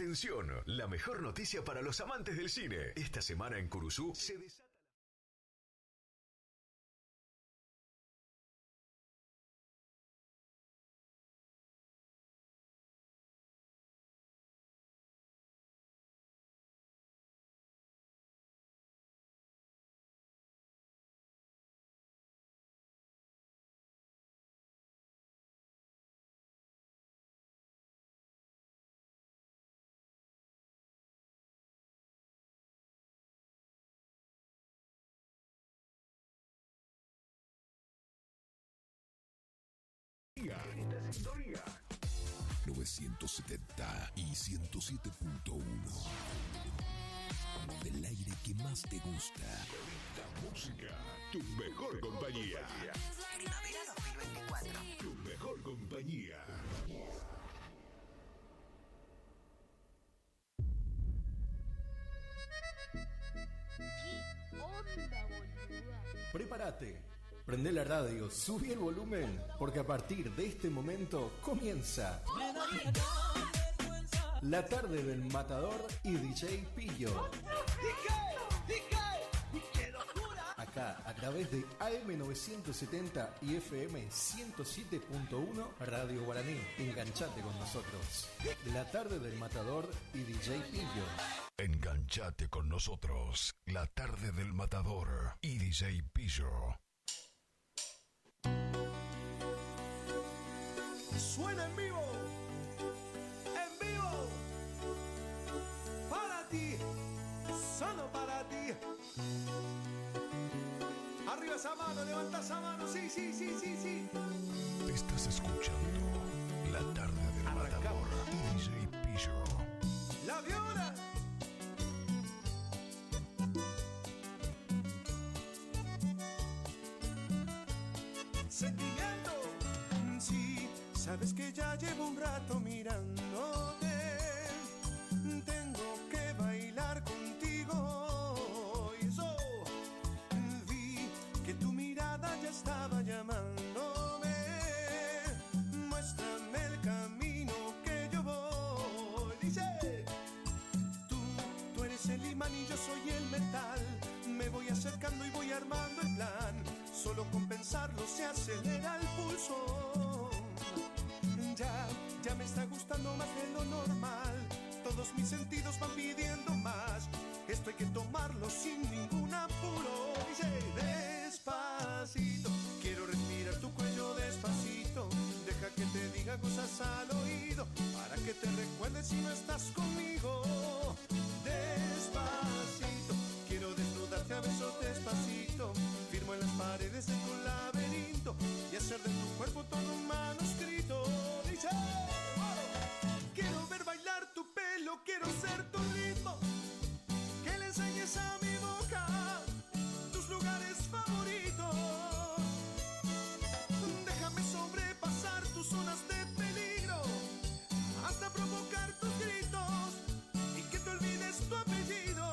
Atención, la mejor noticia para los amantes del cine. Esta semana en Curuzú se desata esta sintonía. 970 y 107.1. Del aire que más te gusta. La música, tu mejor compañía. Primavera 2024. Tu mejor compañía. ¿Qué onda, boluda? Prepárate, prende la radio, subí el volumen, porque a partir de este momento comienza la tarde del Matador y DJ Pillo. Acá, a través de AM970 y FM 107.1 Radio Guaraní. Enganchate con nosotros. La tarde del Matador y DJ Pillo. Enganchate con nosotros. La tarde del Matador y DJ Pillo. Suena en vivo, para ti, solo para ti. Arriba esa mano, levanta esa mano, sí. Estás escuchando La tarde del Matador y DJ Pillo. La viola. Sentimiento. Sí, sabes que ya llevo un rato mirándote. Tengo que bailar contigo. Y yo vi que tu mirada ya estaba llamándome. Muéstrame el camino que yo voy. Dice, tú eres el imán y yo soy el metal. Me voy acercando y voy armando el plan. Solo con pensarlo se acelera el pulso. Ya me está gustando más de lo normal. Todos mis sentidos van pidiendo más. Esto hay que tomarlo sin ningún apuro. Dice, despacito, quiero respirar tu cuello despacito. Deja que te diga cosas al oído, para que te recuerdes si no estás conmigo. Despacito, quiero desnudarte a besos despacito. Firmo en las paredes de tu laberinto y hacer de tu cuerpo todo un manuscrito. Dice, quiero ver bailar tu pelo, quiero ser tu ritmo. Que le enseñes a mi boca tus lugares favoritos. Déjame sobrepasar tus zonas de peligro, hasta provocar tus gritos y que te olvides tu apellido.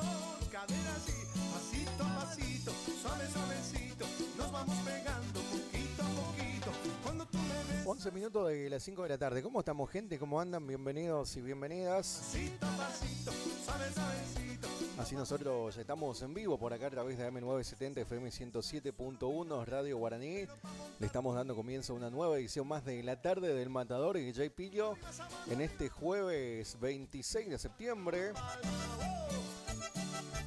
Cadera así, pasito a pasito, suavecito, nos vamos pegando poquito a poquito. Cuando tú me ves 11 minutos de las 5 de la tarde. ¿Cómo estamos, gente? ¿Cómo andan? Bienvenidos y bienvenidas. pasito a pasito, suavecito. Así nosotros estamos en vivo por acá a través de AM970 FM 107.1 Radio Guaraní. Le estamos dando comienzo a una nueva edición más de La tarde del Matador y DJ Pillo en este jueves 26 de septiembre.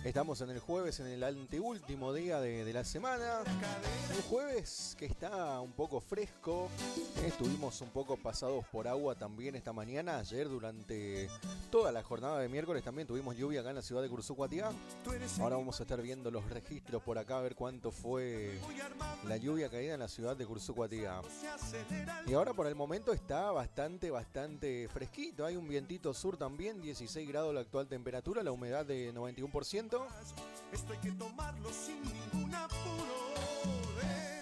Estamos en el jueves, en el anteúltimo día de la semana. Un jueves que está un poco fresco. Estuvimos un poco pasados por agua también esta mañana. Ayer durante toda la jornada de miércoles también tuvimos lluvia acá en la ciudad de Curuzú-Guatiá. Ahora vamos a estar viendo los registros por acá a ver cuánto fue la lluvia caída en la ciudad de Curuzú-Guatiá. Y ahora por el momento está bastante fresquito. Hay un vientito sur también, 16 grados la actual temperatura, la humedad de 91%. Esto hay que tomarlo sin ningún apuro.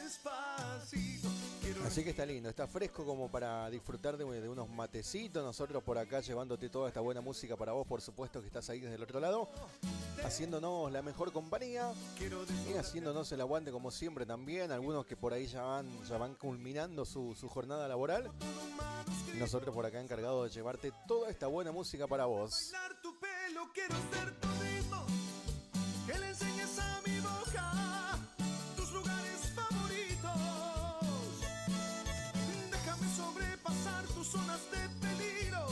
Despacito, quiero Así que está lindo, está fresco como para disfrutar de unos matecitos. Nosotros por acá llevándote toda esta buena música para vos, por supuesto que estás ahí desde el otro lado, haciéndonos la mejor compañía y haciéndonos el aguante como siempre también. Algunos que por ahí ya van culminando su jornada laboral. Y nosotros por acá encargados de llevarte toda esta buena música para vos. Tu pelo, quiero ser tu ritmo, que le enseñes a mi boca tus lugares favoritos. Déjame sobrepasar tus zonas de peligro,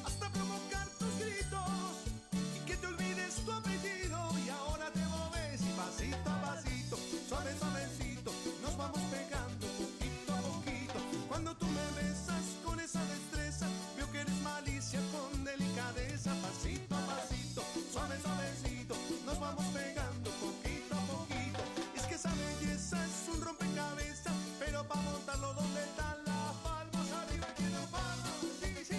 hasta provocar tus gritos y que te olvides tu apellido. Y ahora te mueves y pasito a pasito, suave suavecito, nos vamos pegando poquito a poquito. Cuando tú me besas con esa destreza, veo que eres malicia con delicadeza. Pasito a pasito, suave suavecito, nos vamos pegando poquito a poquito. Es que esa belleza es un rompecabezas, pero para montarlo donde están las palmas, arriba quiero palmas, sí, sí,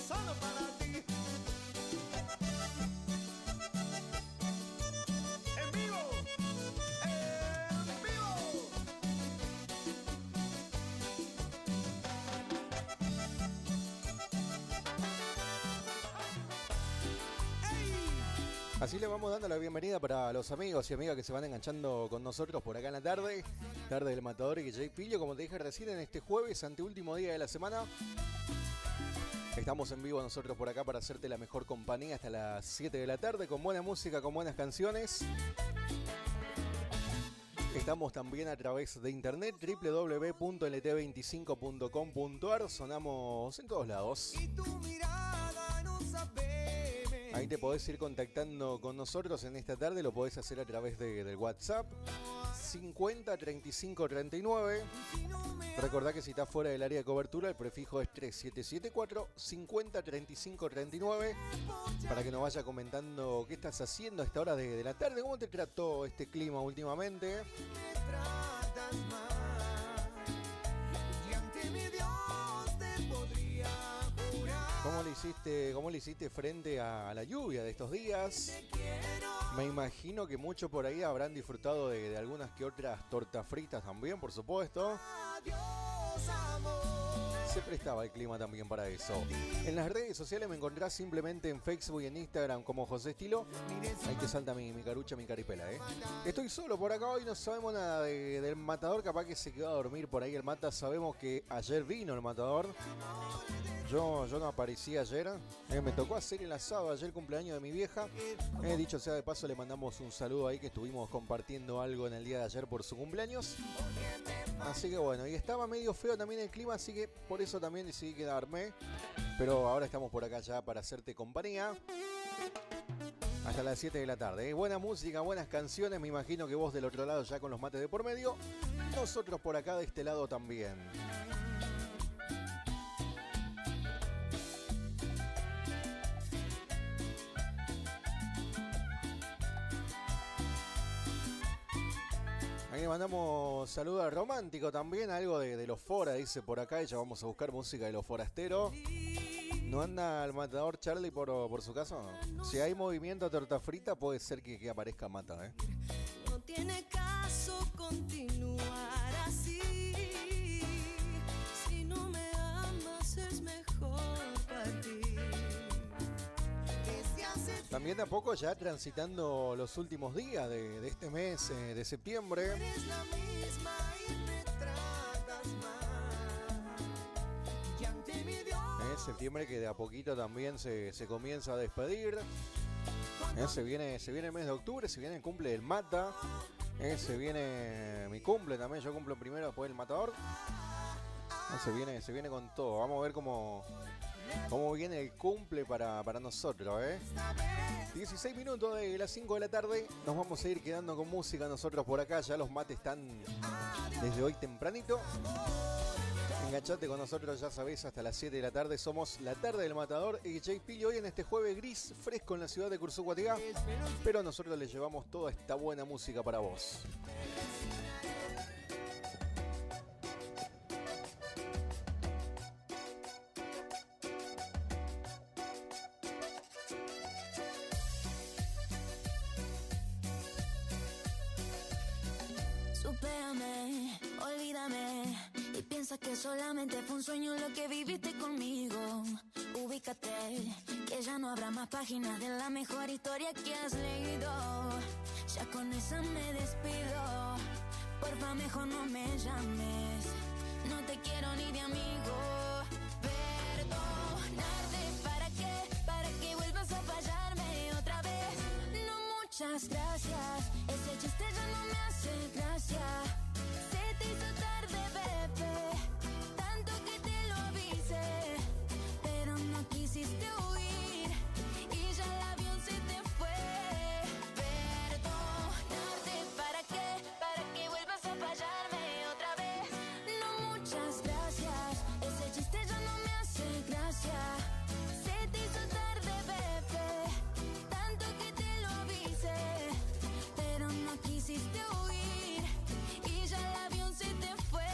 solo para ti. En vivo, en vivo. Así le vamos dando la bienvenida para los amigos y amigas que se van enganchando con nosotros por acá en la tarde. Tarde del Matador y Jay Pillo, como te dije recién, en este jueves, anteúltimo día de la semana. Estamos en vivo nosotros por acá para hacerte la mejor compañía hasta las 7 de la tarde, con buena música, con buenas canciones. Estamos también a través de internet, www.lt25.com.ar. Sonamos en todos lados. Ahí te podés ir contactando con nosotros en esta tarde, lo podés hacer a través del WhatsApp 50 35 39. Recordá que si estás fuera del área de cobertura, el prefijo es 3774 50 35 39 para que nos vaya comentando qué estás haciendo a esta hora de la tarde, cómo te trató este clima últimamente. ¿Cómo le hiciste frente a la lluvia de estos días? Me imagino que muchos por ahí habrán disfrutado de algunas que otras tortas fritas también, por supuesto. Se prestaba el clima también para eso. En las redes sociales me encontrás simplemente en Facebook y en Instagram como José Estilo. Ahí te salta mi carucha, mi caripela, ¿eh? Estoy solo por acá hoy, no sabemos nada del Matador. Capaz que se quedó a dormir por ahí el Mata. Sabemos que ayer vino el Matador. Yo no aparecí ayer. Me tocó hacer el asado ayer, cumpleaños de mi vieja. Dicho sea de paso, le mandamos un saludo ahí, que estuvimos compartiendo algo en el día de ayer por su cumpleaños. Así que bueno, y estaba medio feo también el clima, así que por eso también decidí quedarme. Pero ahora estamos por acá ya para hacerte compañía hasta las 7 de la tarde. Buena música, buenas canciones. Me imagino que vos del otro lado ya con los mates de por medio. Nosotros por acá de este lado también. Ahí le mandamos saludo al romántico también, algo de los Fora, dice por acá, y ya vamos a buscar música de los forasteros. ¿No anda el Matador Charlie por su caso? No. Si hay movimiento a torta frita, puede ser que aparezca Mata, ¿eh? No tiene caso continuar así. Si no me amas es mejor para ti. También de a poco ya transitando los últimos días de este mes de septiembre. Septiembre que de a poquito también se comienza a despedir. Se viene el mes de octubre, se viene el cumple del Mata. Se viene mi cumple también, yo cumplo primero, después el Matador. Se viene con todo. Vamos a ver cómo viene el cumple para nosotros, 16 minutos de las 5 de la tarde. Nos vamos a ir quedando con música nosotros por acá. Ya los mates están desde hoy tempranito. Enganchate con nosotros, ya sabés, hasta las 7 de la tarde. Somos la tarde del Matador y JP hoy en este jueves gris, fresco en la ciudad de Cursuguatigá. Pero nosotros les llevamos toda esta buena música para vos. Supérame, olvida solamente fue un sueño lo que viviste conmigo. Ubícate, que ya no habrá más páginas de la mejor historia que has leído. Ya con esa me despido. Porfa, mejor no me llames. No te quiero ni de amigo. Perdonarte, ¿para qué vuelvas a fallarme otra vez? No, muchas gracias. Ese chiste ya no me hace gracia. Se te hizo tarde, bebé. Tanto que te lo avisé. Pero no quisiste huir. Y ya el avión se te fue. Perdonarte, ¿para qué vuelvas a fallarme otra vez? No, muchas gracias. Ese chiste ya no me hace gracia. Se te hizo tarde, bebé. Tanto que te lo avisé. Pero no quisiste huir. Y ya el avión se te fue.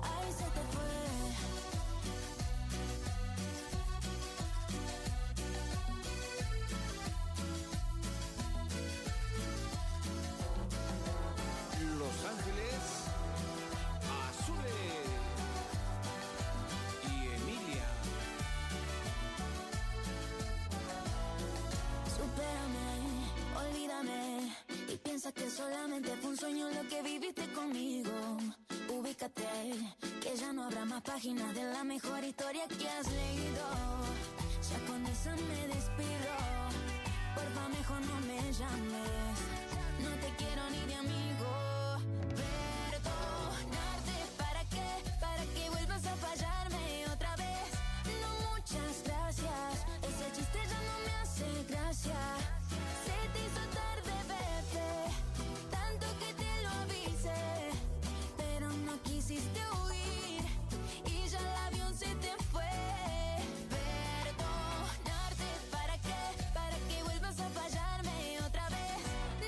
Ay, se te fue. Los Ángeles Azules y Emilia. Supérame, olvídame. Y piensa que solamente fue un sueño lo que viviste conmigo. Ubícate, que ya no habrá más páginas de la mejor historia que has leído. Ya con esa me despido. Porfa, mejor no me llames. No te quiero ni de amigo. Perdonarte, ¿para qué vuelvas a fallarme otra vez? No, muchas gracias. Ese chiste ya no me hace gracia. Se te hizo tarde, bebé. Tanto que te lo avisé. Pero no quisiste huir. Y ya el avión se te fue. Perdonarte, ¿para qué vuelvas a fallarme otra vez?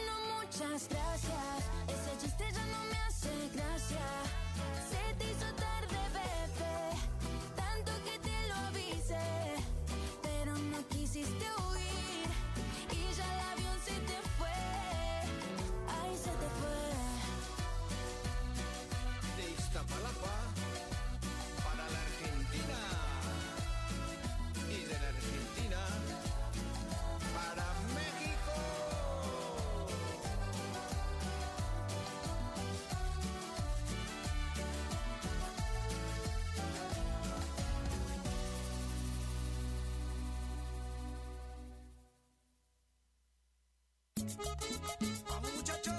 No, muchas gracias. Ese chiste ya no me hace gracia. Se te hizo tarde, bebé. Tanto que te lo avisé. Pero no quisiste huir. Y ya el avión se te fue. Ay, se te fue. De Iztapalapa para la Argentina. Y de la Argentina para México. ¡Vamos, muchachos!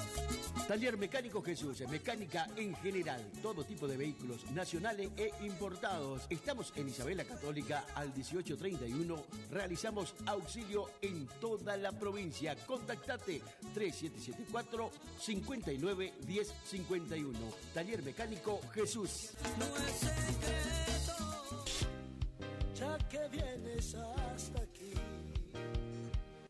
Taller Mecánico Jesús, mecánica en general, todo tipo de vehículos nacionales e importados. Estamos en Isabel la Católica al 1831. Realizamos auxilio en toda la provincia. Contactate 3774 59 1051. Taller Mecánico Jesús. No es secreto, ya que vienes hasta aquí.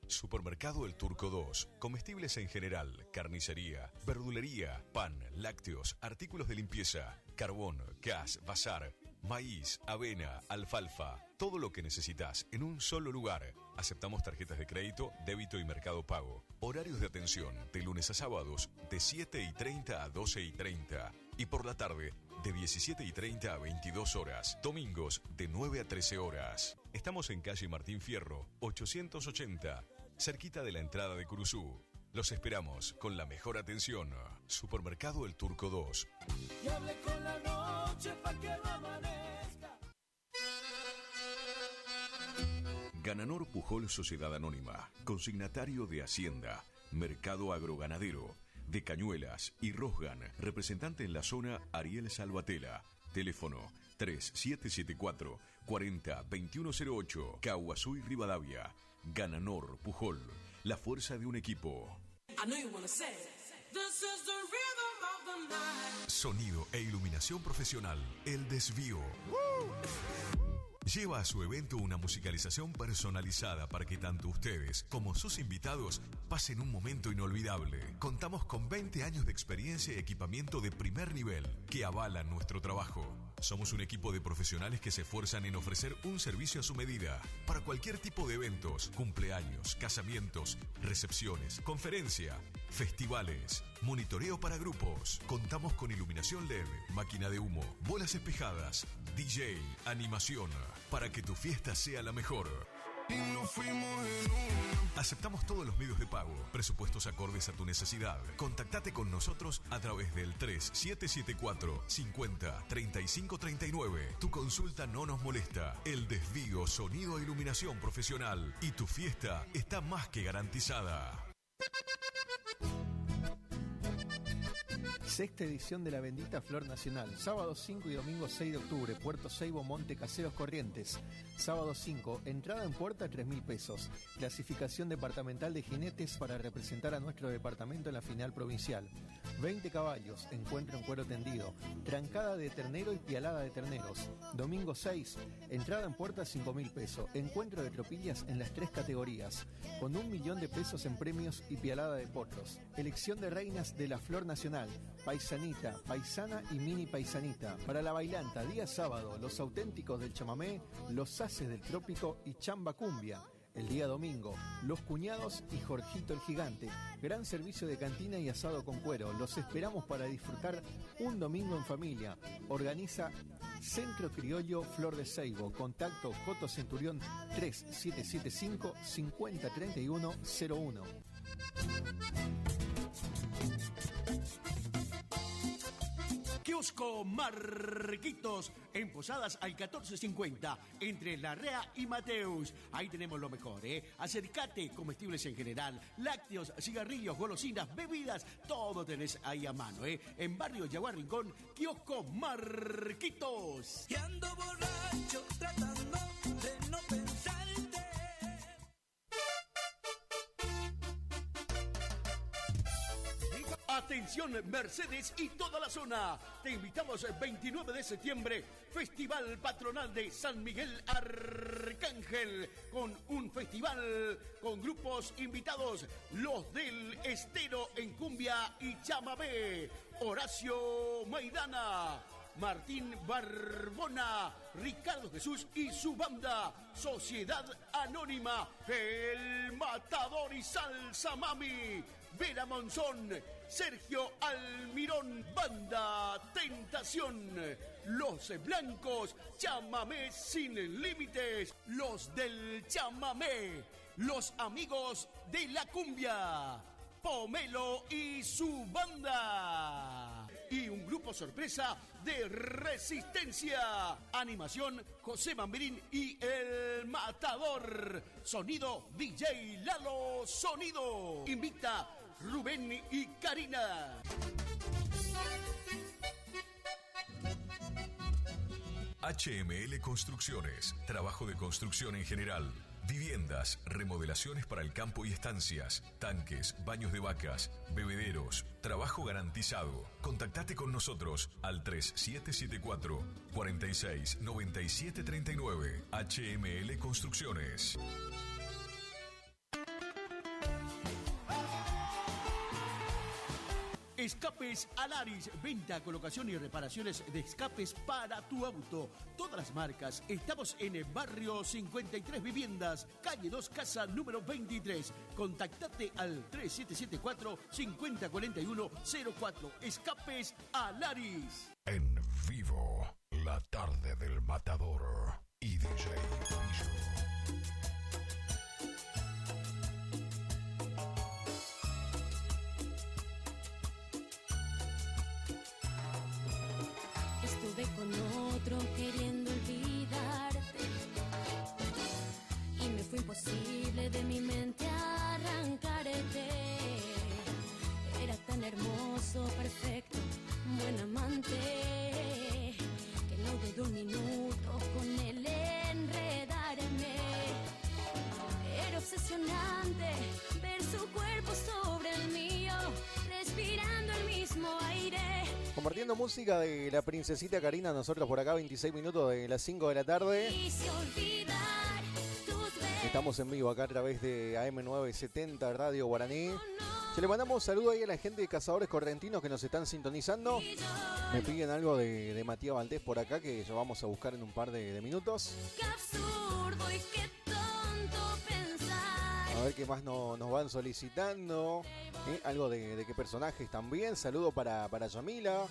Supermercado El Turco 2. Comestibles en general, carnicería, verdulería, pan, lácteos, artículos de limpieza, carbón, gas, bazar, maíz, avena, alfalfa. Todo lo que necesitas en un solo lugar. Aceptamos tarjetas de crédito, débito y mercado pago. Horarios de atención de lunes a sábados de 7:30 a 12:30. Y por la tarde de 17:30 a 22 horas. Domingos de 9 a 13 horas. Estamos en calle Martín Fierro, 880. Cerquita de la entrada de Curuzú. Los esperamos con la mejor atención. Supermercado El Turco 2. Y hable con la noche pa' que no amanezca. Gananor Pujol Sociedad Anónima. Consignatario de Hacienda. Mercado Agroganadero. De Cañuelas y Rosgan. Representante en la zona Ariel Salvatela. Teléfono 3774 40 2108. Caguazú y Rivadavia. Gananor Pujol. La fuerza de un equipo. Sonido e iluminación profesional. El Desvío. Lleva a su evento una musicalización personalizada para que tanto ustedes como sus invitados pasen un momento inolvidable. Contamos con 20 años de experiencia y equipamiento de primer nivel que avalan nuestro trabajo. Somos un equipo de profesionales que se esfuerzan en ofrecer un servicio a su medida para cualquier tipo de eventos, cumpleaños, casamientos, recepciones, conferencia. festivales, monitoreo para grupos. Contamos con iluminación LED, máquina de humo, bolas espejadas, DJ, animación, para que tu fiesta sea la mejor. Aceptamos todos los medios de pago, presupuestos acordes a tu necesidad. Contactate con nosotros a través del 3774 50 35 39. Tu consulta no nos molesta. El Desvío, sonido e iluminación profesional. Y tu fiesta está más que garantizada. Sexta edición de la Bendita Flor Nacional. Sábado 5 y domingo 6 de octubre, Puerto Seibo, Monte Caseros, Corrientes. Sábado 5, entrada en puerta 3.000 pesos. Clasificación departamental de jinetes para representar a nuestro departamento en la final provincial. 20 caballos, encuentro en cuero tendido. Trancada de ternero y pialada de terneros. Domingo 6, entrada en puerta 5.000 pesos. Encuentro de tropillas en las 3 categorías. Con 1 millón de pesos en premios y pialada de potros. Elección de reinas de la Flor Nacional. Paisanita, paisana y mini paisanita. Para la bailanta, día sábado, los auténticos del chamamé, los haces del trópico y chamba cumbia. El día domingo, los cuñados y Jorgito el gigante. Gran servicio de cantina y asado con cuero. Los esperamos para disfrutar un domingo en familia. Organiza Centro Criollo Flor de Seibo. Contacto Coto Centurión 3775 5031 01. Kiosco Marquitos, en Posadas al 1450, entre Larrea y Mateus. Ahí tenemos lo mejor, ¿eh? Acércate, comestibles en general, lácteos, cigarrillos, golosinas, bebidas, todo tenés ahí a mano, ¿eh? En Barrio Yaguar Rincón, Kiosco Marquitos. Y ando borracho tratando de no pensarte. Atención Mercedes y toda la zona. Te invitamos el 29 de septiembre, Festival Patronal de San Miguel Arcángel, con un festival con grupos invitados, los del Estero en cumbia y chamamé, Horacio Maidana, Martín Barbona, Ricardo Jesús y su banda, Sociedad Anónima, El Matador y Salsa Mami, Vera Monzón, Sergio Almirón, Banda Tentación, Los Blancos, Chamamé Sin Límites, Los del Chamamé, Los Amigos de la Cumbia, Pomelo y su banda. Y un grupo sorpresa de Resistencia. Animación José Mamberín y El Matador. Sonido DJ Lalo Sonido. Invita Rubén y Karina. HML Construcciones, trabajo de construcción en general. Viviendas, remodelaciones para el campo y estancias, tanques, baños de vacas, bebederos, trabajo garantizado. Contactate con nosotros al 3774 46 97 39. HML Construcciones. Escapes Alaris, venta, colocación y reparaciones de escapes para tu auto. Todas las marcas. Estamos en el barrio 53 Viviendas, calle 2, casa número 23. Contactate al 3774 5041 04. Escapes Alaris. En vivo, la tarde del Matador y DJ Pillo. Estuve con otro queriendo olvidarte y me fue imposible de mi mente arrancarte. Era tan hermoso, perfecto, buen amante, que no dudé un minuto con él enredarme. Era obsesionante ver su cuerpo sobre el mío, respirando el mismo aire. Compartiendo música de la princesita Karina, nosotros por acá 26 minutos de las 5 de la tarde. Estamos en vivo acá a través de AM970 Radio Guaraní. Se le mandamos saludo ahí a la gente de Cazadores Correntinos que nos están sintonizando. Me piden algo de Matías Valdés por acá que lo vamos a buscar en un par de minutos. Qué absurdo y qué tonto pensar. A ver qué más nos van solicitando. Algo de qué personajes también. Saludo para Yamila.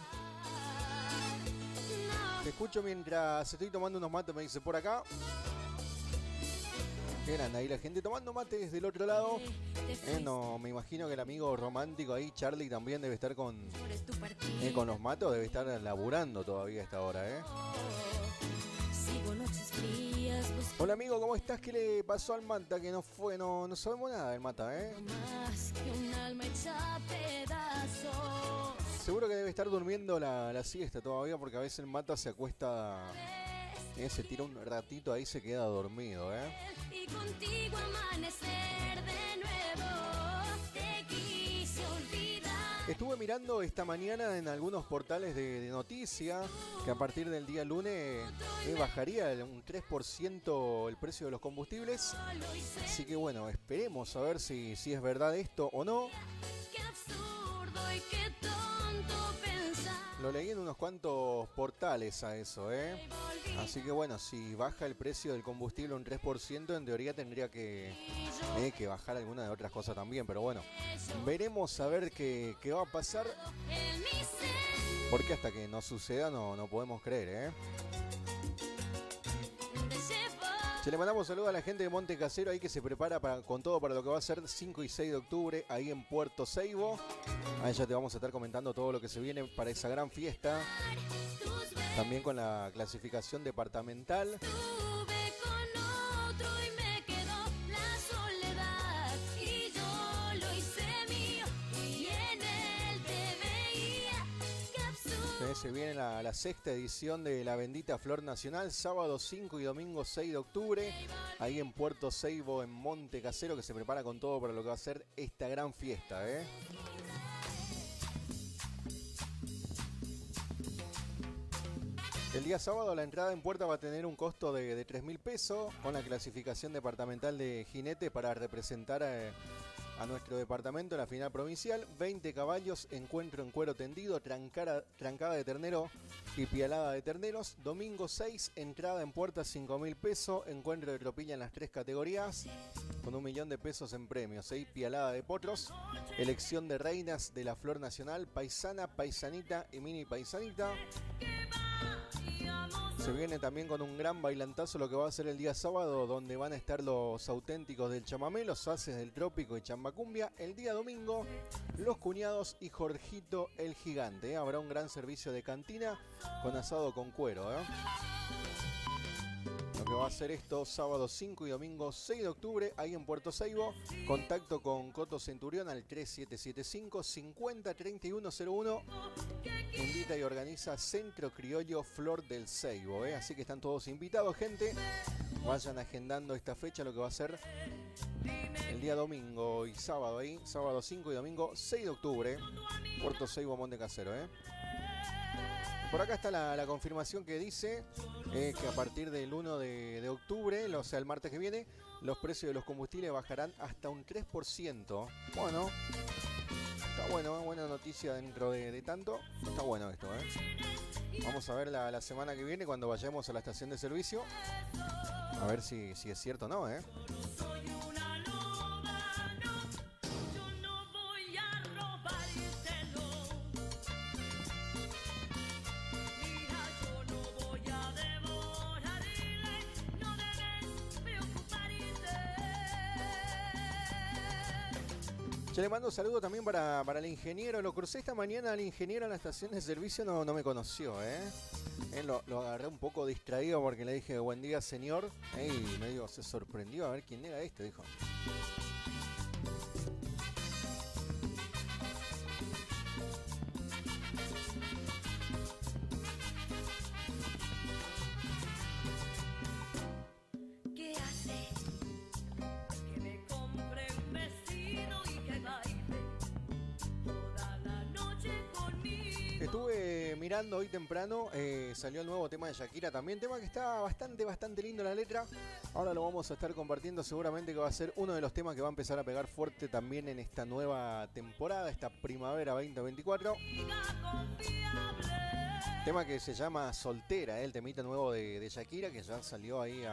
Te escucho mientras estoy tomando unos mates, me dice por acá. Qué grande ahí la gente tomando mate desde el otro lado. No, me imagino que el amigo romántico ahí, Charlie, también debe estar con los matos, debe estar laburando todavía a esta hora, Hola amigo, ¿cómo estás? ¿Qué le pasó al Mata? Que no sabemos nada del Mata, Seguro que debe estar durmiendo la siesta todavía, porque a veces el Mata se acuesta, se tira un ratito ahí y se queda dormido, Y contigo amanecer de nuevo, te quise olvidar. Estuve mirando esta mañana en algunos portales de noticias que a partir del día lunes bajaría un 3% el precio de los combustibles. Así que bueno, esperemos a ver si es verdad esto o no. Qué absurdo y qué tonto pensar. Lo leí en unos cuantos portales a eso, Así que bueno, si baja el precio del combustible un 3%, en teoría tendría que bajar alguna de otras cosas también. Pero bueno, veremos a ver qué va a pasar. Porque hasta que no suceda no podemos creer, Le mandamos saludos a la gente de Monte Casero ahí que se prepara con todo para lo que va a ser 5 y 6 de octubre ahí en Puerto Seibo. Ahí ya te vamos a estar comentando todo lo que se viene para esa gran fiesta. También con la clasificación departamental. Estuve con otro y me quedó la soledad. Y yo lo hice mío y en él te veía. Qué absurdo. Se viene la sexta edición de la bendita Flor Nacional, sábado 5 y domingo 6 de octubre, ahí en Puerto Seibo, en Monte Casero, que se prepara con todo para lo que va a ser esta gran fiesta, El día sábado la entrada en puerta va a tener un costo de 3.000 pesos con la clasificación departamental de jinete para representar a nuestro departamento en la final provincial. 20 caballos, encuentro en cuero tendido, trancada de ternero y pialada de terneros. Domingo 6, entrada en puerta 5.000 pesos, encuentro de tropilla en las 3 categorías con 1.000.000 de pesos en premios. Pialada de potros, elección de reinas de la Flor Nacional, paisana, paisanita y mini paisanita. Se viene también con un gran bailantazo lo que va a ser el día sábado, donde van a estar los auténticos del chamamé, los haces del trópico y chambacumbia. El día domingo, los cuñados y Jorgito el gigante. Habrá un gran servicio de cantina con asado con cuero. Lo que va a ser esto sábado 5 y domingo 6 de octubre, ahí en Puerto Seibo. Contacto con Coto Centurión al 3775 503101. Invita y organiza Centro Criollo Flor del Seibo, Así que están todos invitados, gente. Vayan agendando esta fecha, lo que va a ser el día domingo y sábado ahí. Sábado 5 y domingo 6 de octubre, Puerto Seibo, Monte Casero, Por acá está la confirmación que dice que a partir del 1 de octubre, o sea el martes que viene, los precios de los combustibles bajarán hasta un 3%. Bueno, está bueno, buena noticia dentro de tanto. Está bueno esto, Vamos a ver la semana que viene cuando vayamos a la estación de servicio. A ver si es cierto o no, Yo le mando un saludo también para el ingeniero. Lo crucé esta mañana al ingeniero en la estación de servicio, no me conoció, Lo agarré un poco distraído porque le dije buen día, señor. Y me digo, se sorprendió a ver quién era este, dijo. ¿Qué hace? Que me compre un vestido y que baile toda la noche conmigo. Estuve mirando hoy temprano, salió el nuevo tema de Shakira también, tema que está bastante lindo la letra. Ahora lo vamos a estar compartiendo, seguramente que va a ser uno de los temas que va a empezar a pegar fuerte también en esta nueva temporada, esta primavera 2024. Tema que se llama Soltera, el temita nuevo de Shakira, que ya salió ahí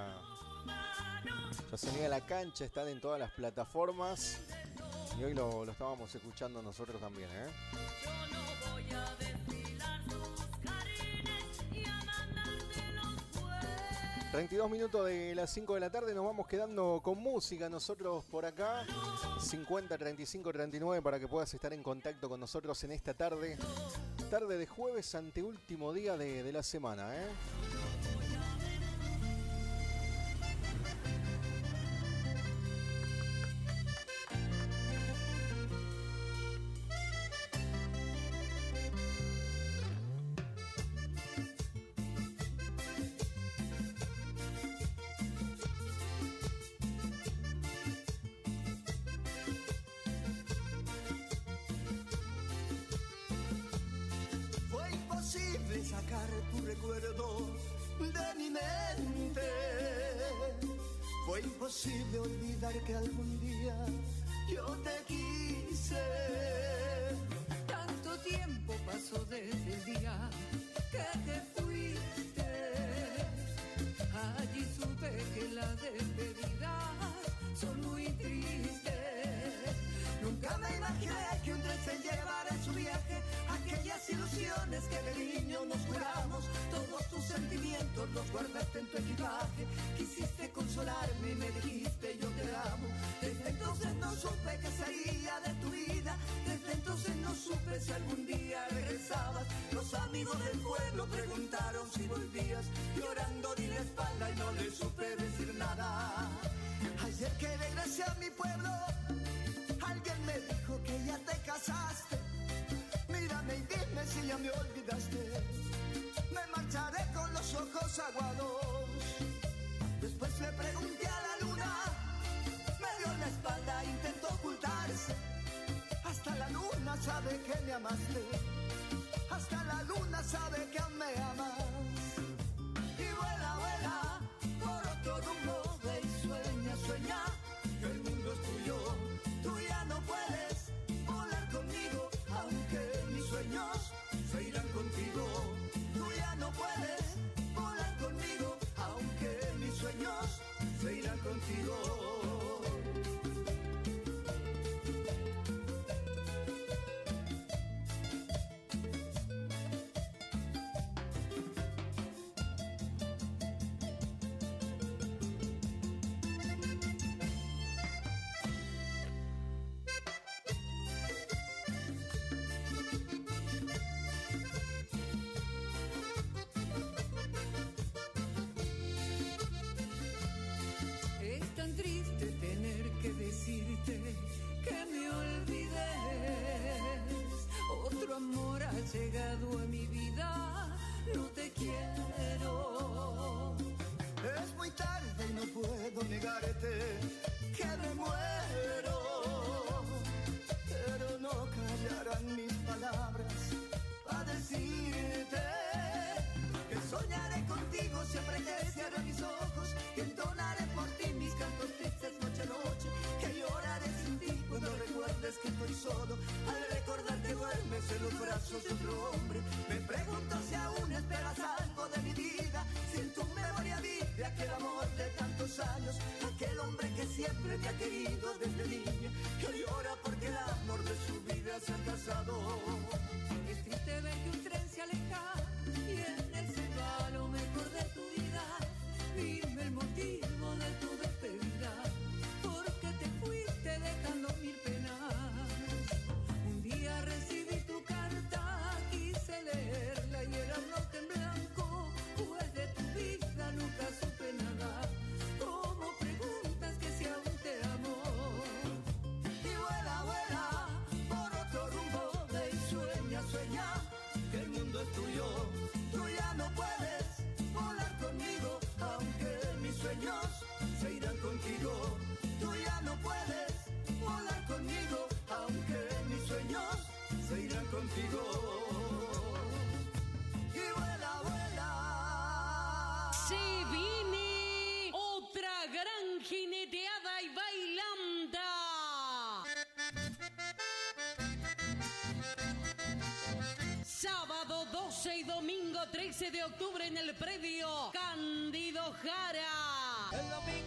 Ya se niega la cancha, están en todas las plataformas. Y hoy lo estábamos escuchando nosotros también, ¿eh? 32 minutos de las 5 de la tarde, nos vamos quedando con música nosotros por acá. 50 35 39 para que puedas estar en contacto con nosotros en esta tarde. Tarde de jueves, anteúltimo día de la semana, ¿eh? Sacar tu recuerdo de mi mente. Fue imposible olvidar que algún día yo te quise. Tanto tiempo pasó desde el día que te fuiste. Allí supe que la despedida son muy tristes. Nunca me imaginé que un tren se llevara en su viaje aquellas ilusiones que de niño nos juramos. Todos tus sentimientos los guardaste en tu equipaje. Quisiste consolarme y me dijiste yo te amo. Desde entonces no supe qué sería de tu vida. Desde entonces no supe si algún día regresabas. Los amigos del pueblo preguntaron si volvías. Llorando di la espalda y no le supe decir nada. Ayer que regresé a mi pueblo, alguien me dijo que ya te casaste. Mírame y dime si ya me olvidaste. Me marcharé con los ojos aguados. Después le pregunté a la luna, me dio la espalda, intentó ocultarse. Hasta la luna sabe que me amaste. Hasta la luna sabe que aún me amas. Y vuela, vuela por otro rumbo. Ve y sueña, sueña que el mundo es tuyo. Tú ya no puedes volar conmigo, aunque mis sueños se irán contigo. Tú ya no puedes volar conmigo, aunque mis sueños se irán contigo. Es tan triste tener que decirte que me olvides. Otro amor ha llegado a mi vida, no te quiero. Es muy tarde y no puedo negarte que me muero. Pero no callarán mis palabras para decirte que soñaré contigo siempre que cierre mis ojos. Que entonaré por ti mis cantos tristes noche a noche. Que lloraré sin ti cuando recuerdes que estoy solo. Al recordar que duermes en los brazos de otro hombre. Me pregunto si aún esperas algo de mi vida. Si en tu memoria vive aquel amor de tantos años. Aquel hombre que siempre te ha querido desde niña. Que llora porque el amor de su vida se ha casado. Es triste ver que un tren se aleja y en él se va lo mejor de tu vida. Dime el motivo de tu despedida, porque te fuiste dejando mil penas. Un día recibí tu carta, quise leerla y era un bloque en blanco. Pues de tu vida nunca supe nada. ¿Cómo preguntas que si aún te amo? Y vuela, vuela por otro rumbo. Ve y sueña, sueña que el mundo es tuyo. Tú ya no puedes volar conmigo, aunque mis sueños se irán contigo. Tú ya no puedes volar conmigo, aunque mis sueños se irán contigo. Y vuela, vuela. Se viene otra gran jineteada y bailanta. Sábado 12 y domingo 13 de octubre en el predio Cándido Jara. El domingo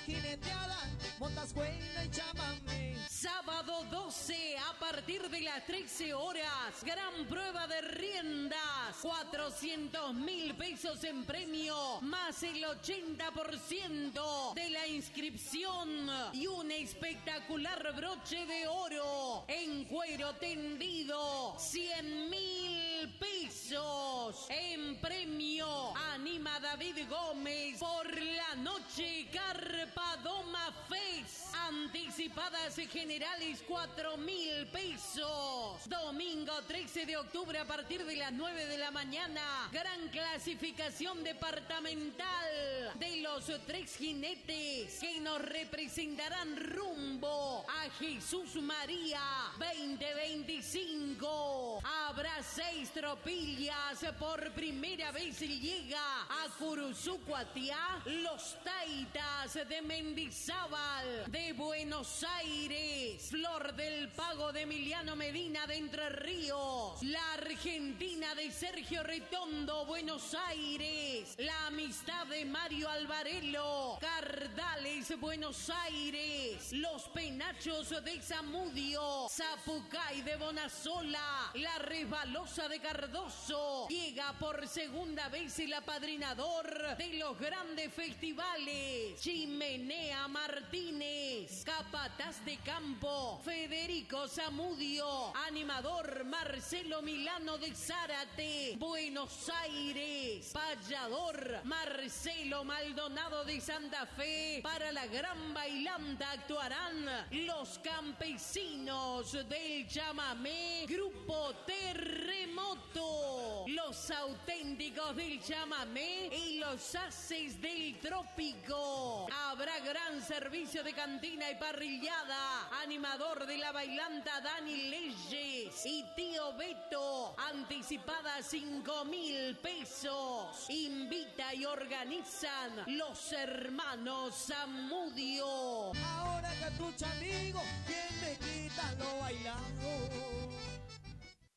jineteada, montas cuerda y chamamé. Sábado 12 a partir de las 13 horas. Gran prueba de riendas. 400.000 pesos en premio. Más el 80% de la inscripción. Y un espectacular broche de oro. En cuero tendido. 100.000 pesos en premio. Anima David Gómez. Por la noche Carpadoma Fest. Anticipadas generales 4.000 pesos. Domingo 13 de octubre a partir de las 9 de la mañana. Gran clasificación departamental de los 3 jinetes que nos representarán rumbo a Jesús María 2025. Habrá 6 tropillas. Por primera vez llega a Curuzucuatiá los Taitas de Mendizábal de Buenos Aires, Flor del Pago de Emiliano Medina de Entre Ríos, la Argentina de Sergio Retondo, Buenos Aires, la Amistad de Mario Alvarelo, Cardales, Buenos Aires, los Penachos de Zamudio, Zapucay de Bonasola, la Resbalosa de Cardoso. Llega por segunda vez el apadrinador de los grandes festivales, Chimenea Martínez, Capataz de Campo, Federico Zamudio, animador Marcelo Milano de Zárate, Buenos Aires, payador Marcelo Maldonado de Santa Fe. Para la gran bailanta actuarán los campesinos del chamamé, Grupo Terremoto, los auténticos del chamamé y los haces del trópico. Habrá gran servicio de cantina y parrillada. Animador de la bailanta Dani Leyes y Tío Beto. Anticipada 5.000 pesos. Invita y organizan los hermanos Zamudio. Ahora Cartucho amigo, ¿quién me quita lo bailado?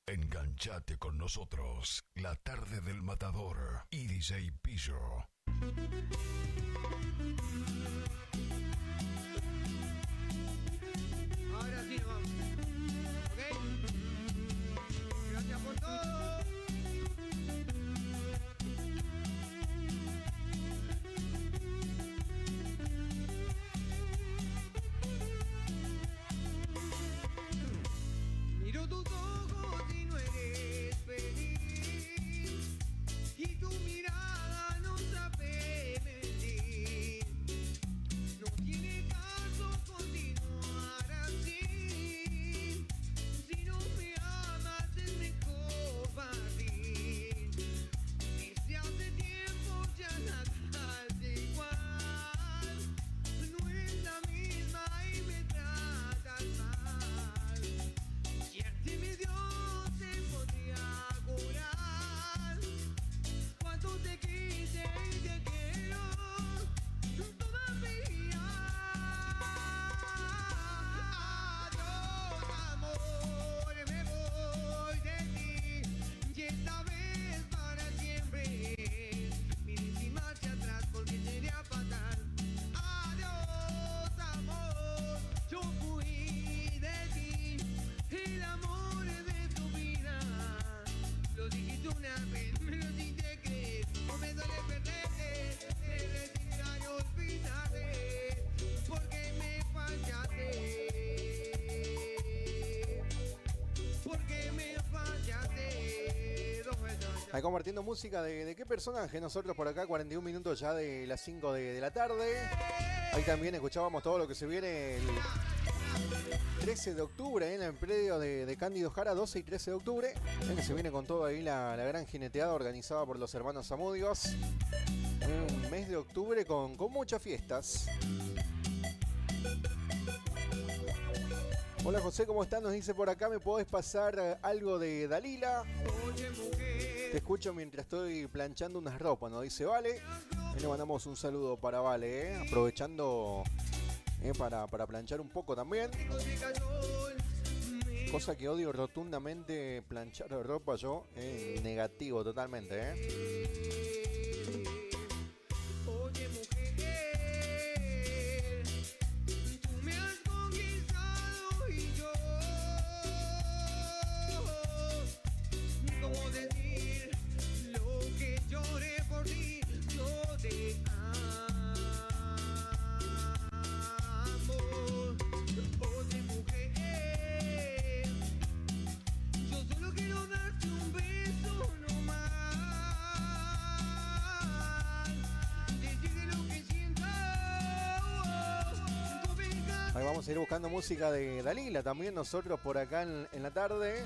Enganchate con nosotros, la tarde del Matador y DJ Pillo. Ahora sí nos vamos. ¿Ok? Gracias por todo. Miro tus ojos y no eres feliz. Y tu mirada no sabe mentir. No tiene caso continuar así. Si no me amas es mejor partir. Desde hace tiempo ya nada es igual. No es la misma y me tratas mal. Si arte me dio te podría curar. Cuánto te quise y te quiero todavía. Adiós amor, me voy de ti y esta vez para siempre. Mire sin marcha atrás porque sería fatal. Adiós amor, yo fui de ti, el amor de tu vida. Lo dijiste una vez, me lo dijiste creer. No me duele perder, me retira y olvidaré. Porque me fallaste. Porque me fallaste. Dos veces. Ahí compartiendo música de qué personaje. Nosotros por acá, 41 minutos ya de las 5 de la tarde. Ahí también escuchábamos todo lo que se viene el 13 de octubre en el predio de Cándido Jara, 12 y 13 de octubre. Que se viene con todo ahí la gran jineteada organizada por los hermanos Zamudios. Un mes de octubre con muchas fiestas. Hola José, ¿cómo estás? Nos dice por acá, ¿me podés pasar algo de Dalila? Te escucho mientras estoy planchando unas ropas, nos dice Vale. Y le mandamos un saludo para Vale, aprovechando para planchar un poco también. Cosa que odio rotundamente, planchar ropa yo, negativo totalmente. Ahí vamos a ir buscando música de Dalila también nosotros por acá en la tarde.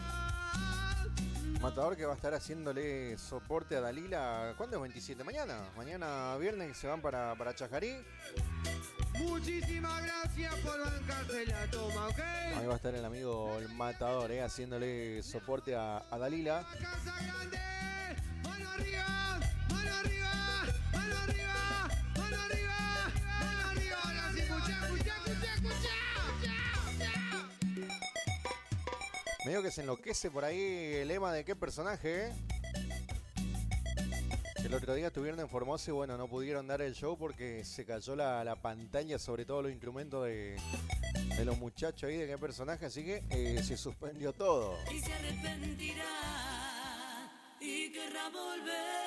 Matador que va a estar haciéndole soporte a Dalila. ¿Cuándo es 27? Mañana. Mañana viernes que se van para Chajarí. Muchísimas gracias por bancarse la toma, ¿ok? Ahí va a estar el amigo el Matador, haciéndole soporte a Dalila. Casa grande, mano arriba, mano arriba, mano arriba, mano arriba, mano arriba. Ahora sí, escucha. Medio que se enloquece por ahí el lema de qué personaje, El otro día estuvieron en Formosa y bueno, no pudieron dar el show porque se cayó la pantalla, sobre todo los instrumentos de los muchachos ahí de qué personaje, así que se suspendió todo. Y se arrepentirá y querrá volver.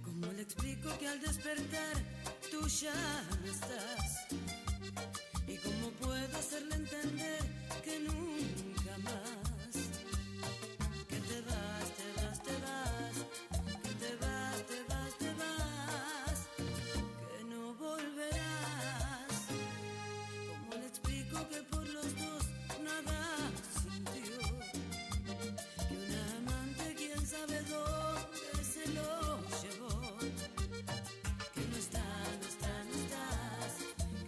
¿Cómo le explico que al despertar tú ya no estás? ¿Y cómo puedo hacerle entender que nunca más? Que te vas, te vas, te vas, que te vas, te vas, te vas, que no volverás. ¿Cómo le explico que por los dos nada sintió? Que un amante quién sabe dónde se lo llevó. Que no estás, no estás, no estás,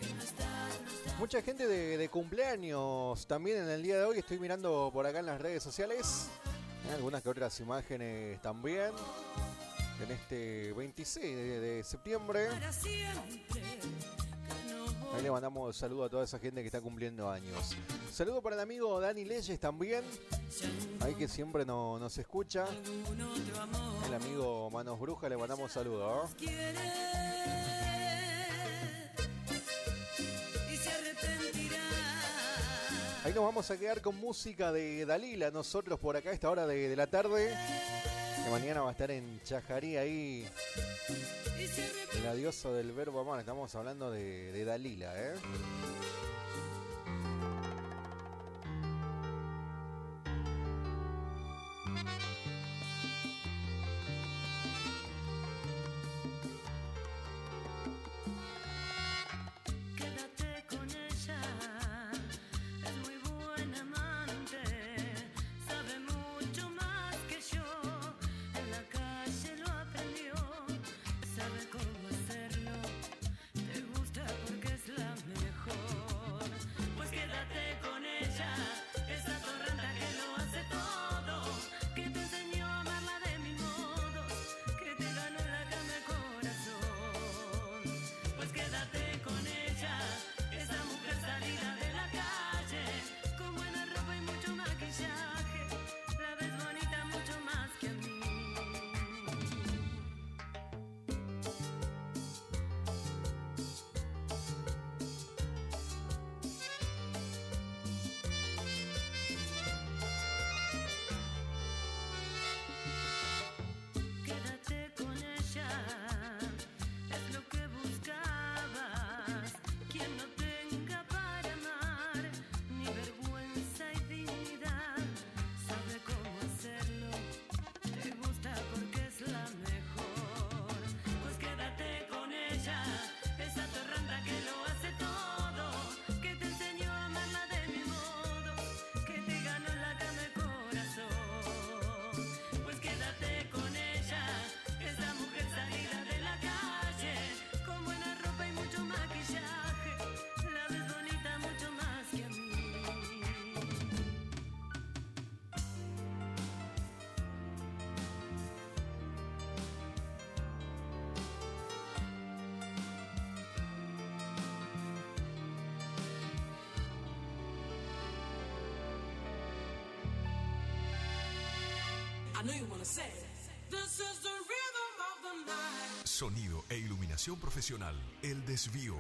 que no estás, no estás. Mucha gente de cumpleaños también en el día de hoy. Estoy mirando por acá en las redes sociales. Algunas que otras imágenes también. En este 26 de septiembre. Para siempre, que no Ahí le mandamos saludo a toda esa gente que está cumpliendo años. Saludo para el amigo Dani Leyes también. Ahí que siempre nos escucha. algún otro amor El amigo Manos Brujas le mandamos saludo. quiere. Y se arrepentirá. Ahí nos vamos a quedar con música de Dalila, nosotros por acá a esta hora de la tarde. Que mañana va a estar en Chajarí ahí. Y se arrepentirá. La diosa del verbo amar. Estamos hablando de Dalila, Quédate con ella, es muy buena amante, sabe mucho más que yo, en la calle lo aprendió, sabe cómo hacerlo, te gusta porque es la mejor, pues quédate con ella, esa torranta que lo hace todo, que te enseñó a amarla de mil modos, que te ganó en la cama el corazón, pues quédate con ella, esa mujer salida de la calle, con buena ropa y mucho maquillaje, la ves bonita mucho más que a mí. Quédate con ella, es lo que buscabas. Quien no tenga para amar, ni vergüenza y dignidad, sabe cómo hacerlo, te gusta porque es la mejor. Pues quédate con ella, esa torranta que lo hace todo, que te enseñó a amarla de mil modos, que te ganó en la cama el corazón. Pues quédate con ella, esa mujer salida de la calle, con buena ropa y mucho maquillaje, la ves bonita mucho más que a mí. I know you wanna say this is the rhythm of the night. Sonido e iluminación profesional. El Desvío.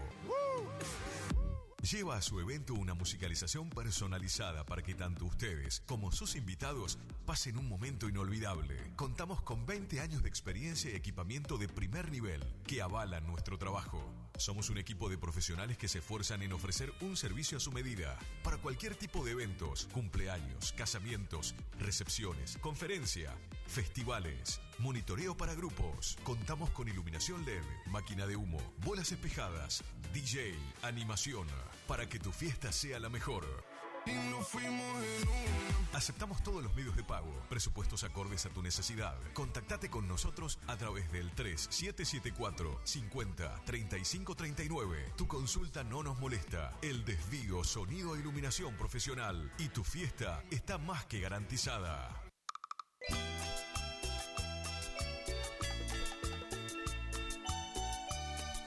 lleva a su evento una musicalización personalizada para que tanto ustedes como sus invitados pasen un momento inolvidable. Contamos con 20 años de experiencia y equipamiento de primer nivel que avalan nuestro trabajo. Somos un equipo de profesionales que se esfuerzan en ofrecer un servicio a su medida para cualquier tipo de eventos, cumpleaños, casamientos, recepciones, conferencia, festivales, monitoreo para grupos. Contamos con iluminación LED, máquina de humo, bolas espejadas, DJ, animación, para que tu fiesta sea la mejor. Aceptamos todos los medios de pago, presupuestos acordes a tu necesidad. Contactate con nosotros a través del 3774 50 35 39. Tu consulta no nos molesta. El desvío, sonido e iluminación profesional y tu fiesta está más que garantizada.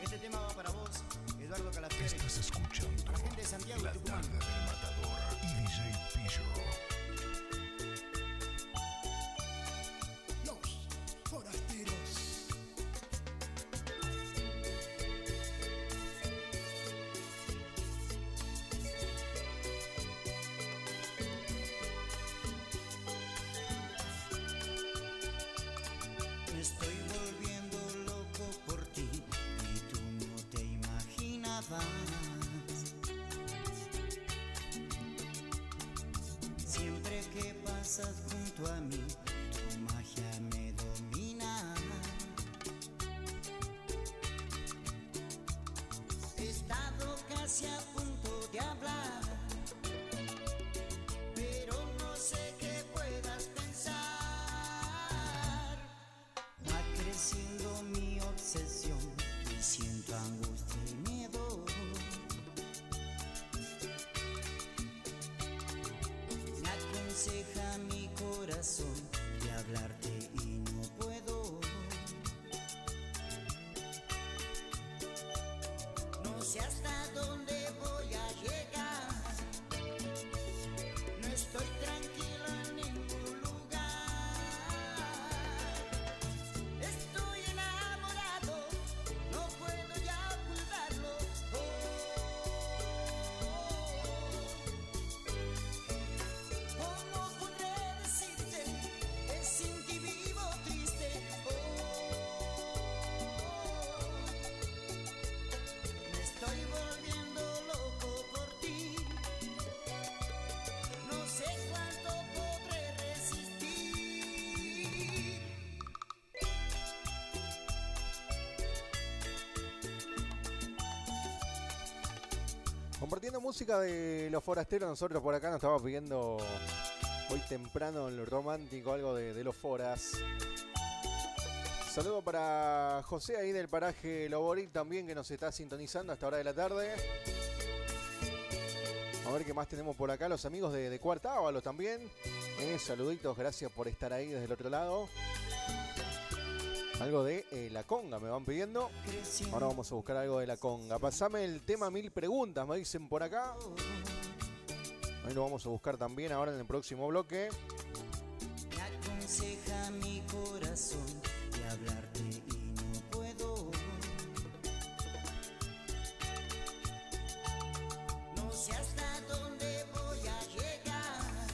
Este tema va para vos, Eduardo Calafia. Estás escuchando La gente de Santiago La y Tucumán. Tarde del Matador y DJ Pillo. Los forasteros. Me estoy volviendo loco por ti y tú no te imaginabas. Siempre que pasas junto a mí, tu magia me domina. He estado casi a punto de hablar, pero no sé qué puedas pensar. Va creciendo mi obsesión y siento angustia y miedo. Me aconseja mi corazón de hablarte y no puedo. No sé hasta dónde voy a llegar. No estoy tranquilo en ningún lugar. Estoy enamorado, no puedo ya ocultarlo. ¿Cómo podré decirte que sin ti vivo triste? Me estoy volviendo loco por ti. No sé cuánto podré resistir. Compartiendo música de Los Forasteros, nosotros por acá nos estaba pidiendo hoy temprano en lo romántico algo de Los Foras. Saludo para José ahí del paraje Loboric también, que nos está sintonizando a esta hora de la tarde. A ver qué más tenemos por acá, los amigos de Cuarta Ábalos también. Saluditos, gracias por estar ahí desde el otro lado. Algo de La Conga me van pidiendo. Ahora vamos a buscar algo de La Conga. Pasame el tema 1000 preguntas, me dicen por acá. Ahí lo vamos a buscar también ahora en el próximo bloque. Me aconseja mi corazón de hablarte y no puedo. No sé hasta dónde voy a llegar.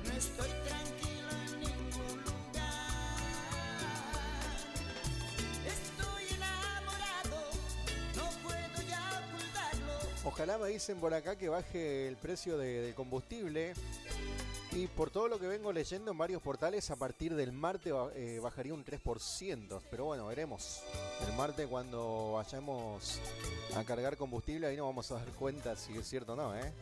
No estoy tranquilo en ningún lugar. Estoy enamorado, no puedo ya ocultarlo. Ojalá me dicen por acá que baje el precio del combustible. Y por todo lo que vengo leyendo en varios portales, a partir del martes bajaría un 3%. Pero bueno, veremos. El martes cuando vayamos a cargar combustible, ahí nos vamos a dar cuenta si es cierto o no, ¿eh?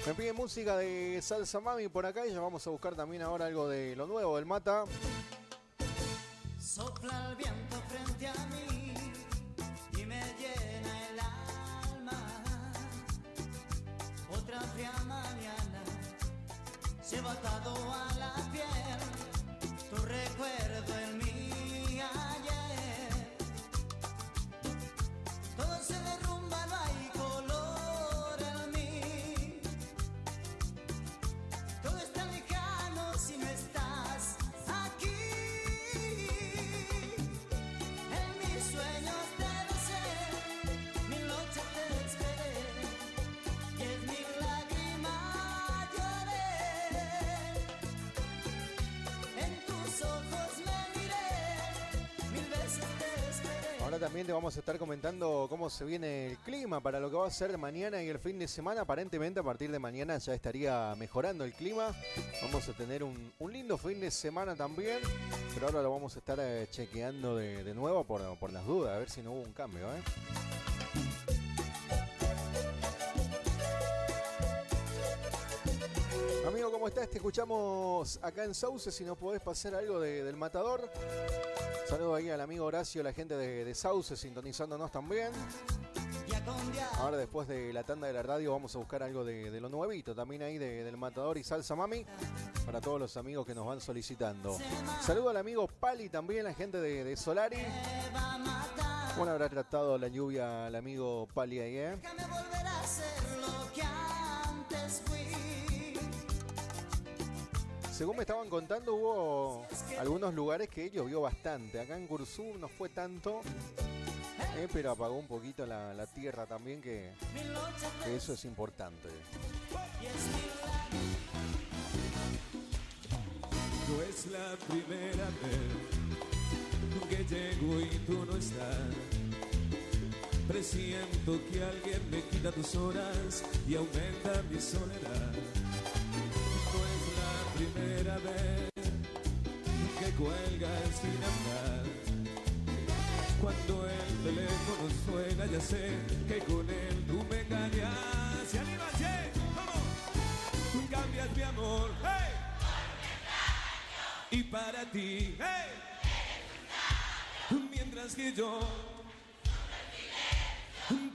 Me pide música de Salsa Mami por acá y ya vamos a buscar también ahora algo de lo nuevo del Mata. Sopla el viento frente a mí y me llena el alma. Otra fría mañana se va atado a la piel. Tu recuerdo en mí ayer. Todo se derrumba, no hay color en mí. Todo está lejano si no estás. Ahora también te vamos a estar comentando cómo se viene el clima para lo que va a ser mañana y el fin de semana. Aparentemente a partir de mañana ya estaría mejorando el clima. Vamos a tener un lindo fin de semana también. Pero ahora lo vamos a estar chequeando de nuevo por las dudas. A ver si no hubo un cambio, ¿eh? Amigo, ¿cómo estás? Te escuchamos acá en Sauce. Si nos podés pasar algo del Matador. Saludo ahí al amigo Horacio, la gente de Sauce sintonizándonos también. Ahora después de la tanda de la radio vamos a buscar algo de lo nuevito también ahí del Matador y Salsa Mami para todos los amigos que nos van solicitando. Saludo al amigo Pali también, la gente de Solari. Bueno, habrá tratado la lluvia al amigo Pali ahí, ¿eh? Según me estaban contando, hubo algunos lugares que llovió bastante. Acá en Curzú no fue tanto, pero apagó un poquito la tierra también, que eso es importante. No es la primera vez que llego y tú no estás. Presiento que alguien me quita tus horas y aumenta mi soledad. Primera vez que cuelgas sin hablar. Cuando el teléfono suena ya sé que con él tú me engañas. Y arriba, che, vamos. Tú cambias mi amor, hey. Y para ti, hey. Mientras que yo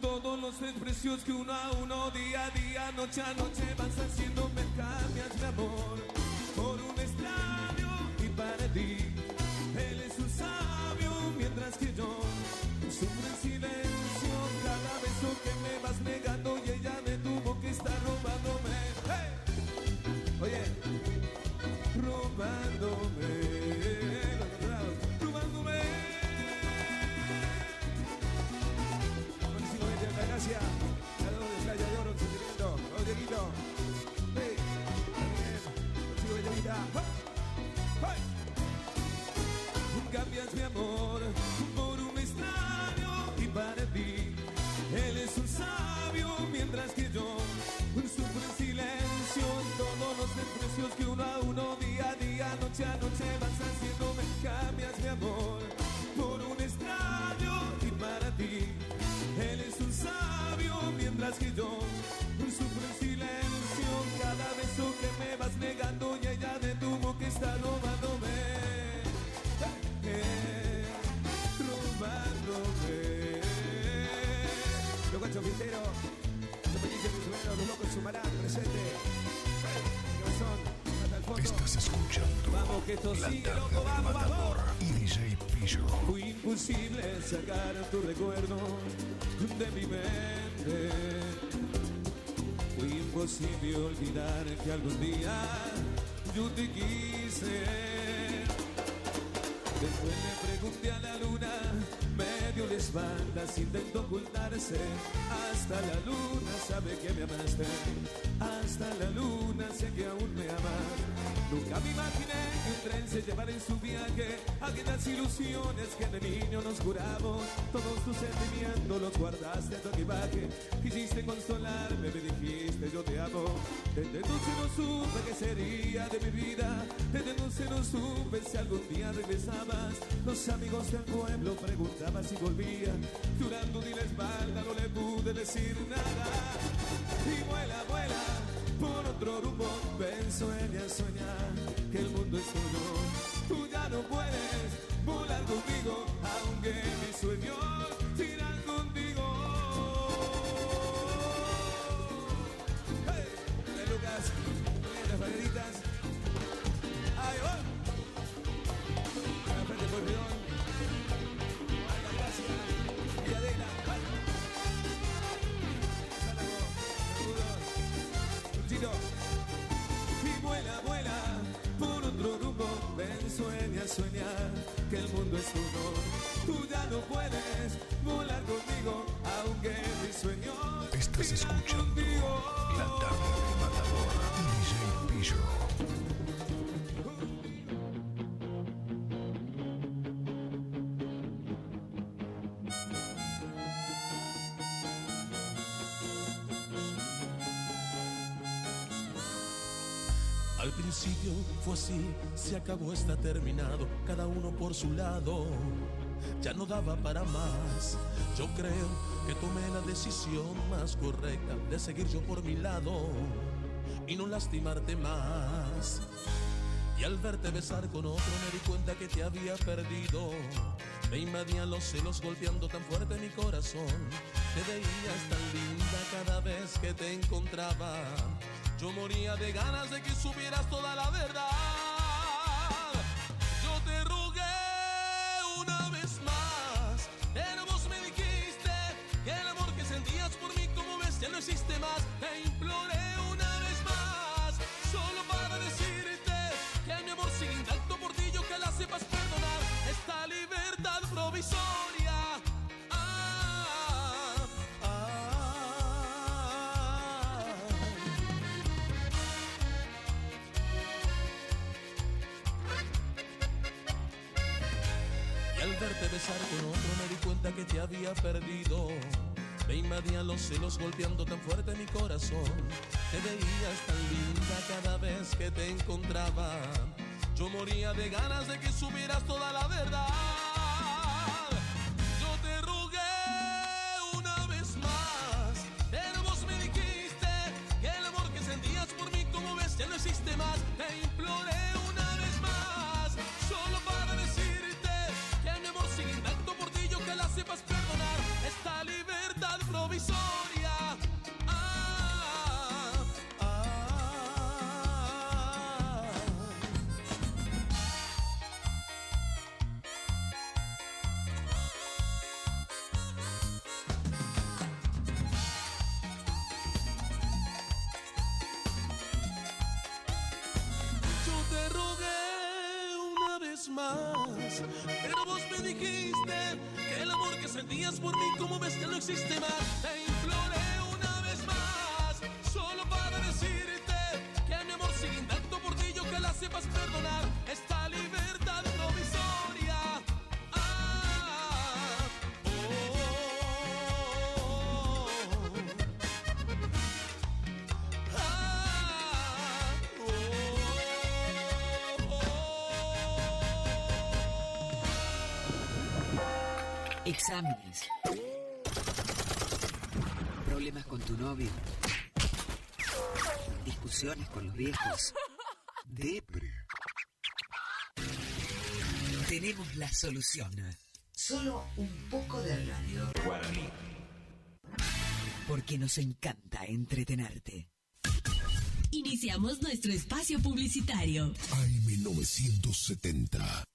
todos los desprecios que uno a uno, día a día, noche a noche vas haciendo, me cambias mi amor por un extraño. Y para ti él es un sabio, mientras que yo sufro en silencio cada beso que me vas negando y ella me tuvo que estar robándome, hey. Oye, robándome. Gracias. Saludos de Playa de Oro, sentimiento. Vamos, Dieguito. Hey. También. Consigo Bellavita. ¡Hey! Cambias mi amor por un extraño y para ti él es un sabio, mientras que yo sufro en silencio todos los desprecios que uno a uno, día a día, noche a noche vas haciéndome. Cambias mi amor por un extraño y para ti él es un sabio, mientras que yo sufro en silencio cada beso que me vas negando y ella me tuvo que estar robándome, robándome. Los guachos Quintero, los pellices de los locos Sumarán, presente. ¿Qué son? Hasta el fondo. Estás escuchando vamos, que esto la sigue, tarde loco, del vamos, Matador vamos. y DJ Pillo. Fue imposible sacar tu recuerdo de mi mente. Fue imposible olvidar que algún día yo te quise. Después le pregunté a la luna, me dio la espalda, intentó ocultarse. Hasta la luna sabe que me amaste. Hasta la luna sé que aún me amas. Nunca me imaginé que un tren se llevara en su viaje aquellas ilusiones que de niño nos juramos. Todos tus sentimientos los guardaste en tu equipaje. Quisiste consolarme, me dijiste yo te amo. Desde entonces no supe qué sería de mi vida. Desde entonces no supe si algún día regresabas. Los amigos del pueblo preguntaban si volvía. Llorando di la espalda, no le pude decir nada. Y vuela, vuela por otro rumbo, ven, sueña, soñar que el mundo es tuyo. Tú ya no puedes volar conmigo, aunque mis sueños irán contigo. Hey, de Lucas, las valeritas. Ahí va. A la frente por el bidón. A la gracia. Y Adela. Y vuela, vuela por otro rumbo, ven, sueña, sueña que el mundo es tuyo. Tú ya no puedes volar conmigo, aunque mis sueños Estás escuchando contigo. la tarde del Matador y DJ Pillo. Al principio fue así, se acabó, está terminado, cada uno por su lado, ya no daba para más. Yo creo que tomé la decisión más correcta de seguir yo por mi lado y no lastimarte más. Y al verte besar con otro me di cuenta que te había perdido. Me invadían los celos golpeando tan fuerte mi corazón. Te veías tan linda cada vez que te encontraba. Yo moría de ganas de que supieras toda la verdad. Yo te rogué una vez más, pero vos me dijiste que el amor que sentías por mí, como ves, ya no existe más. Te imploré una vez más, solo para decirte que mi amor sigue intacto por ti. Yo que la sepas perdonar esta libertad provisoria. Verte besar con otro me di cuenta que te había perdido. Me invadían los celos golpeando tan fuerte mi corazón. Te veías tan linda cada vez que te encontraba. Yo moría de ganas de que supieras toda la verdad. Yo te rogué una vez más, pero vos me dijiste que el amor que sentías por mí, como ves, ya no existe más. Te imploré una vez más, solo para decirte que mi amor sigue intacto por ti. Yo que la sepas perdonar esta libertad provisoria. Yo te rogué una vez más, pero vos me dijiste que el amor que sentías por mí, como ves, que no existe más. Te imploré una vez más, solo para decirte que mi amor sigue intacto por ti. Yo que la sepas perdonar esta libertad provisoria. Exámenes. Problemas con tu novio. Discusiones con los viejos. Depre. Tenemos la solución. Solo un poco de radio. Guaraní. Porque nos encanta entretenerte. Iniciamos nuestro espacio publicitario. AM970.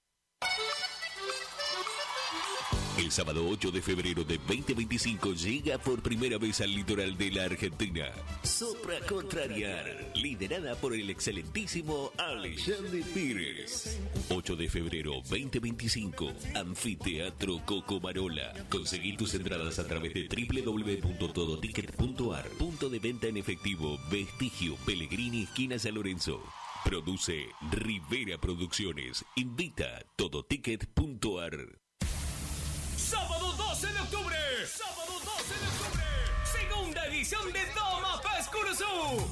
El sábado 8 de febrero de 2025 llega por primera vez al litoral de la Argentina Sopra Contrariar, liderada por el excelentísimo Alexandre Pires. 8 de febrero 2025, Anfiteatro Cocomarola. Conseguí tus entradas a través de www.todoticket.ar. Punto de venta en efectivo, Vestigio, Pellegrini, esquina San Lorenzo. Produce Rivera Producciones. Invita Todoticket.ar. Sábado 12 de octubre. Sábado 12 de octubre. Segunda edición de Toma Paz Curuzú.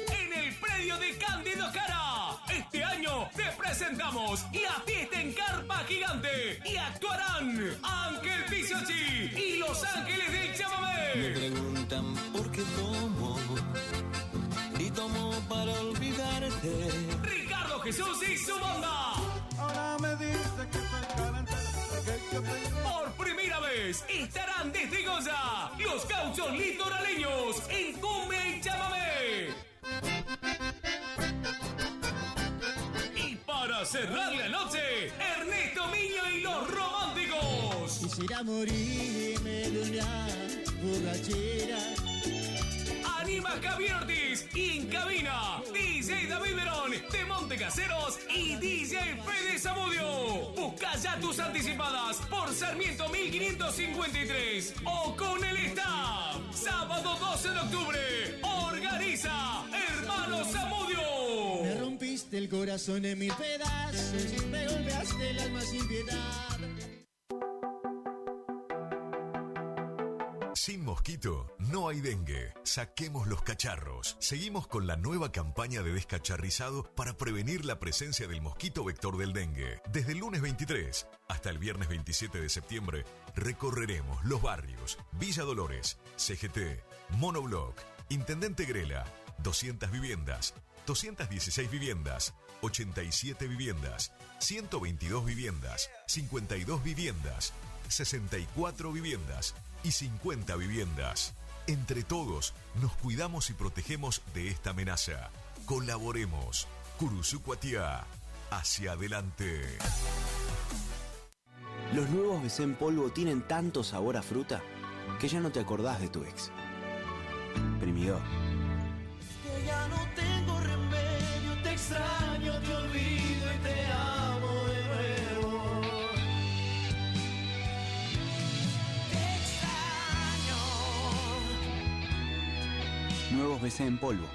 En el predio de Cándido Cara. Este año te presentamos La Fiesta en Carpa Gigante. Y actuarán Ángel Pizzochi y Los Ángeles del Chamamé. Me preguntan por qué tomo. Y tomo para olvidarte. Ricardo Jesús y su banda. Ahora me dice que soy calentero. Por primera vez estarán desde Goya los gauchos litoraleños en Cumbia y Chamamé. Y para cerrar la noche, Ernesto Miño y los Románticos. Quisiera morirme de una borrachera. Anima Javier Ortiz y en cabina DJ David Verón de Montecaseros y DJ Fede Zamudio. Busca ya tus anticipadas por Sarmiento 1553 o con el staff. Sábado 12 de octubre, organiza Hermano Zamudio. Me rompiste el corazón en mil pedazos, me golpeaste el alma sin piedad. Sin mosquito no hay dengue. Saquemos los cacharros. Seguimos con la nueva campaña de descacharrizado para prevenir la presencia del mosquito vector del dengue. Desde el lunes 23 hasta el viernes 27 de septiembre recorreremos los barrios Villa Dolores, CGT, Monobloc, Intendente Grela, 200 viviendas, 216 viviendas, 87 viviendas, 122 viviendas, 52 viviendas, 64 viviendas y 50 viviendas. Entre todos nos cuidamos y protegemos de esta amenaza. Colaboremos. Curuzú Cuatiá. Hacia adelante. Los nuevos BC en polvo tienen tanto sabor a fruta que ya no te acordás de tu ex. Primidor. Que ya no tengo remedio, te extraño, te olvido y te amo de nuevo. Te extraño. Nuevos BC en polvo.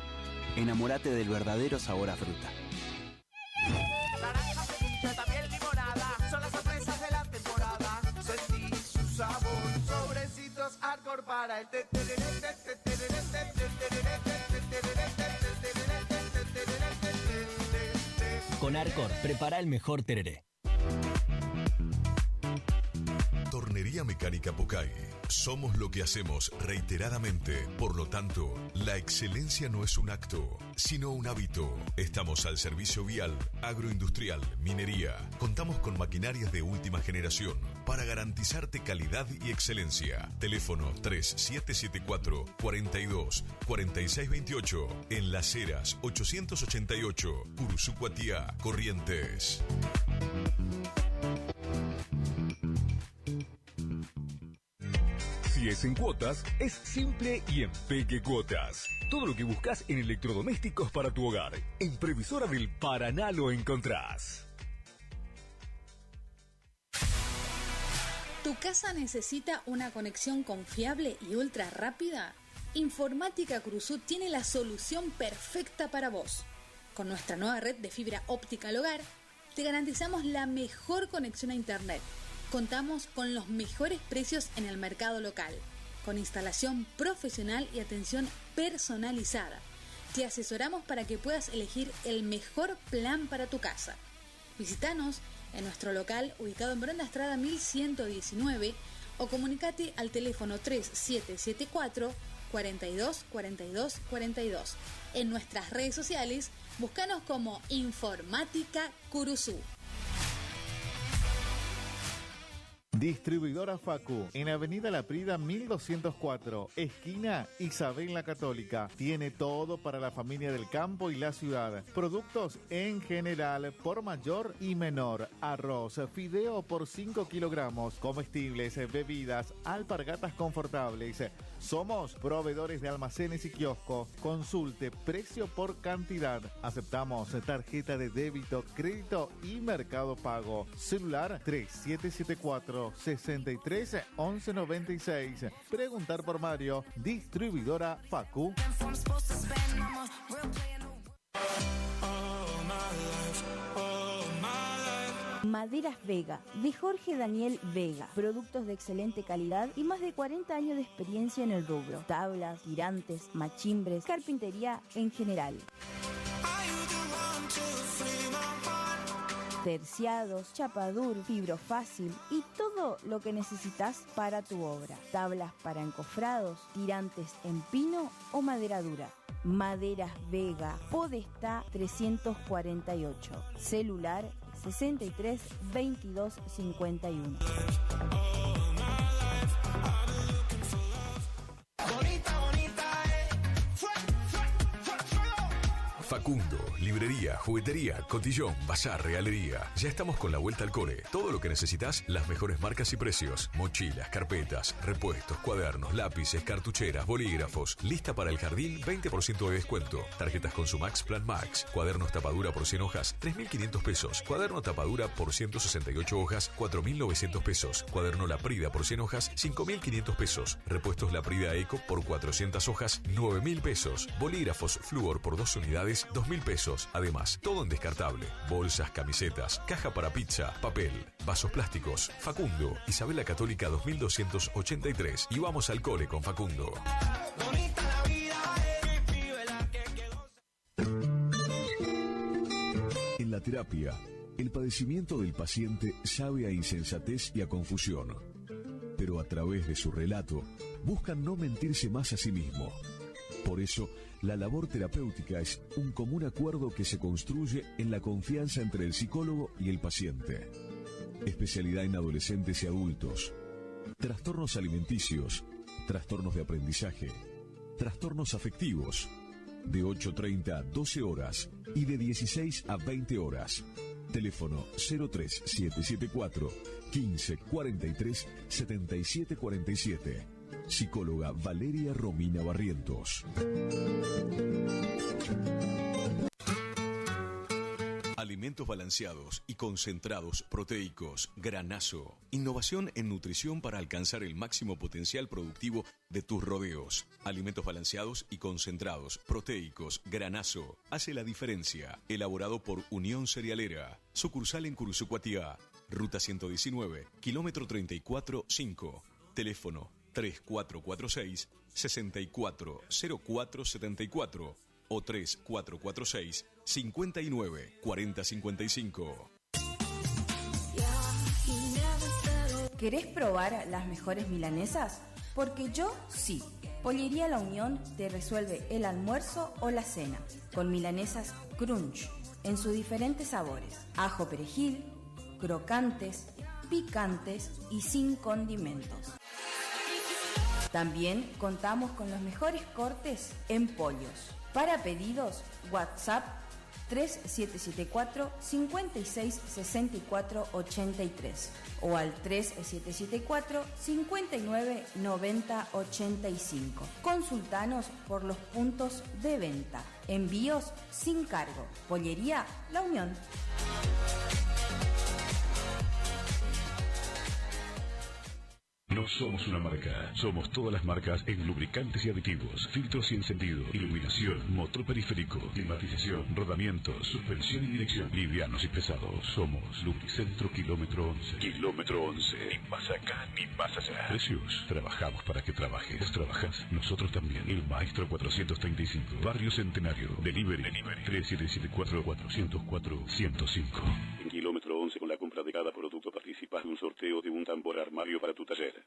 Enamórate del verdadero sabor a fruta. Naranja, ceviche, también limonada. Son las sorpresas de la temporada. Sentí su sabor. Sobrecitos hardcore para el Con Arcor, prepara el mejor tereré. Tornería Mecánica Pocay. Somos lo que hacemos reiteradamente. Por lo tanto, la excelencia no es un acto, sino un hábito. Estamos al servicio vial, agroindustrial, minería. Contamos con maquinarias de última generación para garantizarte calidad y excelencia. Teléfono 3774 42 46 28. En Las Heras 888. Curuzú Cuatiá, Corrientes. Si es en cuotas, es simple y en Peque Cuotas. Todo lo que buscas en electrodomésticos para tu hogar. En Previsora del Paraná lo encontrás. ¿Tu casa necesita una conexión confiable y ultra rápida? Informática Curuzú tiene la solución perfecta para vos. Con nuestra nueva red de fibra óptica al hogar, te garantizamos la mejor conexión a internet. Contamos con los mejores precios en el mercado local, con instalación profesional y atención personalizada. Te asesoramos para que puedas elegir el mejor plan para tu casa. Visítanos en nuestro local ubicado en Brenda Estrada 1119 o comunicate al teléfono 3774 42 42 42. En nuestras redes sociales, búscanos como Informática Curuzú. Distribuidora Facu, en Avenida La Prida 1204, esquina Isabel la Católica. Tiene todo para la familia del campo y la ciudad. Productos en general, por mayor y menor. Arroz, fideo por 5 kilogramos, comestibles, bebidas, alpargatas confortables. Somos proveedores de almacenes y kioscos. Consulte precio por cantidad. Aceptamos tarjeta de débito, crédito y Mercado Pago. Celular 3774 63 11 96. Preguntar por Mario. Distribuidora Facu. Maderas Vega, de Jorge Daniel Vega. Productos de excelente calidad y más de 40 años de experiencia en el rubro. Tablas, tirantes, machimbres, carpintería en general. Terciados, chapadur, fibro fácil y todo lo que necesitas para tu obra. Tablas para encofrados, tirantes en pino o madera dura. Maderas Vega, Podestá 348. Celular 63 22 51. Facundo, librería, juguetería, cotillón, bazar, realería. Ya estamos con la vuelta al cole. Todo lo que necesitas, las mejores marcas y precios. Mochilas, carpetas, repuestos, cuadernos, lápices, cartucheras, bolígrafos. Lista para el jardín, 20% de descuento. Tarjetas Consumax Plan Max. Cuadernos tapadura por 100 hojas, 3.500 pesos. Cuaderno tapadura por 168 hojas, 4.900 pesos. Cuaderno Laprida por 100 hojas, 5.500 pesos. Repuestos Laprida Eco por 400 hojas, 9.000 pesos. Bolígrafos Fluor por 2 unidades, dólares, 2.000 pesos. Además, todo en descartable. Bolsas, camisetas, caja para pizza, papel, vasos plásticos. Facundo, Isabel la Católica 2283. Y vamos al cole con Facundo. En la terapia, el padecimiento del paciente sabe a insensatez y a confusión, pero a través de su relato buscan no mentirse más a sí mismo. Por eso, la labor terapéutica es un común acuerdo que se construye en la confianza entre el psicólogo y el paciente. Especialidad en adolescentes y adultos, trastornos alimenticios, trastornos de aprendizaje, trastornos afectivos, de 8:30 a 12 horas y de 16 a 20 horas. Teléfono 03774 15 43 77 47. Psicóloga Valeria Romina Barrientos. Alimentos balanceados y concentrados proteicos Granazo. Innovación en nutrición para alcanzar el máximo potencial productivo de tus rodeos. Alimentos balanceados y concentrados proteicos Granazo. Hace la diferencia. Elaborado por Unión Cerealera. Sucursal en Curuzucuatiá. Ruta 119, kilómetro 34-5. Teléfono 3446-640474 o 3446-594055. ¿Querés probar las mejores milanesas? Porque yo sí. Pollería La Unión te resuelve el almuerzo o la cena con milanesas crunch en sus diferentes sabores: ajo perejil, crocantes, picantes y sin condimentos. También contamos con los mejores cortes en pollos. Para pedidos, WhatsApp 3774 56 64 83 o al 3774 59 90 85. Consultanos por los puntos de venta. Envíos sin cargo. Pollería La Unión. No somos una marca, somos todas las marcas en lubricantes y aditivos, filtros y encendido, iluminación, motor periférico, climatización, rodamientos, suspensión y dirección, livianos y pesados. Somos Lubricentro Kilómetro 11. Kilómetro 11. Ni más acá ni más allá. Precios. Trabajamos para que trabajes. ¿Vos trabajás? Nosotros también. El Maestro 435. Barrio Centenario. Delivery. 3774-404-105. En Kilómetro 11, con la compra de cada producto participas de un sorteo de un tambor armario para tu taller.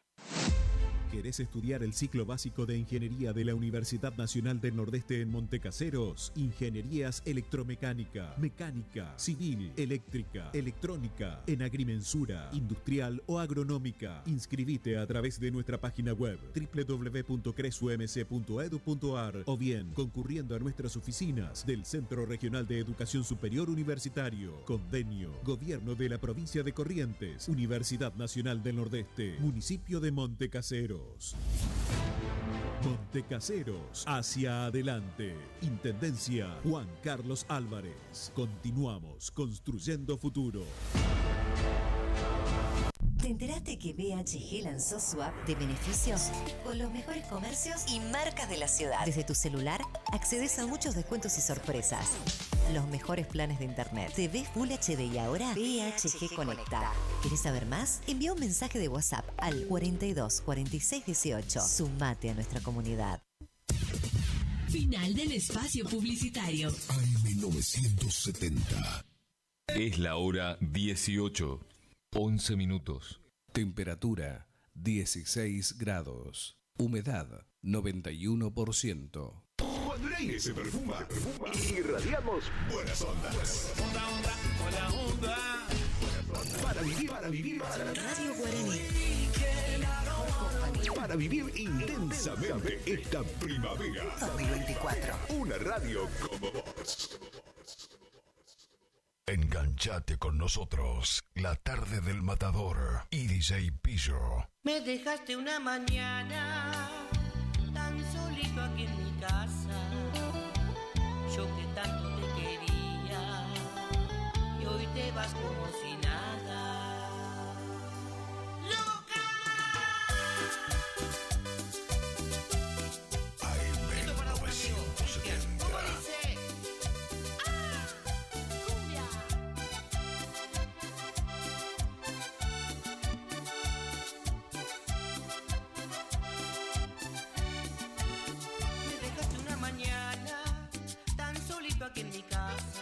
¿Querés estudiar el ciclo básico de Ingeniería de la Universidad Nacional del Nordeste en Montecaseros? Ingenierías electromecánica, mecánica, civil, eléctrica, electrónica, en agrimensura, industrial o agronómica. Inscribite a través de nuestra página web www.cresumc.edu.ar o bien concurriendo a nuestras oficinas del Centro Regional de Educación Superior Universitario. Convenio, Gobierno de la Provincia de Corrientes, Universidad Nacional del Nordeste, Municipio de Montecaseros. Montecaseros, hacia adelante. Intendencia Juan Carlos Álvarez. Continuamos construyendo futuro. ¿Te enteraste que BHG lanzó su app de beneficios con los mejores comercios y marcas de la ciudad? Desde tu celular accedes a muchos descuentos y sorpresas. Los mejores planes de internet. TV Full HD y ahora BHG Conecta. ¿Querés saber más? Envía un mensaje de WhatsApp al 42 46 18. Sumate a nuestra comunidad. Final del espacio publicitario. AM970. Es la hora 18, 11 minutos. Temperatura 16 grados. Humedad 91%. Cuando el aire se perfuma, irradiamos buenas ondas. Buena onda. Para vivir Radio Guaraní. Para vivir intensamente esta primavera 2024. Una radio como vos. Enganchate con nosotros, la tarde del Matador y DJ Pillo. Me dejaste una mañana tan solito aquí en mi casa. Yo que tanto te quería y hoy te vas como si nada. ¡Loca! AM970. aquí en mi casa.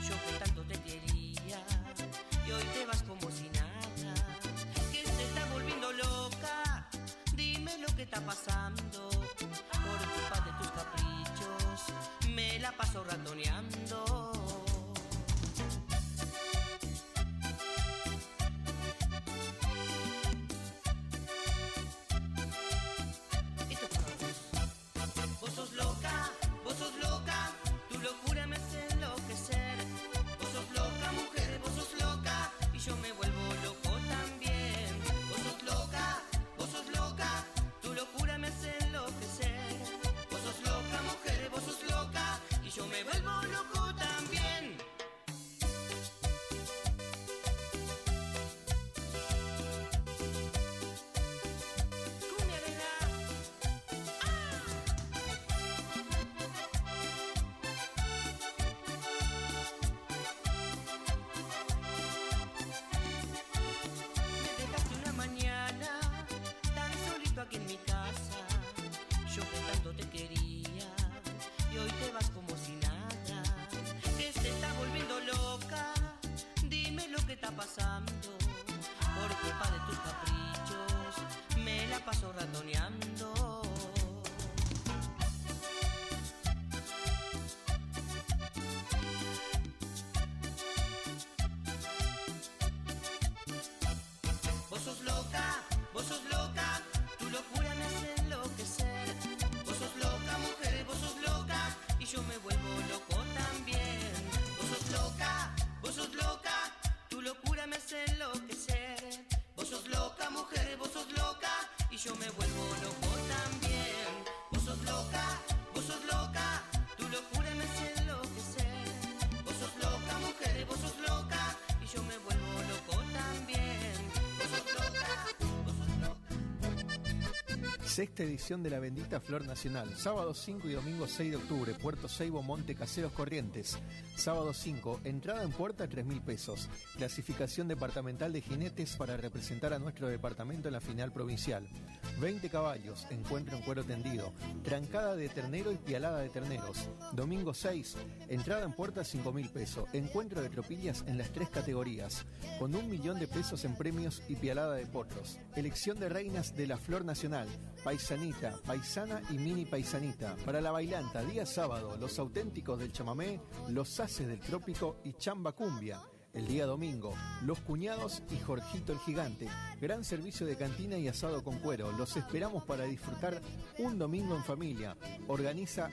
Yo que tanto te quería y hoy te vas como si nada. Que te está volviendo loca, dime lo que está pasando. Por culpa de tus caprichos me la paso ratoneando. Yo me vuelvo loco también. Vos sos loca, tu locura me hace enloquecer. Vos sos loca, mujer, vos sos loca, y yo me vuelvo loco también. Cumbia, nena. Aquí en mi casa, yo que tanto te quería y hoy te vas como si nada. Que se está volviendo loca, dime lo que está pasando. Por culpa de tus caprichos me la paso ratoneando. Vos sos loca, tu locura me hace enloquecer. Vos sos loca, mujer, vos sos loca, y yo me vuelvo loco también. Vos sos loca, tu locura me hace enloquecer. Vos sos loca, mujer, vos sos loca, y yo me vuelvo loco también. Vos sos loca, tu locura me hace enloquecer. Vos sos loca, mujer, vos sos loca, y yo me vuelvo loco también. Vos sos loca. Sexta edición de la bendita Flor Nacional. Sábado 5 y domingo 6 de octubre, Puerto Seibo, Monte Caseros, Corrientes. Sábado 5, entrada en puerta 3.000 pesos. Clasificación departamental de jinetes para representar a nuestro departamento en la final provincial. 20 caballos, encuentro en cuero tendido. Trancada de ternero y pialada de terneros. Domingo 6, entrada en puerta 5.000 pesos. Encuentro de tropillas en las 3 categorías, con 1 millón de pesos en premios y pialada de potros. Elección de reinas de la Flor Nacional. Paisanita, paisana y mini paisanita. Para la bailanta, día sábado, los auténticos del chamamé, los haces del trópico y chamba cumbia. El día domingo, los cuñados y Jorgito el gigante. Gran servicio de cantina y asado con cuero. Los esperamos para disfrutar un domingo en familia. Organiza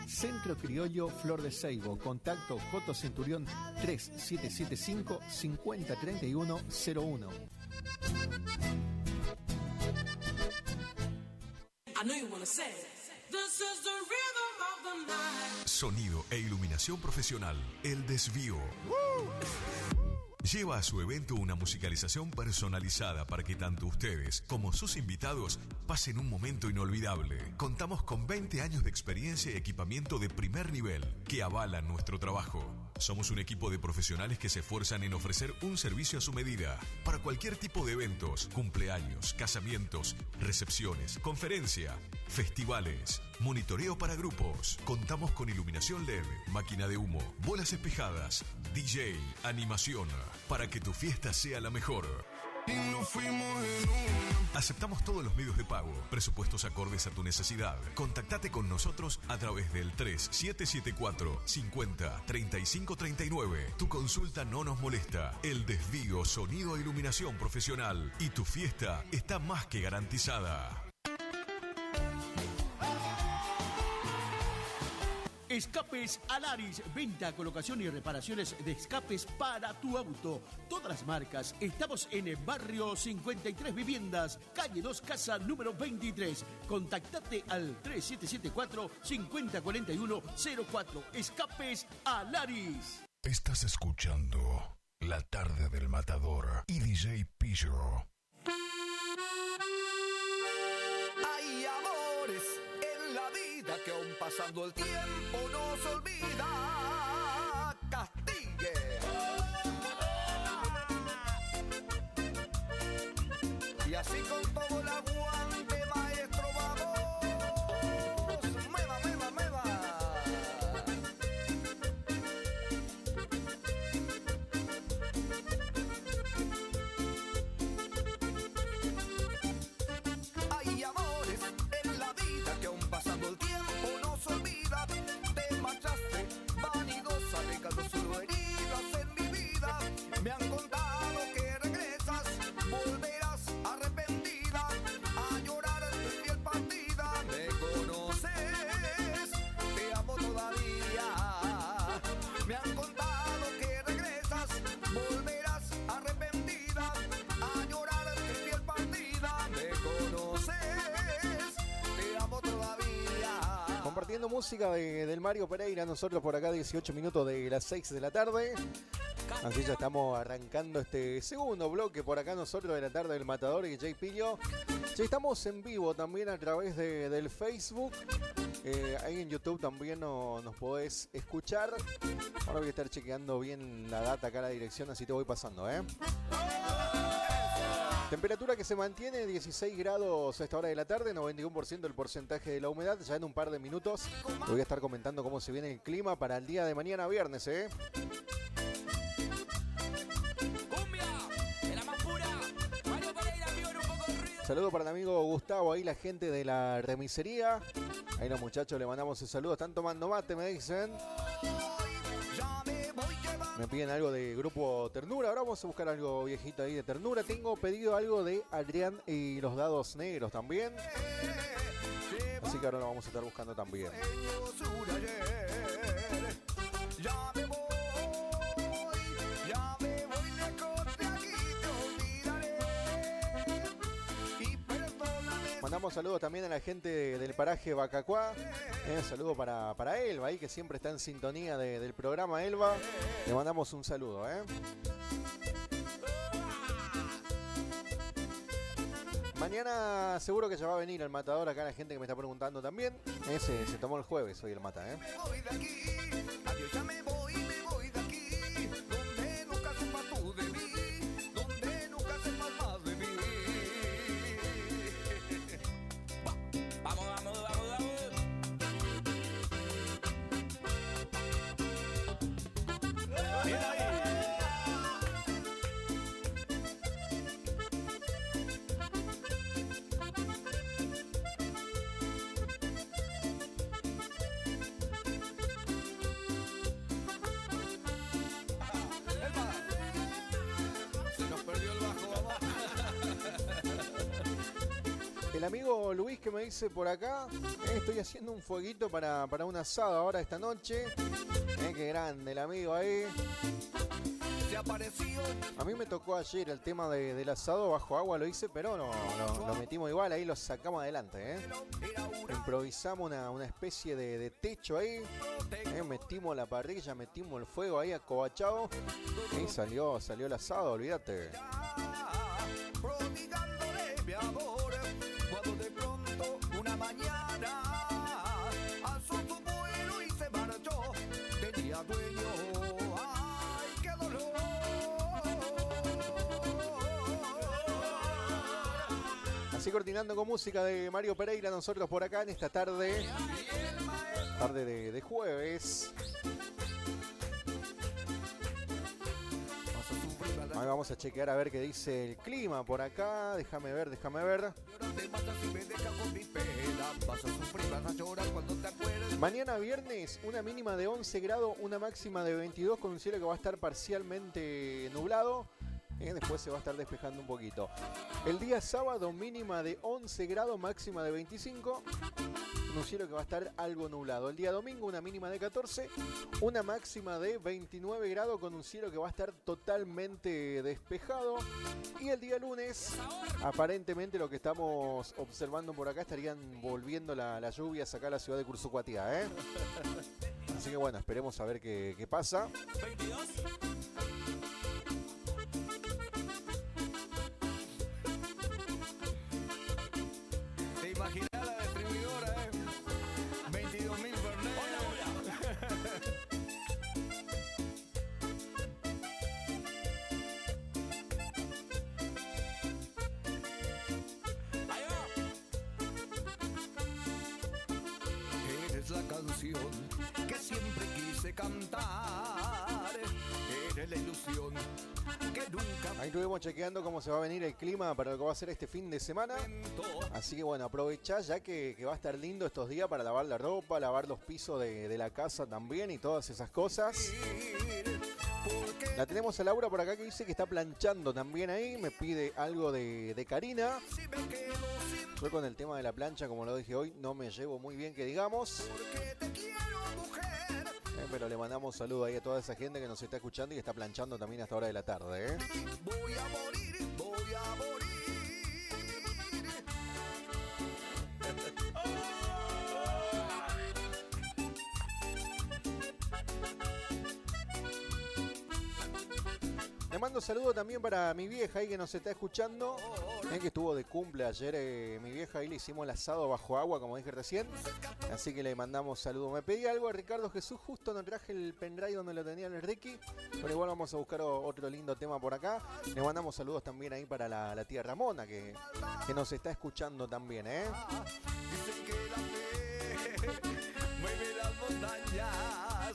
Centro Criollo Flor de Seibo. Contacto Joto Centurión 3775 503101. Sonido e iluminación profesional, El Desvío. Lleva a su evento una musicalización personalizada para que tanto ustedes como sus invitados pasen un momento inolvidable. Contamos con 20 años de experiencia y equipamiento de primer nivel que avalan nuestro trabajo. Somos un equipo de profesionales que se esfuerzan en ofrecer un servicio a su medida para cualquier tipo de eventos, cumpleaños, casamientos, recepciones, conferencia, festivales, monitoreo para grupos. Contamos con iluminación LED, máquina de humo, bolas espejadas, DJ, animación, para que tu fiesta sea la mejor. Y nos fuimos en una. Aceptamos todos los medios de pago, presupuestos acordes a tu necesidad. Contactate con nosotros a través del 3774 50 35 39. Tu consulta no nos molesta. El Desvío, sonido e iluminación profesional. Y tu fiesta está más que garantizada. Escapes Alaris, venta, colocación y reparaciones de escapes para tu auto. Todas las marcas. Estamos en el barrio 53 Viviendas, calle 2, casa número 23. Contactate al 3774-504104. Escapes Alaris. Estás escuchando La Tarde del Matador y DJ Pillo. Hay amores en la vida que aún pasando el tiempo no se olvida. Castigue. Y así con todo el aguante, maestro, vamos. Meva, meva, meva. compartiendo música del Mario Pereira, nosotros por acá 18 minutos de las 6 de la tarde. Así ya estamos arrancando este segundo bloque por acá nosotros de la tarde del Matador y Jay Pillo. Ya estamos en vivo también a través del Facebook. Ahí en YouTube también nos podés escuchar. Ahora voy a estar chequeando bien la data acá, la dirección, así te voy pasando, Temperatura que se mantiene 16 grados a esta hora de la tarde, 91% el porcentaje de la humedad. Ya en un par de minutos te voy a estar comentando cómo se viene el clima para el día de mañana viernes, Saludo para el amigo Gustavo, ahí la gente de la remisería. Ahí los muchachos le mandamos el saludo. Están tomando mate, me dicen. Me piden algo de grupo Ternura. Ahora vamos a buscar algo viejito ahí de Ternura. Tengo pedido algo de Adrián y los Dados Negros también. Así que ahora lo vamos a estar buscando también. Mandamos saludos también a la gente del paraje Bacacuá. Saludo para Elba, ahí que siempre está en sintonía del programa Elba. Le mandamos un saludo, Mañana seguro que ya va a venir el matador acá, la gente que me está preguntando también. Se tomó el jueves hoy el mata, El amigo Luis que me dice por acá, estoy haciendo un fueguito para un asado ahora esta noche. Qué grande el amigo ahí. A mí me tocó ayer el tema del asado bajo agua, lo hice, pero lo metimos igual, ahí lo sacamos adelante. Improvisamos una especie de techo ahí. Metimos la parrilla, metimos el fuego ahí acobachado. Y salió el asado, olvídate. Así coordinando con música de Mario Pereira, nosotros por acá en esta tarde de jueves. Ahí vamos a chequear a ver qué dice el clima por acá. Déjame ver. Mañana viernes, una mínima de 11 grados, una máxima de 22 con un cielo que va a estar parcialmente nublado. Después se va a estar despejando un poquito. El día sábado, mínima de 11 grados, máxima de 25. Un cielo que va a estar algo nublado. El día domingo, una mínima de 14, una máxima de 29 grados con un cielo que va a estar totalmente despejado. Y el día lunes, aparentemente lo que estamos observando por acá, estarían volviendo las lluvias acá a la ciudad de Cursucuatía, Así que bueno, esperemos a ver qué pasa. 22. Imaginá la distribuidora, 22.000 Fernet. Eres la canción que siempre quise cantar. Eres la ilusión que nunca... Ahí estuvimos chequeando cómo se va a venir el clima para lo que va a ser este fin de semana. Así que bueno, aprovechá ya que va a estar lindo estos días para lavar la ropa, lavar los pisos de la casa también y todas esas cosas. La tenemos a Laura por acá que dice que está planchando también ahí. Me pide algo de Karina. Yo con el tema de la plancha, como lo dije hoy, no me llevo muy bien que digamos. Pero le mandamos saludo ahí a toda esa gente que nos está escuchando y que está planchando también a esta hora de la tarde, Voy a morir, voy a morir. mando saludo también para mi vieja ahí que nos está escuchando, que estuvo de cumple ayer. Mi vieja ahí le hicimos el asado bajo agua, como dije recién. Así que le mandamos saludos. Me pedí algo a Ricardo Jesús, justo no traje el pendrive donde lo tenía el Ricky, pero igual vamos a buscar otro lindo tema por acá. Le mandamos saludos también ahí para la tía Ramona, que nos está escuchando también, Dicen que la fe mueve las montañas,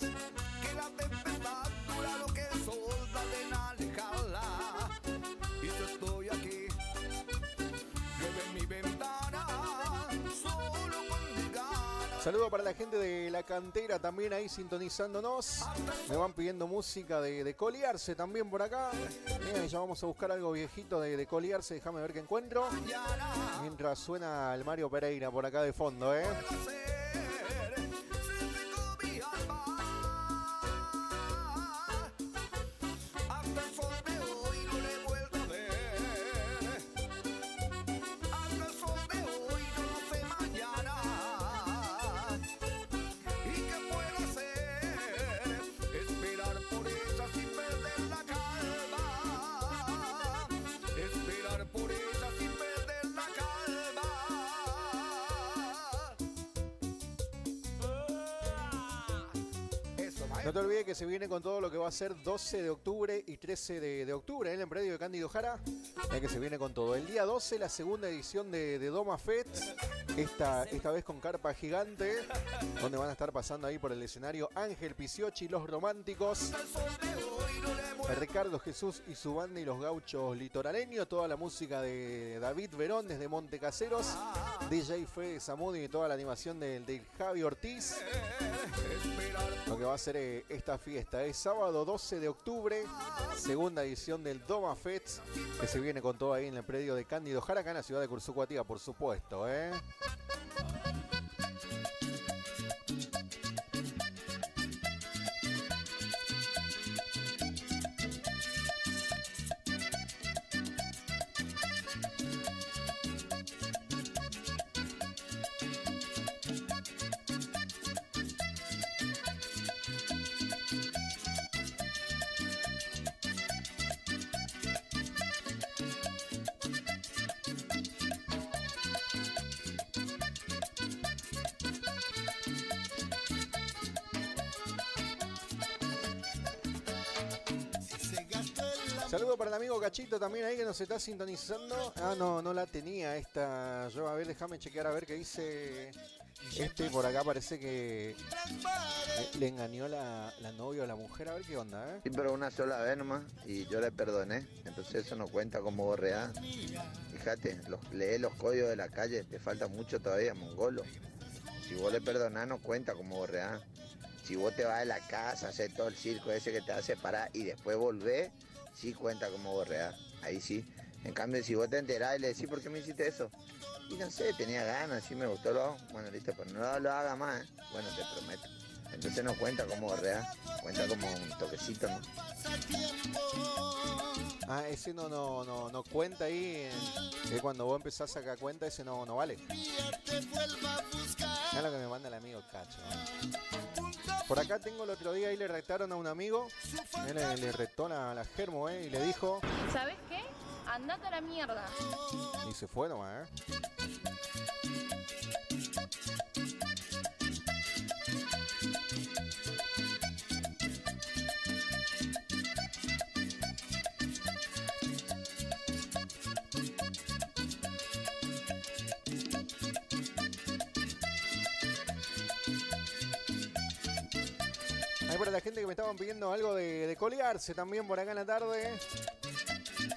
que la tempestad dura lo que el sol tarda en alejarla. Y yo estoy aquí, llueve en mi ventana, solo con mis ganas. Saludo para la gente de La Cantera también ahí sintonizándonos. Me van pidiendo música de Coliarse también por acá. Ya vamos a buscar algo viejito de Coliarse. Déjame ver qué encuentro. Mientras suena el Mario Pereira por acá de fondo, No te olvides que se viene con todo lo que va a ser 12 de octubre y 13 de octubre en el predio de Cándido Jara. Que se viene con todo. El día 12, la segunda edición de Doma Fest. Esta vez con carpa gigante, donde van a estar pasando ahí por el escenario Ángel Piciochi, Los Románticos, Ricardo Jesús y su banda y los Gauchos Litoraleños. Toda la música de David Verón desde Montecaseros, DJ Fede Zamudio y toda la animación del Javi Ortiz. Lo que va a ser esta fiesta es sábado 12 de octubre, segunda edición del Doma Fest, que se viene con todo ahí en el predio de Cándido Jara, acá en la ciudad de Cursucuatía, por supuesto, Saludo para el amigo Cachito también ahí que nos está sintonizando. No la tenía esta. Yo, a ver, déjame chequear a ver qué dice. Por acá parece que le engañó la novia o la mujer. A ver qué onda, Sí, pero una sola vez nomás y yo le perdoné. Entonces eso no cuenta como borreada. Fíjate, lee los códigos de la calle. Te falta mucho todavía, mongolo. Si vos le perdonás no cuenta como borreada. Si vos te vas de la casa, haces todo el circo ese que te hace parar y después volvés, sí cuenta como borreada. Ahí sí. En cambio, si vos te enterás y le decís, ¿por qué me hiciste eso? Y no sé, tenía ganas, sí me gustó, lo hago. Bueno, listo, pero no lo haga más, Bueno, te prometo. Entonces no cuenta como borreada, cuenta como un toquecito, ¿no? Ese no cuenta ahí. Cuando vos empezás a sacar cuenta, ese no vale. Es lo que me manda el amigo Cacho. Por acá tengo el otro día, ahí le retaron a un amigo. Él le retó la Germo, y le dijo... ¿Sabes qué? Andate a la mierda. Y se fue nomás, Ahí para la gente que me estaban pidiendo algo de Coliarse también por acá en la tarde.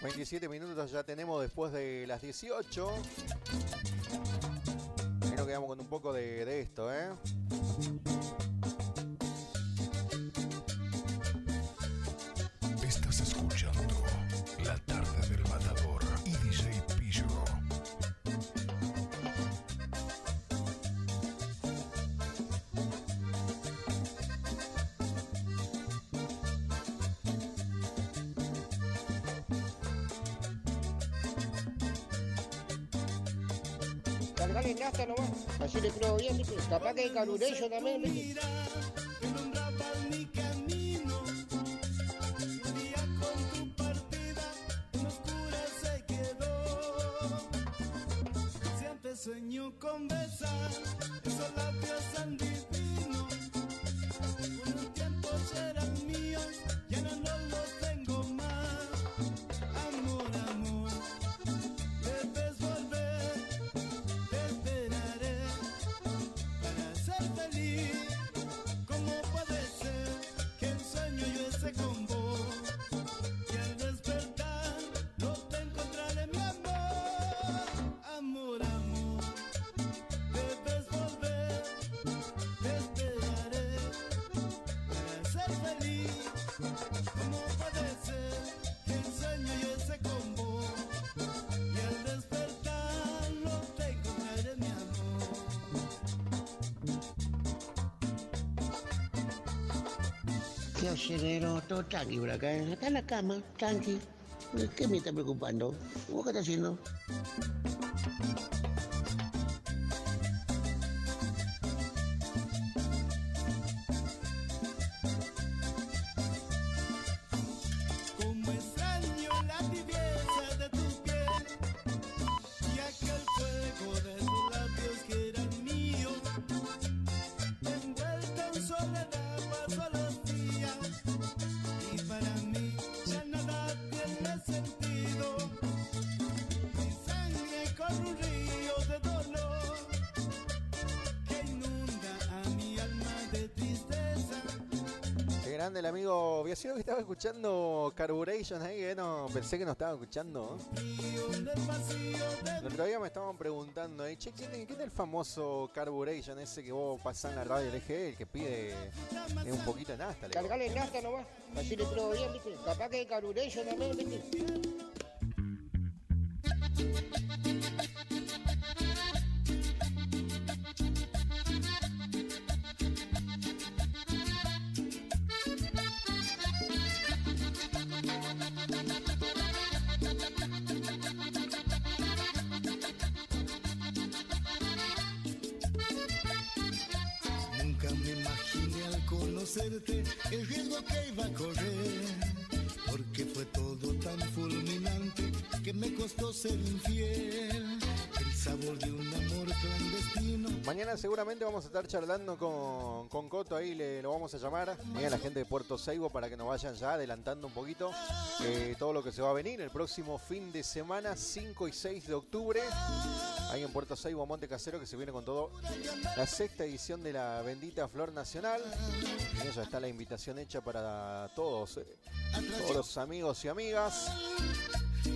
27 minutos ya tenemos después de las 18. Y nos quedamos con un poco de esto, Estás escuchando La Tarde del Matador y DJ Pillo. Cargale nafta nomás, así le pruebo bien, ¿viste? Capaz que hay calureyo también, ¿viste? Mi camino, un día con tu parte. sueño con besar esos labios tan divinos. Buenos tiempos eran míos, ya no los tengo más. Amor, amor, debes volver, te esperaré para ser feliz. ¿Cómo puede ser que en sueño yo esté con vos y al despertar no te encontraré, mi amor? Amor, amor, debes volver, te esperaré para ser feliz. ¿Cómo puede ser que en sueño yo esté con vos y al despertar no te encontraré, mi amor? ¿Qué haces, negro? Todo tranqui por acá. Acá en la cama, tranqui. ¿Qué me está preocupando? ¿Vos qué estás haciendo? Como extraño la tibieza de tu piel y aquel fuego de tus labios que eran míos. Envuelto en soledad paso los días y para mí ya nada tiene sentido. Mi sangre corre un río de dolor que inunda a mi alma de tristeza. Qué grande el amigo Viacino que estaba escuchando Carburation ahí, no pensé que no estaba escuchando. El otro día me estaban preguntando, che, ¿quién es el famoso Carburation ese que vos pasás en la radio LG, el que pide un poquito de nafta? Le digo. Cargale nafta nomás, así le pruebo bien, ¿viste? Capaz que Carburation también, ¿viste? Nunca me imaginé al conocerte el riesgo que iba a correr, porque fue todo tan fulminante que me costó ser infiel. El sabor de un amor clandestino. Mañana seguramente vamos a estar charlando con Coto, ahí lo vamos a llamar, a la gente de Puerto Seibo para que nos vayan ya adelantando un poquito todo lo que se va a venir el próximo fin de semana, 5 y 6 de octubre, ahí en Puerto Seibo, Monte Casero, que se viene con todo. La 6ª edición de la bendita Flor Nacional. Y ya está la invitación hecha para todos los amigos y amigas.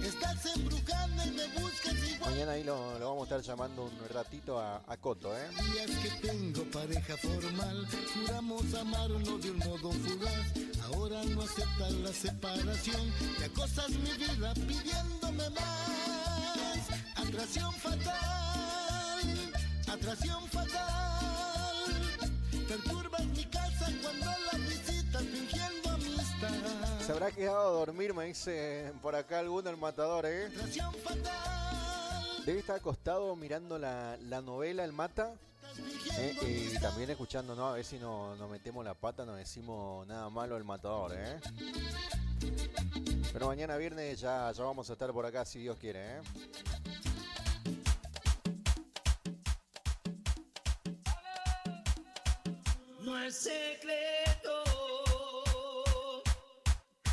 Estás embrujando y me buscas igual. Mañana ahí lo vamos a estar llamando un ratito a Coto, Días que tengo pareja formal, juramos amarnos de un modo fugaz. Ahora no aceptan la separación, te acosas mi vida pidiéndome más. Atracción fatal, atracción fatal. Perturbas mi casa cuando la visitas fingiendo amistad. Se habrá quedado a dormir, me dice por acá alguno, el matador, Atracción fatal. Debe estar acostado mirando la novela, el Mata, y también escuchando, ¿no? A ver si no metemos la pata, no decimos nada malo el matador, Pero mañana viernes ya vamos a estar por acá si Dios quiere, No es secreto,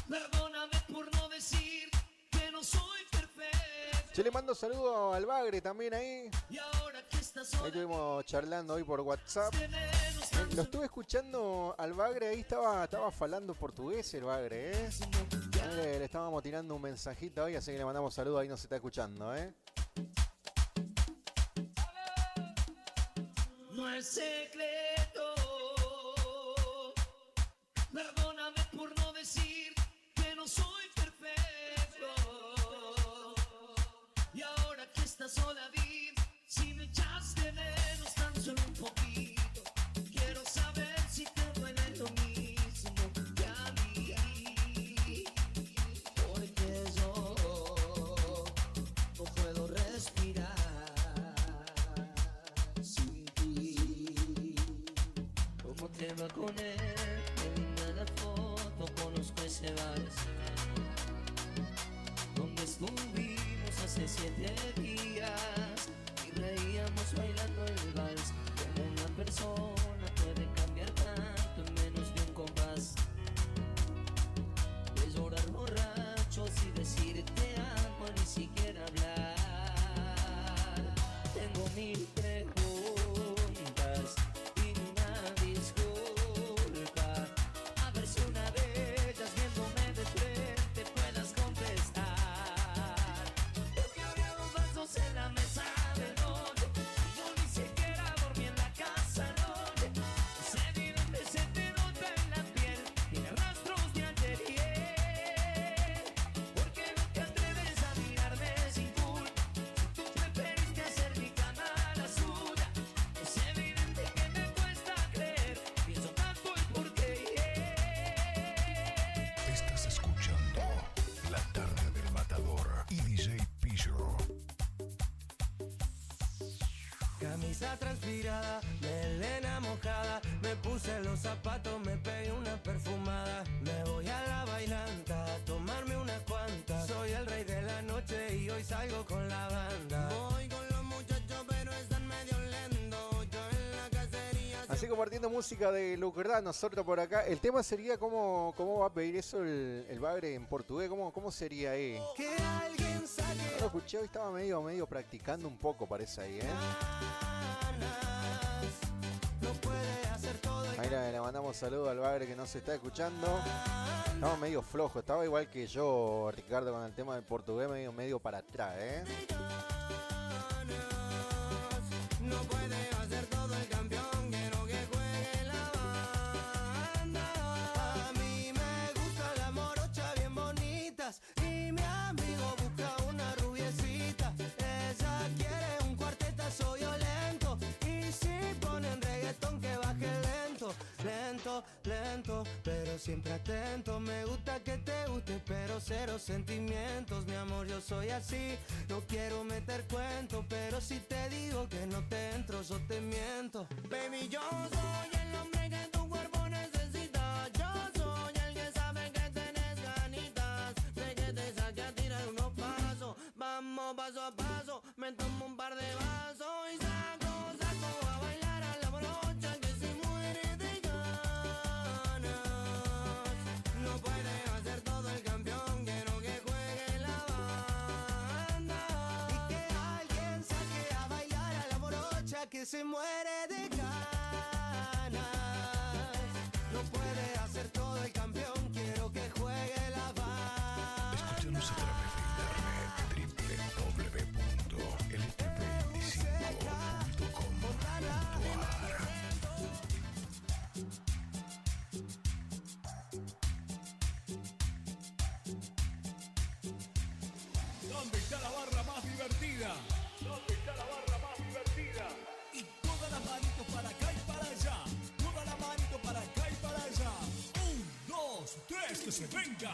perdóname por no decir que no soy perfecto. Che, le mando saludo al Bagre también ahí. Y ahora que estás Ahí estuvimos charlando hoy por WhatsApp. Lo estuve escuchando al Bagre, ahí estaba falando portugués el Bagre, Le estábamos tirando un mensajito hoy, así que le mandamos saludos, ahí nos está escuchando, No es secreto, perdóname por no decir que no soy perfecto. Y ahora que estás sola, dime si me echaste de menos tan solo un poquito. Quiero saber si te duele lo mismo que a mí, porque yo no puedo respirar sin ti. ¿Cómo te va con él? En la foto conozco ese bar donde estuvimos hace 7 días y reíamos camisa transpirada, melena mojada, me puse los zapatos, me pegué una perfumada, me voy a la bailanta a tomarme unas cuantas, soy el rey de la noche y hoy salgo con la banda. Voy con los muchachos pero están medio lentos, yo en la cacería. Así compartiendo música de Lucredad, nosotros por acá. El tema sería cómo va a pedir eso el bagre en portugués, cómo sería ahí. Que alguien saque. No lo escuché, hoy estaba medio practicando un poco, parece ahí, No puede hacer todo. Ahí le mandamos saludos al bagre que no se está escuchando. Estaba medio flojo, estaba igual que yo, Ricardo, con el tema del portugués, medio para atrás, No puede hacer todo el campeón, quiero que juegue la banda. A mí me gustan las morochas bien bonitas y mi amigo busca una rubiecita. Ella quiere un cuartetazo violento y si ponen reggaetón que baje lento, lento, lento, pero siempre atento. Me gusta que te guste, pero cero sentimientos, mi amor, yo soy así. No quiero meter cuentos, pero si te digo que no te entro, yo te miento. Baby, yo soy el hombre que tu cuerpo necesita. Yo soy el que sabe que tenés ganitas de que te saque a tirar unos pasos. Vamos paso a paso, me tomo un par de vasos y saco a bailar a la brocha que se muere de ganas. No puede hacer todo el campeón, quiero que juegue la banda. Y que alguien saque a bailar a la morocha que se muere de ganas. No puede hacer todo el campeón, quiero que juegue la banda. Escúchanos a través de internet www.ltv25.com.ar. ¿Dónde está la barra más divertida? ¿Dónde está la barra más divertida? Y todas las manitos para acá y para allá. Todas las manitos para acá y para allá. 1, 2, 3, que se venga.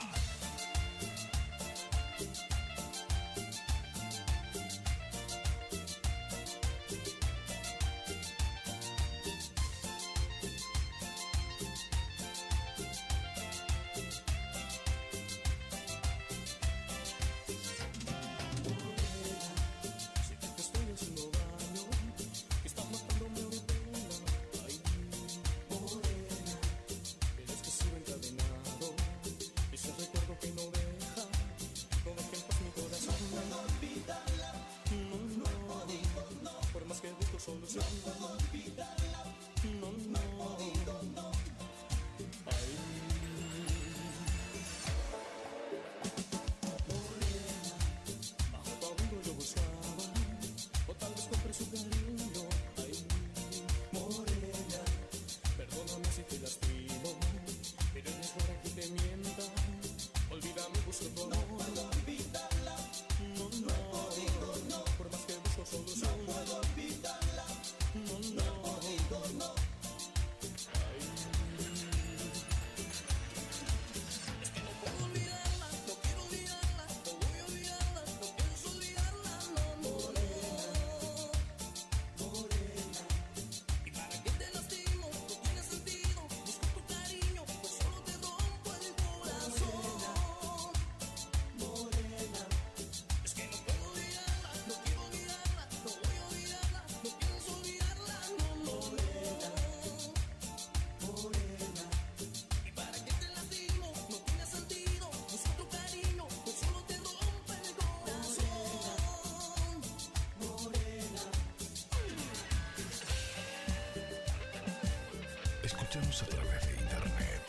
Escúchanos a través de internet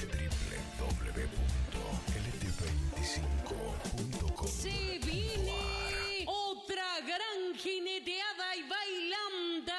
www.ltv25.com. Se viene otra gran jineteada y bailanta.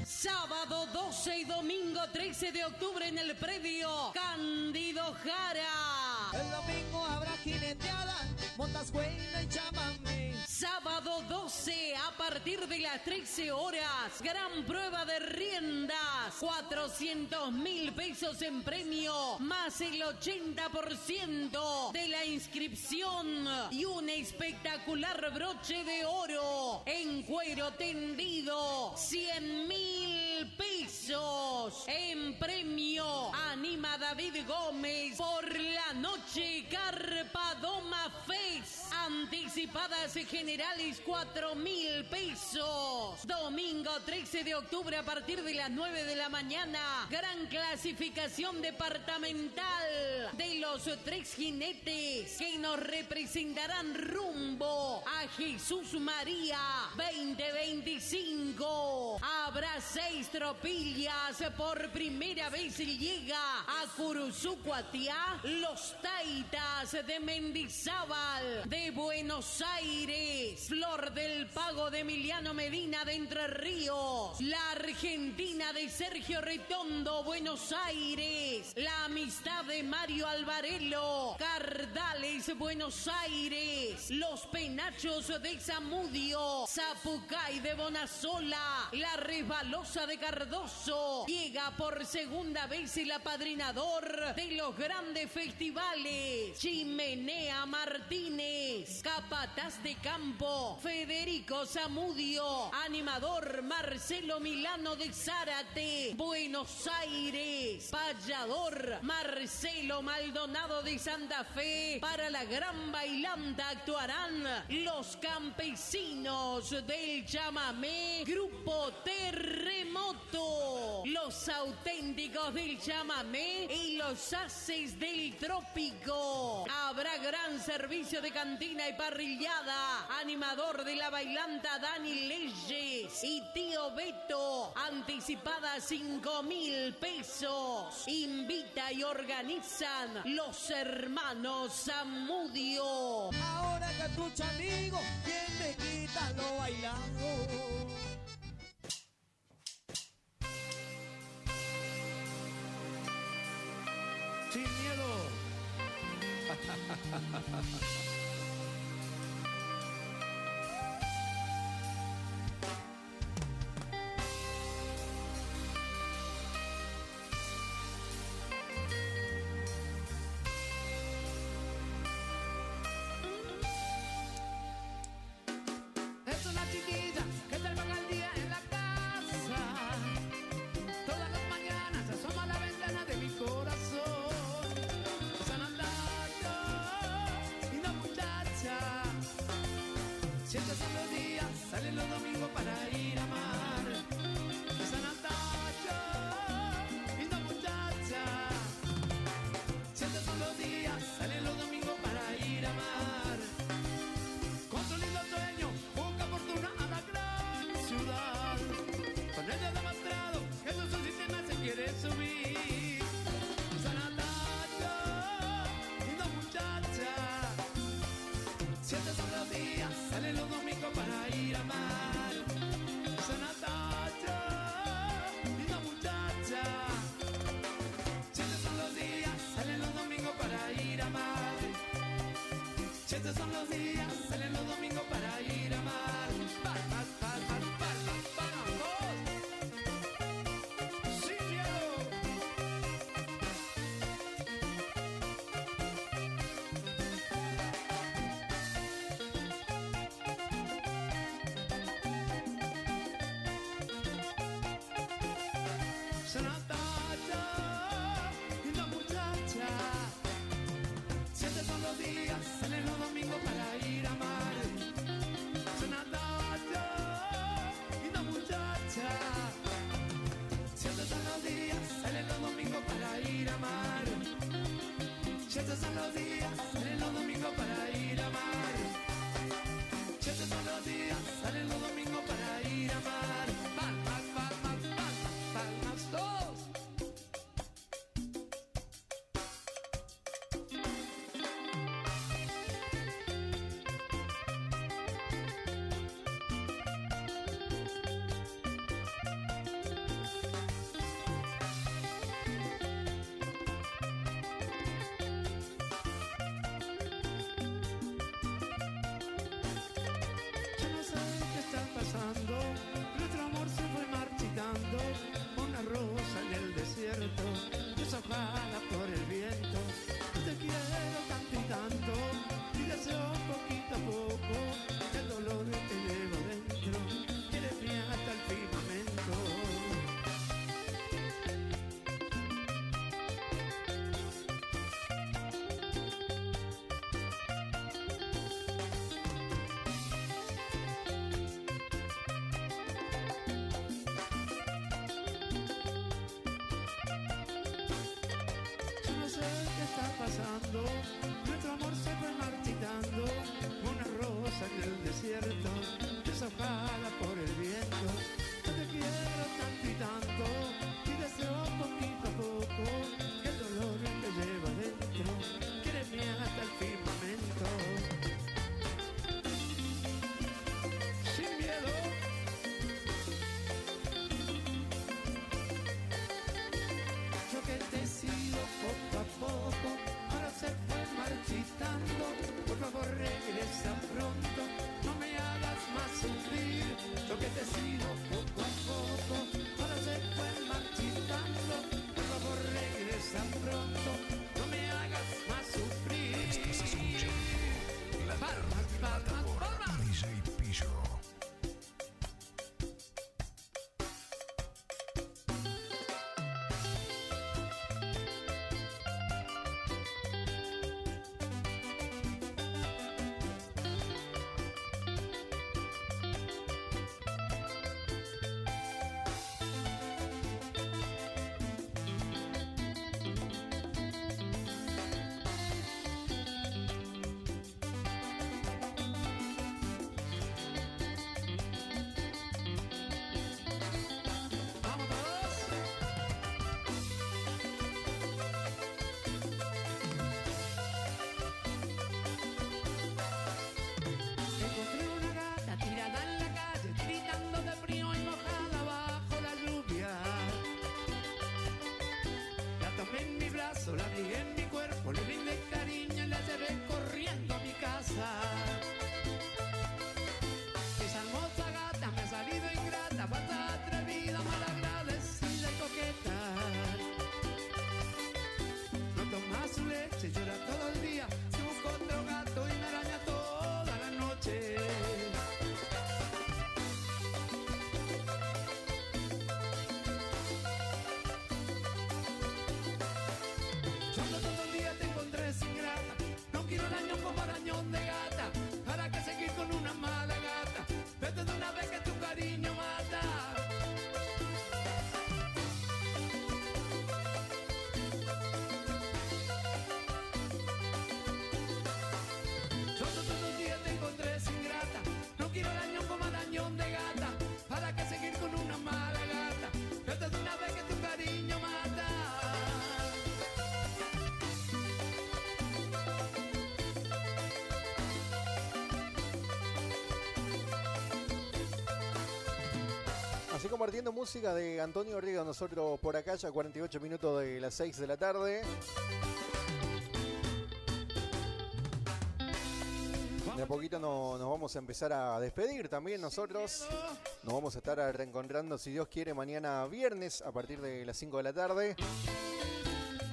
Sábado 12 y domingo 13 de octubre en el predio Cándido Jara. El domingo habrá jineteada, montas, cuena y chamamé. Sábado 12 a A partir de las 13 horas, gran prueba de riendas. 400.000 pesos en premio, más el 80% de la inscripción y un espectacular broche de oro en cuero tendido. 100.000 pesos en premio. Anima David Gómez por la noche Carpa Doma Fest. Anticipadas generales 4.000 pesos. Domingo 13 de octubre a partir de las 9 de la mañana. Gran clasificación departamental de los 3 jinetes que nos representarán rumbo a Jesús María 2025. Habrá 6 tropillas. Por primera vez llega a Curuzucuatiá los Taitas de Mendizábal de Buenos Aires. Flor del Pago de Emiliano Medina de Entre Ríos. La Argentina de Sergio Retondo, Buenos Aires. La Amistad de Mario Alvarelo, Cardales, Buenos Aires. Los Penachos de Zamudio, Zapucay de Bonasola. La Resbalosa de Cardoso. Llega por segunda vez el apadrinador de los grandes festivales. Chimenea Martínez. Capataz de Campo, Federico Zamudio. Animador Marcelo Milano de Zárate, Buenos Aires. Payador Marcelo Maldonado de Santa Fe. Para la gran bailanta actuarán los campesinos del chamamé, Grupo Terremoto. Los auténticos del chamamé y los haces del trópico. Habrá gran servicio de cantina y parrillada. Animador de la bailanta Dani Leyes y Tío Beto. Anticipada 5.000 pesos. Invita y organizan los hermanos Zamudio. Ahora que escucha amigo, ¿quién me quita lo bailado? Sin miedo. Es una chiquilla que trabaja al día en la casa. Todas las mañanas se asoma a la ventana de mi corazón. Esa Natalia, linda muchacha. Siete son los días, salen los domingos para ir a mar. Esa Natalia, linda muchacha. Siete son los días, salen los domingos para ir a mar. Con su lindo sueño, busca fortuna a la gran ciudad. Con ella demostrado que su sistema se quiere subir. Esa Natalia, linda muchacha. Siete son los días, salen los domingos para ir a mar. Esa Natalia, linda muchacha. Siete son los días, salen los domingos para ir a mar. Siete son los días, salen los domingos para ir a mar. Palmas, palmas, palmas, palmas. Sin miedo. Esa Natalia, linda muchacha. Siete son los días, salen los domingos para ir a mar. Esa Natalia, linda muchacha. Siete son los días, salen los domingos para ir a mar. Siete son los días, salen los domingos para ir a mar. Siete son los días, salen los domingos para ir a mar. Palmas, palmas, palmas, palmas, todos. Matador y DJ Pillo. Encontré una gata tirada en la calle, gritando de frío y mojada bajo la lluvia. La tomé en mi brazo, la abrigué en mi cuerpo, le brindé cariño y la llevé corriendo a mi casa. Esa hermosa gata me ha salido ingrata, falsa, atrevida, malagradecida y coqueta. No toma su leche, llora todo el día, se busca otro gato y me araña toda la noche. Yo ando todo el día, te encontré sin grata. No quiero arañón como arañón de gata. ¿Para qué seguir con una mala gata? Vete de una vez que tu cariño mata. Yo todo el día te encontré sin grata. No quiero arañón como arañón de gata. ¿Para qué seguir con una mala gata? Vete de una vez que tu cariño mata. Así compartiendo música de Antonio Riga, nosotros por acá ya 48 minutos de las 6 de la tarde. De a poquito nos vamos a empezar a despedir también nosotros. Nos vamos a estar reencontrando, si Dios quiere, mañana viernes a partir de las 5 de la tarde.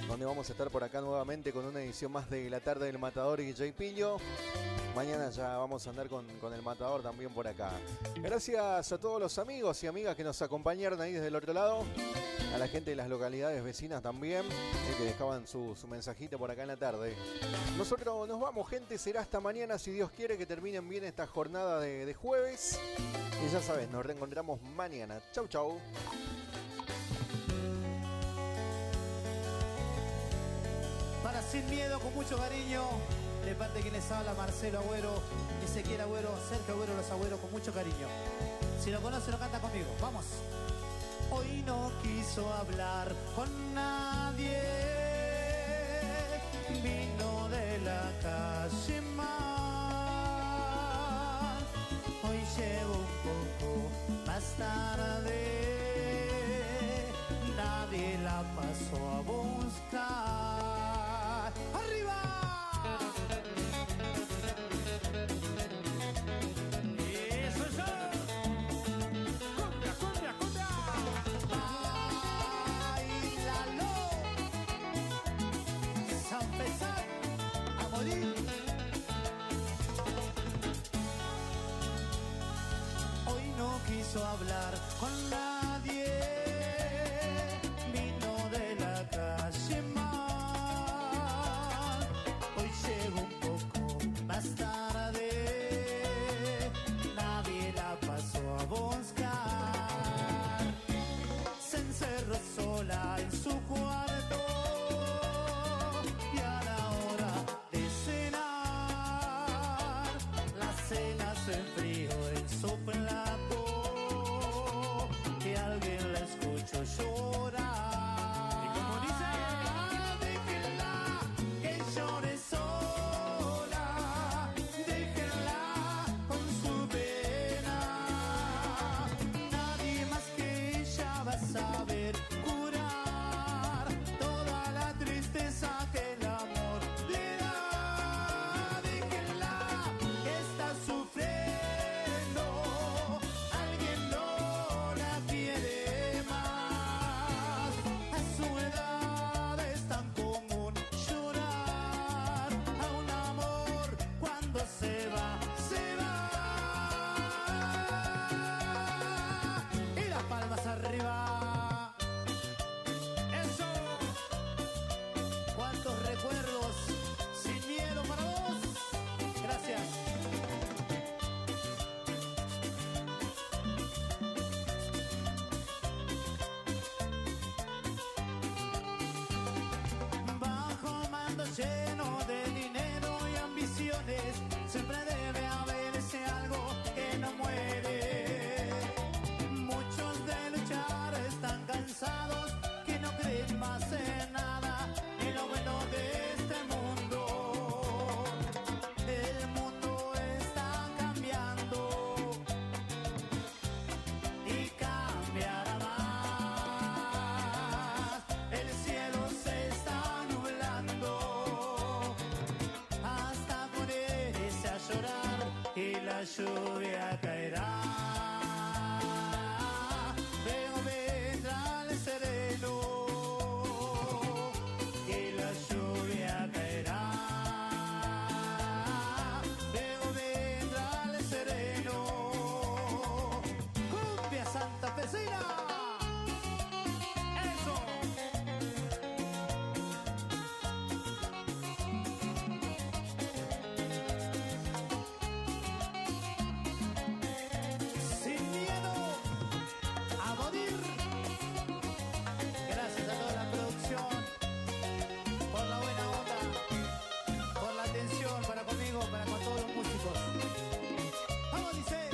Donde vamos a estar por acá nuevamente con una edición más de La Tarde del Matador y DJ Pillo. Mañana ya vamos a andar con el Matador también por acá. Gracias a todos los amigos y amigas que nos acompañaron ahí desde el otro lado. A la gente de las localidades vecinas también, que dejaban su mensajito por acá en la tarde. Nosotros nos vamos, gente. Será hasta mañana, si Dios quiere, que terminen bien esta jornada de jueves. Y ya sabes, nos reencontramos mañana. Chau, chau. Para Sin Miedo, con mucho cariño, de parte de quien les habla, Marcelo Agüero, Ezequiel Agüero, Sergio Agüero, los Agüeros, con mucho cariño. Si lo conoce, lo canta conmigo. Vamos. Hoy no quiso hablar con nadie, vino de la calle mal. Hoy llego un poco más tarde, nadie la pasó a buscar. ¡Arriba! ¡Eso es! ¡Cumbia, cumbia, cumbia! ¡Bailalo! ¡A empezar a morir! Hoy no quiso hablar con nadie, vino de la calle mal. Hoy llego un poco más tarde, nadie la pasó a buscar. Se encerró sola en su cuarto y a la hora de cenar, la cena se enfrió en su plato, que alguien la escuchó llorar. Y como dice, déjenla que llore sola, déjenla con su pena. Nadie más que ella va a saber curar toda la tristeza que el amor le da. Déjenla que está sufriendo, alguien no la quiere más. lleno de dinero y ambiciones, siempre debe haberse algo que no muere. Muchos de luchar están cansados, que no creen más en nada, en lo bueno de este mundo. El mundo está cambiando y cambiará más. El cielo se está nublando hasta ponerse a llorar y la lluvia caerá. Luego vendrá el sereno y la lluvia caerá. Luego vendrá el sereno. Cumbia santafesina. Eso. Sin miedo a morir. Gracias a toda la producción por la buena onda, por la atención para conmigo, para con todos los músicos. Vamos, dice.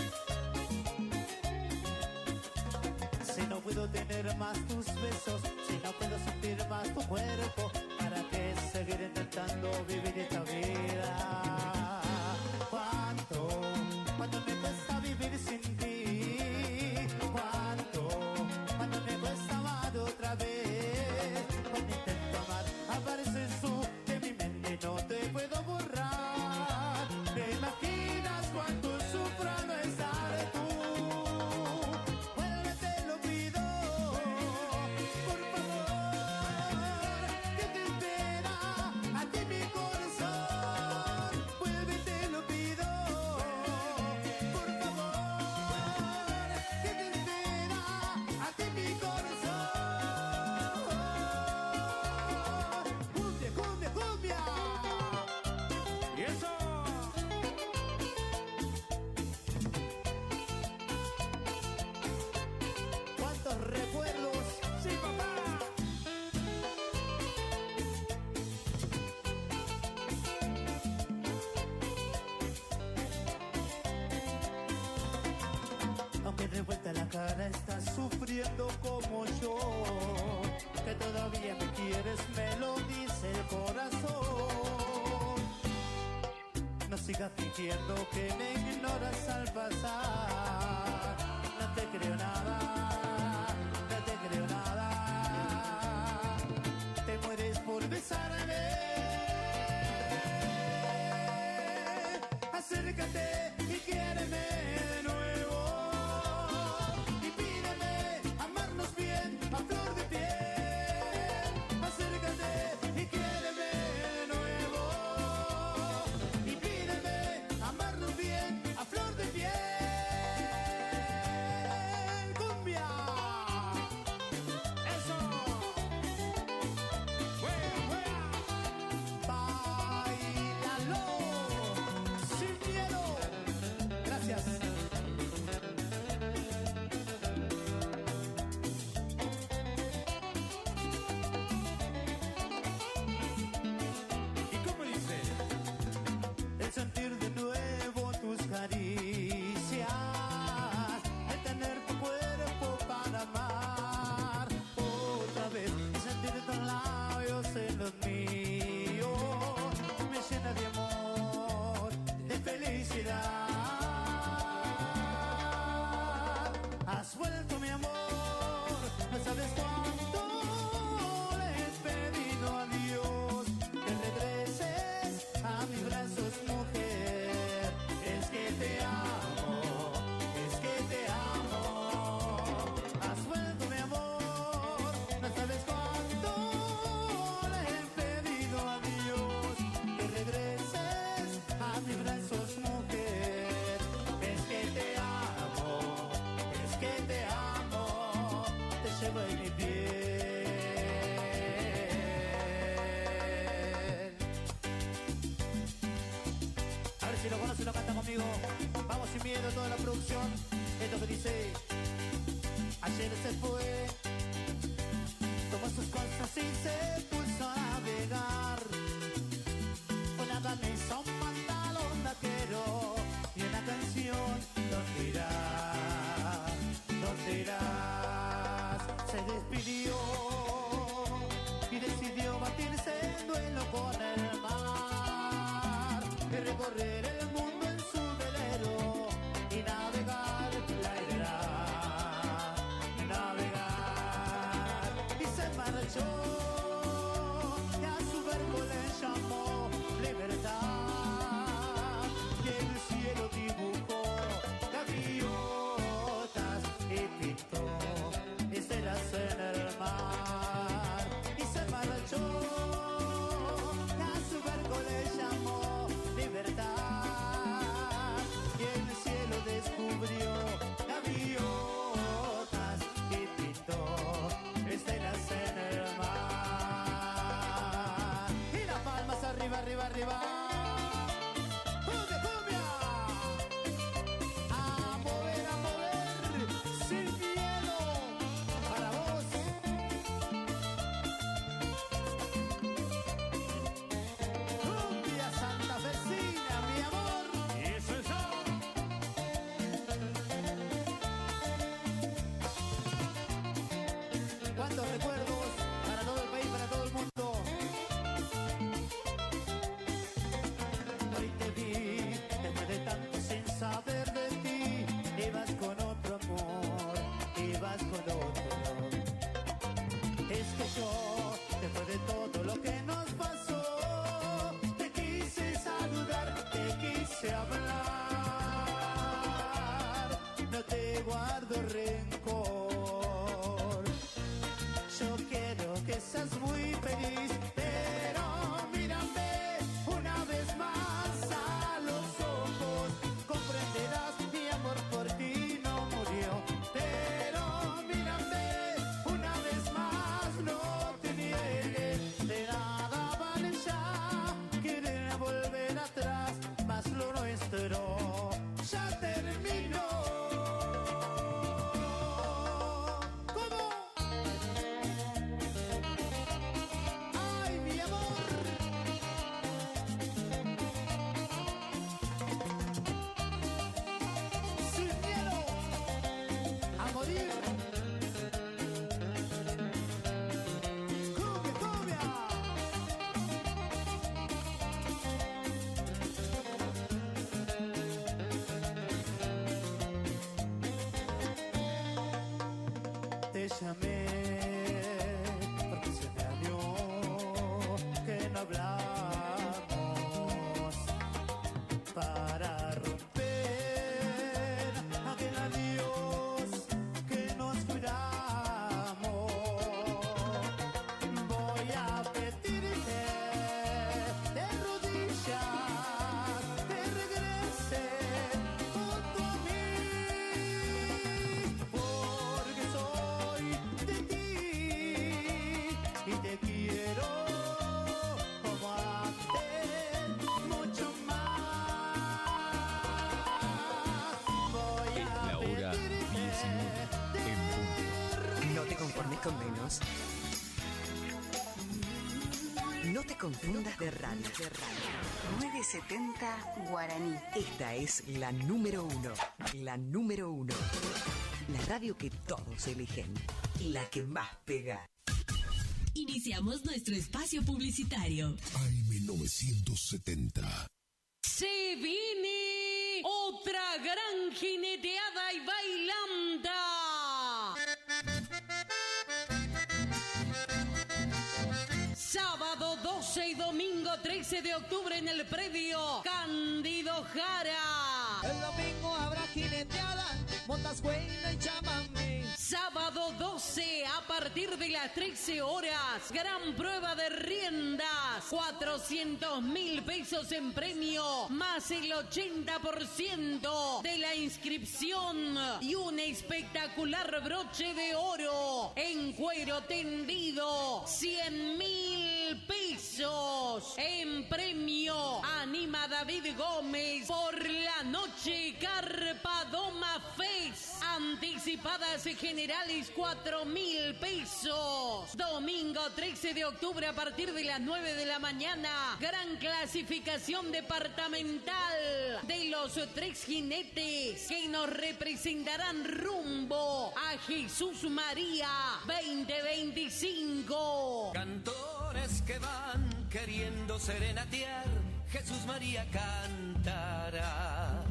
Si no puedo tener más tus besos, si no puedo sentir más tu cuerpo, ¿para qué seguir intentando vivir esta vida? ¿Cuánto me cuesta vivir sin ti? ¿Cuánto me cuesta amar otra vez? Cuando intento amar, apareces tú de mi mente y no te puedo borrar. ¿Te imaginas cuánto sufro al no estar tú? Vuélvete, lo pido, por favor, que te espera a ti mi corazón. Vuélvete, lo pido, por favor, que te espera a ti mi corazón. Cumbia, cumbia, cumbia. Y eso. ¿Cuántos recuerdos? Sí, papá. Aunque de vuelta la cara estás sufriendo como yo, que todavía me quieres, me lo dice el corazón. No sigas fingiendo que me ignoras al pasar. No te creo nada, no te creo nada. Te mueres por besarme. Acércate y quiéreme de nuevo. Y pídeme amarnos bien a flor de piel. Acércate y quiéreme de nuevo. Y pídeme amarnos bien a flor de piel. Cumbia. Eso. Juega, juega. Bailalo. Sin miedo. Gracias. ¿Y cómo dice? El sentir de nuevo tus caricias, el tener tu cuerpo para amar otra vez, y sentir tus labios en los míos, me llena de amor, de felicidad. Has vuelto mi amor, no sabes cuánto le he pedido a Dios que regreses a mis brazos, mujer. Es que te amo, es que te amo. Has vuelto mi amor, no sabes cuánto le he pedido a Dios que regreses a mis brazos, mujer. Es que te amo, es que te amo, te llevo en mi piel. A ver si lo conoce, lo canta conmigo. Vamos sin miedo, toda la producción. Esto que dice: ayer se fue, tomó sus cosas y se puso a navegar. camisa, un pantalón vaquero y una canción. ¿Dónde irás? ¿Dónde irás? Se despidió y decidió batirse en duelo con el mar y recorrer el mundo en su velero y navegar, navegar. Y se marchó y a su barco le llamó libertad y el cielo dibujó gaviotas y pintó estelas en el mar. Y se marchó y a su barco le llamó libertad y el cielo descubrió gaviotas y pintó estelas en el mar. Y las palmas arriba, arriba, arriba. ¡Cumbia, cumbia! A mover, sin miedo. Para vos. Cumbia santafesina, mi amor. Y eso es todo. ¿Cuántos recuerdos para todo el país, para todo el mundo? Hoy te vi, después de tanto sin saber de ti, ibas con otro amor, ibas con otro. Es que yo, después de todo lo que nos pasó, te quise saludar, te quise hablar, no te guardo rencor. Yo quiero que seas muy feliz, pero mírame una vez más a los ojos. Comprenderás, mi amor por ti no murió. Pero mírame una vez más, no te niegues. De nada vale ya querer volver atrás, mas lo nuestro ya terminó. ¿Cómo? Ay, mi amor. Sin miedo a morir. Cumbia, cumbia. Te llamé porque se me dio que no hablamos para romper aquel adiós que nos juramos. Voy a pedirte de rodillas que regreses junto a mí, porque soy de ti y te quiero como antes, mucho más. Voy Es a la hora pedirte 19 en punto. No te conformes con menos. No te confundas de radio. 970 Guaraní. Esta es la número 1. La número 1. La radio que todos eligen. La que más pega. Iniciamos nuestro espacio publicitario. AM970. Se viene otra gran jineteada y bailanta. Sábado 12 y domingo 13 de octubre en el predio Cándido Jara. El domingo habrá jineteada, montascuena y chamamé. Sábado 12 a partir de las 13 horas. Gran prueba de riendas. 400.000 pesos en premio. Más el 80% de la inscripción. Y un espectacular broche de oro. En cuero tendido. 100.000 pesos. En premio. Anima David Gómez. Por la noche Carpa Doma Fest. Anticipación Anticipadas generales 4.000 pesos. Domingo 13 de octubre a partir de las 9 de la mañana. Gran clasificación departamental de los 3 jinetes que nos representarán rumbo a Jesús María 2025. Cantores que van queriendo serenatear, Jesús María cantará.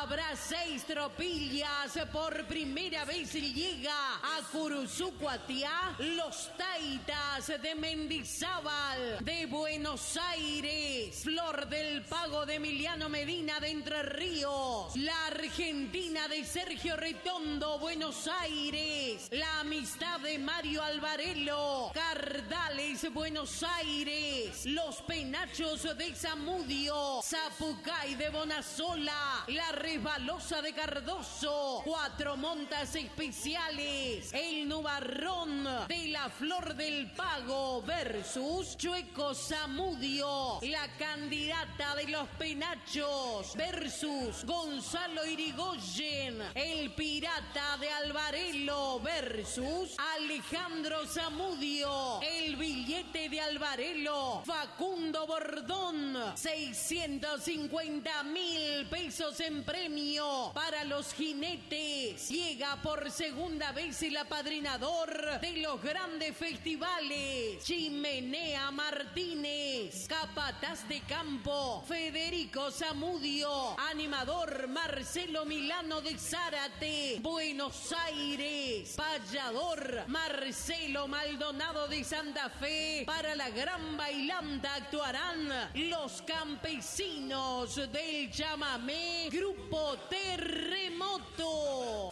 Habrá 6 tropillas. Por primera vez llega a Curuzucuatiá los Taitas de Mendizábal, de Buenos Aires, Flor del Pago de Emiliano Medina de Entre Ríos, la Argentina de Sergio Retondo, Buenos Aires, la Amistad de Mario Alvarelo, Cardales, Buenos Aires, los Penachos de Zamudio, Zapucay de Bonasola, la Resbalosa de Cardoso, 4 Montas Especiales, el Nubarrón de la Flor del Pago versus Chueco Zamudio, la Candidata de los Penachos versus Gonzalo Irigoyen, el Pirata de Alvarelo versus Alejandro Zamudio, el Billete de Alvarelo, Facundo Bordón, 650.000 pesos en premio para los jinetes. Llega por segunda vez el apadrinador de los grandes festivales, Chimenea Martínez, capataz de campo Federico Zamudio, animador Marcelo Milano de Zárate, Buenos Aires, payador Marcelo Maldonado de Santa Fe. Para la gran bailanta actuarán los campesinos del chamamé, Grupo Terremoto.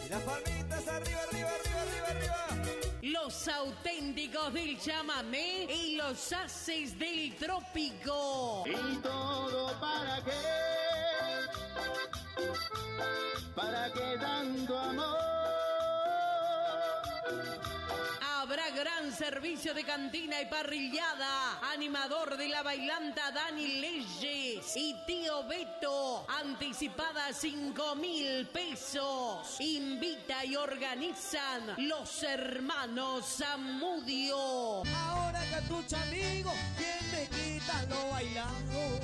Y las palmitas arriba, arriba, arriba, arriba, arriba. Los auténticos del chamamé y los haces del trópico. ¿Y todo para qué? ¿Para qué tanto amor? Habrá gran servicio de cantina y parrillada. Animador de la bailanta Dani Leyes y Tío Beto. Anticipada 5.000 pesos. Invita y organizan los hermanos Zamudio. Ahora Catucha amigo, ¿quién me quita lo bailado?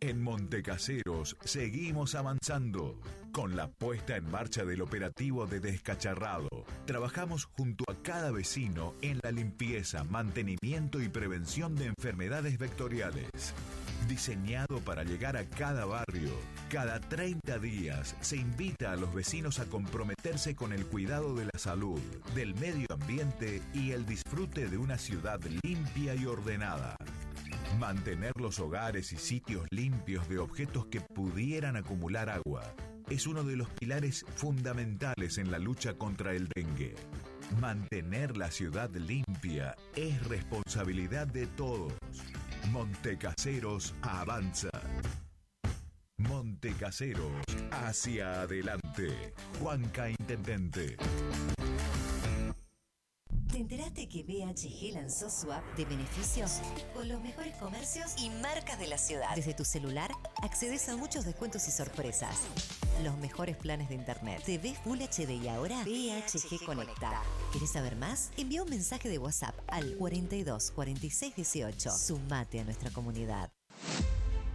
En Montecaseros seguimos avanzando con la puesta en marcha del operativo de descacharrado. Trabajamos junto a cada vecino en la limpieza, mantenimiento y prevención de enfermedades vectoriales. Diseñado para llegar a cada barrio, cada 30 días se invita a los vecinos a comprometerse con el cuidado de la salud, del medio ambiente y el disfrute de una ciudad limpia y ordenada. Mantener los hogares y sitios limpios de objetos que pudieran acumular agua es uno de los pilares fundamentales en la lucha contra el dengue. Mantener la ciudad limpia es responsabilidad de todos. Montecaseros avanza. Montecaseros hacia adelante. Juanca Intendente. ¿Te enteraste que BHG lanzó su app de beneficios con los mejores comercios y marcas de la ciudad? Desde tu celular accedes a muchos descuentos y sorpresas. Los mejores planes de internet. TV Full HD y ahora BHG Conecta. ¿Querés saber más? Envía un mensaje de WhatsApp al 42 46 18. Sumate a nuestra comunidad.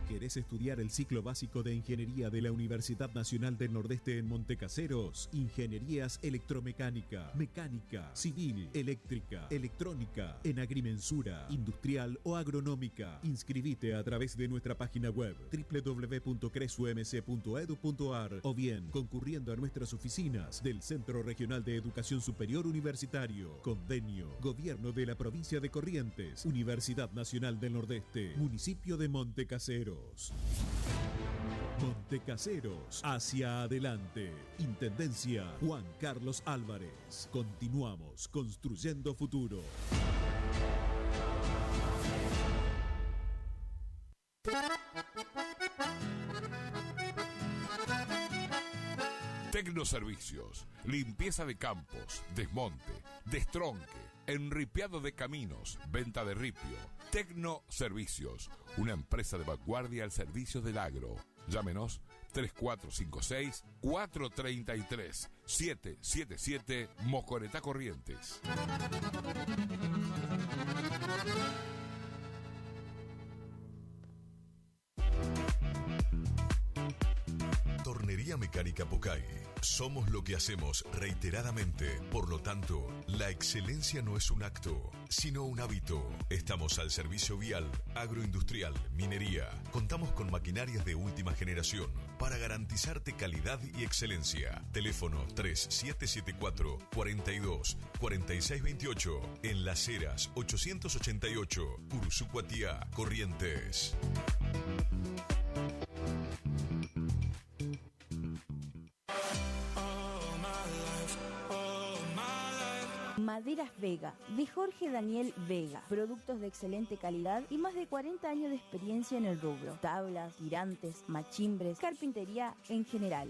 ¿Querés estudiar el ciclo básico de Ingeniería de la Universidad Nacional del Nordeste en Montecaseros? Ingenierías electromecánica, mecánica, civil, eléctrica, electrónica, en agrimensura, industrial o agronómica. Inscribite a través de nuestra página web www.cresumc.edu.ar o bien concurriendo a nuestras oficinas del Centro Regional de Educación Superior Universitario. Convenio, Gobierno de la Provincia de Corrientes, Universidad Nacional del Nordeste, Municipio de Montecaseros. Montecaseros, hacia adelante. Intendencia Juan Carlos Álvarez. Continuamos construyendo futuro. Tecnoservicios, limpieza de campos, desmonte, destronque, enripiado de caminos, venta de ripio, Tecnoservicios, una empresa de vanguardia al servicio del agro. Llámenos 3456-433-777 Mocoretá Corrientes. Tornería Mecánica Pocay. Somos lo que hacemos reiteradamente. Por lo tanto, la excelencia no es un acto, sino un hábito. Estamos al servicio vial, agroindustrial, minería. Contamos con maquinarias de última generación para garantizarte calidad y excelencia. Teléfono 3774 42 46 28. En Las Heras 888, Curuzú-Cuatiá, Corrientes. Maderas Vega, de Jorge Daniel Vega. Productos de excelente calidad y más de 40 años de experiencia en el rubro. Tablas, tirantes, machimbres, carpintería en general.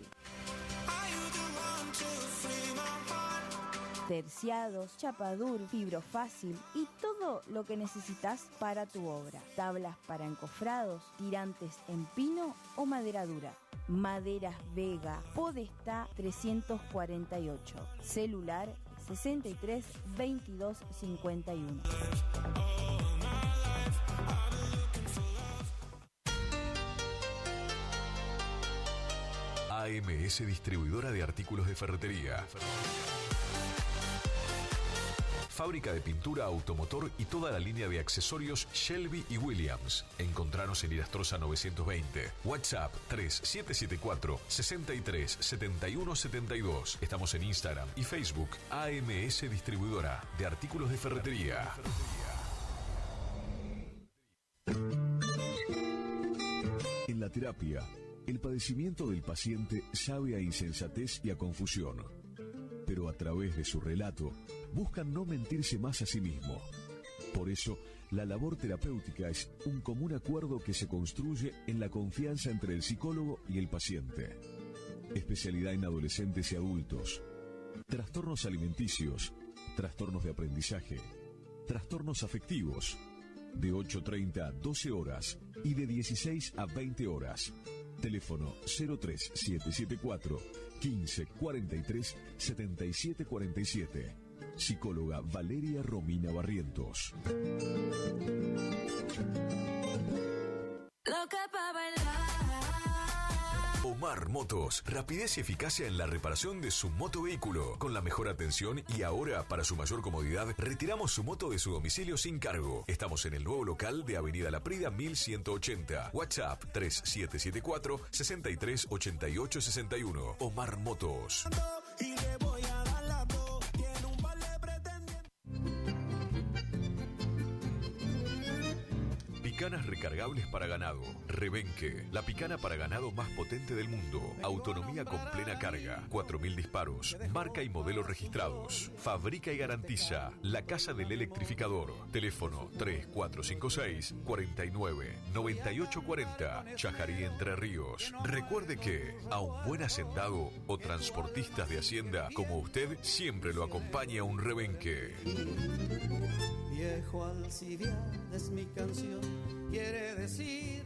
Terciados, chapadur, fibrofácil y todo lo que necesitas para tu obra. Tablas para encofrados, tirantes en pino o madera dura. Maderas Vega, Podestá 348. Celular 63 22 51. AMS Distribuidora de Artículos de Ferretería. Fábrica de pintura, automotor y toda la línea de accesorios Shelby y Williams. Encontranos en Irastrosa 920. WhatsApp 3774 63 71 72. Estamos en Instagram y Facebook. AMS Distribuidora de Artículos de Ferretería. En la terapia, el padecimiento del paciente sabe a insensatez y a confusión, pero a través de su relato buscan no mentirse más a sí mismo. Por eso, la labor terapéutica es un común acuerdo que se construye en la confianza entre el psicólogo y el paciente. Especialidad en adolescentes y adultos. Trastornos alimenticios, trastornos de aprendizaje, trastornos afectivos. De 8:30 a 12 horas y de 16 a 20 horas. Teléfono 03774 15 43 77 47. Psicóloga Valeria Romina Barrientos. Omar Motos, rapidez y eficacia en la reparación de su motovehículo, con la mejor atención y ahora, para su mayor comodidad, retiramos su moto de su domicilio sin cargo. Estamos en el nuevo local de Avenida La Prida 1180. WhatsApp 3774 63 88 61. Omar Motos. Y le voy a dar las dos. Tiene un vale pretendiente. Picanas recargables para ganado. Rebenque, la picana para ganado más potente del mundo. Autonomía con plena carga. 4000 disparos. Marca y modelo registrados. Fabrica y garantiza La Casa del Electrificador. Teléfono 3456 49 98 40. Chajarí, Entre Ríos. Recuerde que a un buen hacendado o transportistas de hacienda como usted siempre lo acompaña un rebenque. Viejo Alcibiades, mi canción quiere decir.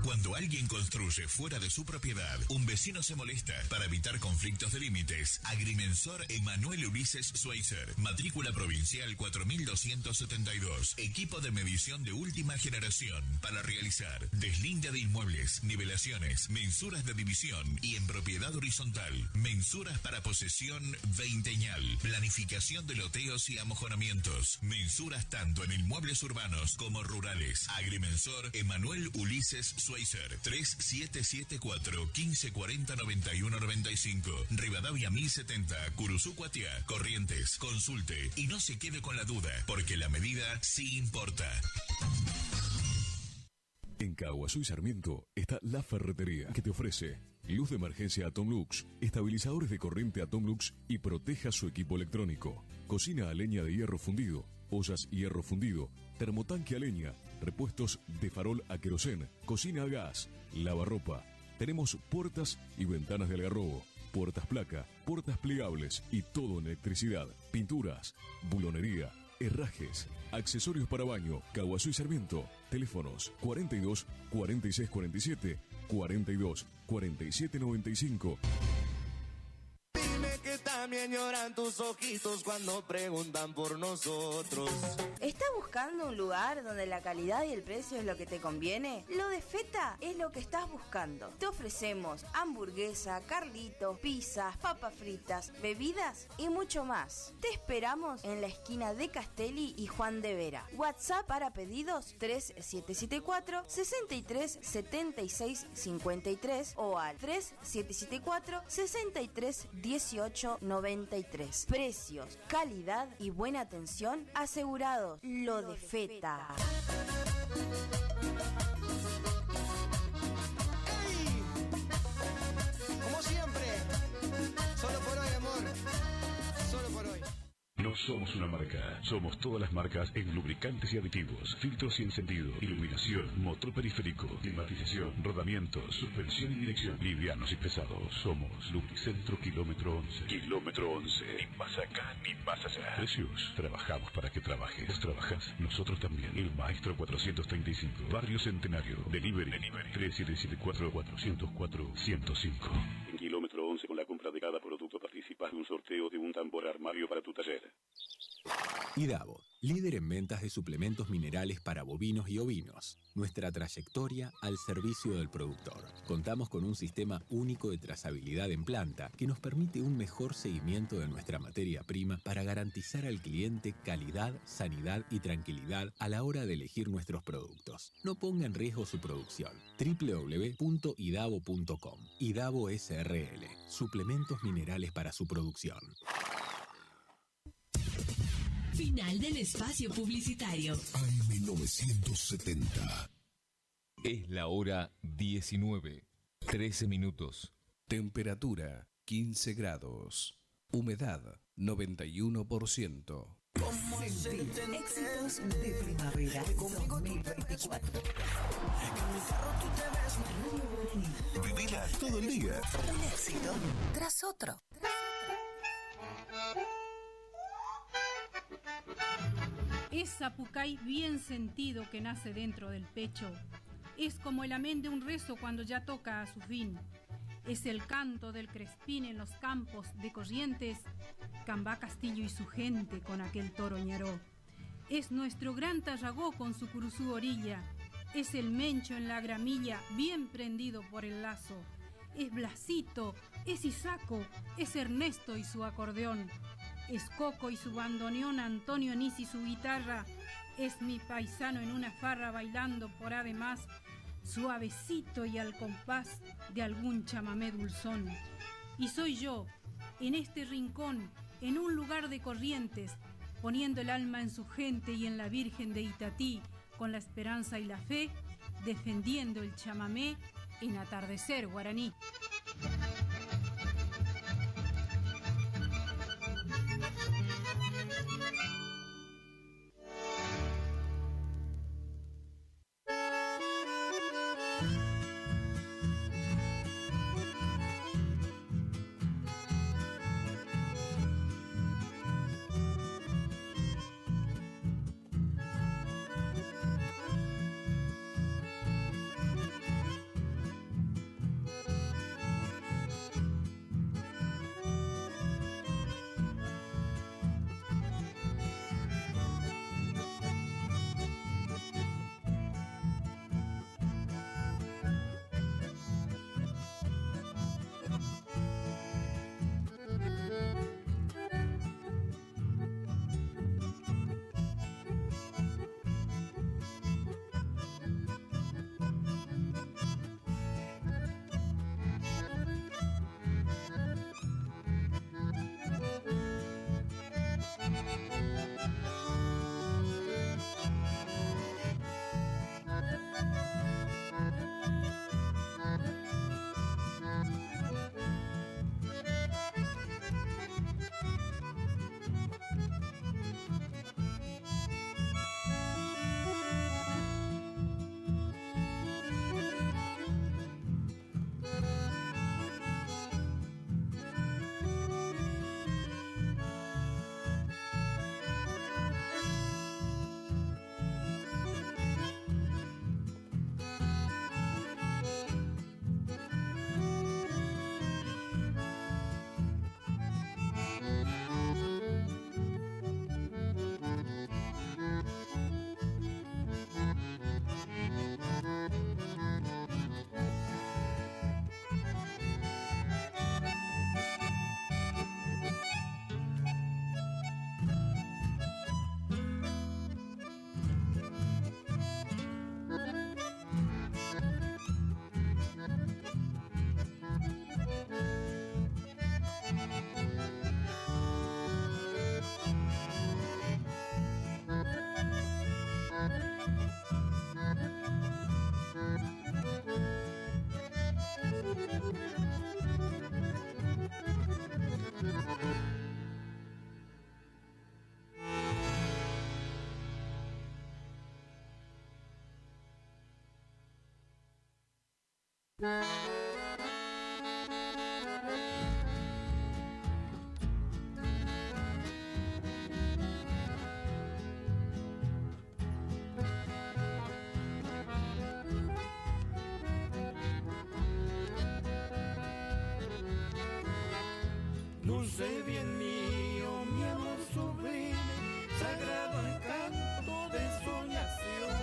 Cuando alguien construye fuera de su propiedad, un vecino se molesta. Para evitar conflictos de límites, Agrimensor Emanuel Ulises Schweitzer, matrícula provincial 4272, equipo de medición de última generación para realizar deslinde de inmuebles, nivelaciones, mensuras de división y en propiedad horizontal, mensuras para posesión veinteñal, planificación de loteos y amojonamientos, mensuras tanto en inmuebles urbanos como rurales. Agrimensor Emanuel Ulises Schweitzer, 3774 1540 91 95, Rivadavia 1070, Curuzú-Cuatiá, Corrientes. Consulte y no se quede con la duda, porque la medida sí importa. En Caguazú y Sarmiento está La Ferretería, que te ofrece luz de emergencia Atomlux, estabilizadores de corriente Atomlux y proteja su equipo electrónico, cocina a leña de hierro fundido, ollas hierro fundido, termotanque a leña, repuestos de farol a querosén, cocina a gas, lavarropa. Tenemos puertas y ventanas de algarrobo, puertas placa, puertas plegables y todo en electricidad, pinturas, bulonería, herrajes, accesorios para baño, Caguazú y Sarmiento. Teléfonos 42 46 47, 42 47 95. Dime que también lloran tus ojitos cuando preguntan por nosotros. ¿Estás buscando un lugar donde la calidad y el precio es lo que te conviene? Lo de Feta es lo que estás buscando. Te ofrecemos hamburguesa, carlitos, pizzas, papas fritas, bebidas y mucho más. Te esperamos en la esquina de Castelli y Juan de Vera. WhatsApp para pedidos 3774 63 76 53 o al 3774 63 18 93. Precios, calidad y buena atención asegurados. Lo de Feta. Como siempre, solo por hoy, amor. Solo por hoy. No somos una marca, somos todas las marcas en lubricantes y aditivos, filtros y encendido, iluminación, motor periférico, climatización, rodamientos, suspensión y dirección, livianos y pesados. Somos Lubricentro Kilómetro 11. Kilómetro 11. Ni más acá, ni más allá. Precios. Trabajamos para que trabajes. ¿Vos trabajás? Nosotros también. El Maestro 435. Barrio Centenario. Delivery. 3774-404-105. En Kilómetro 11, con la compra de cada producto participas de un sorteo de un tambor armario para tu taller. IDAVO, líder en ventas de suplementos minerales para bovinos y ovinos. Nuestra trayectoria al servicio del productor. Contamos con un sistema único de trazabilidad en planta que nos permite un mejor seguimiento de nuestra materia prima para garantizar al cliente calidad, sanidad y tranquilidad a la hora de elegir nuestros productos. No ponga en riesgo su producción. www.idavo.com. IDAVO SRL. Suplementos minerales para su producción. Final del espacio publicitario. AM970. Es la hora 19, 13 minutos. Temperatura 15 grados. Humedad 91%. Éxitos de primavera 2024. Vivila todo el día. Un éxito tras otro. Es zapucay bien sentido que nace dentro del pecho. Es como el amén de un rezo cuando ya toca a su fin. Es el canto del crespín en los campos de Corrientes, Cambá Castillo y su gente con aquel toro ñaró. Es nuestro gran Tarragó con su curuzú orilla. Es el mencho en la gramilla bien prendido por el lazo. Es Blasito, es Isaco, es Ernesto y su acordeón. Es Coco y su bandoneón, Antonio Nis y su guitarra. Es mi paisano en una farra bailando por además, suavecito y al compás de algún chamamé dulzón. Y soy yo, en este rincón, en un lugar de Corrientes, poniendo el alma en su gente y en la Virgen de Itatí, con la esperanza y la fe, defendiendo el chamamé en atardecer guaraní. Dulce bien mío, mi amor sublime, sagrado encanto de soñación.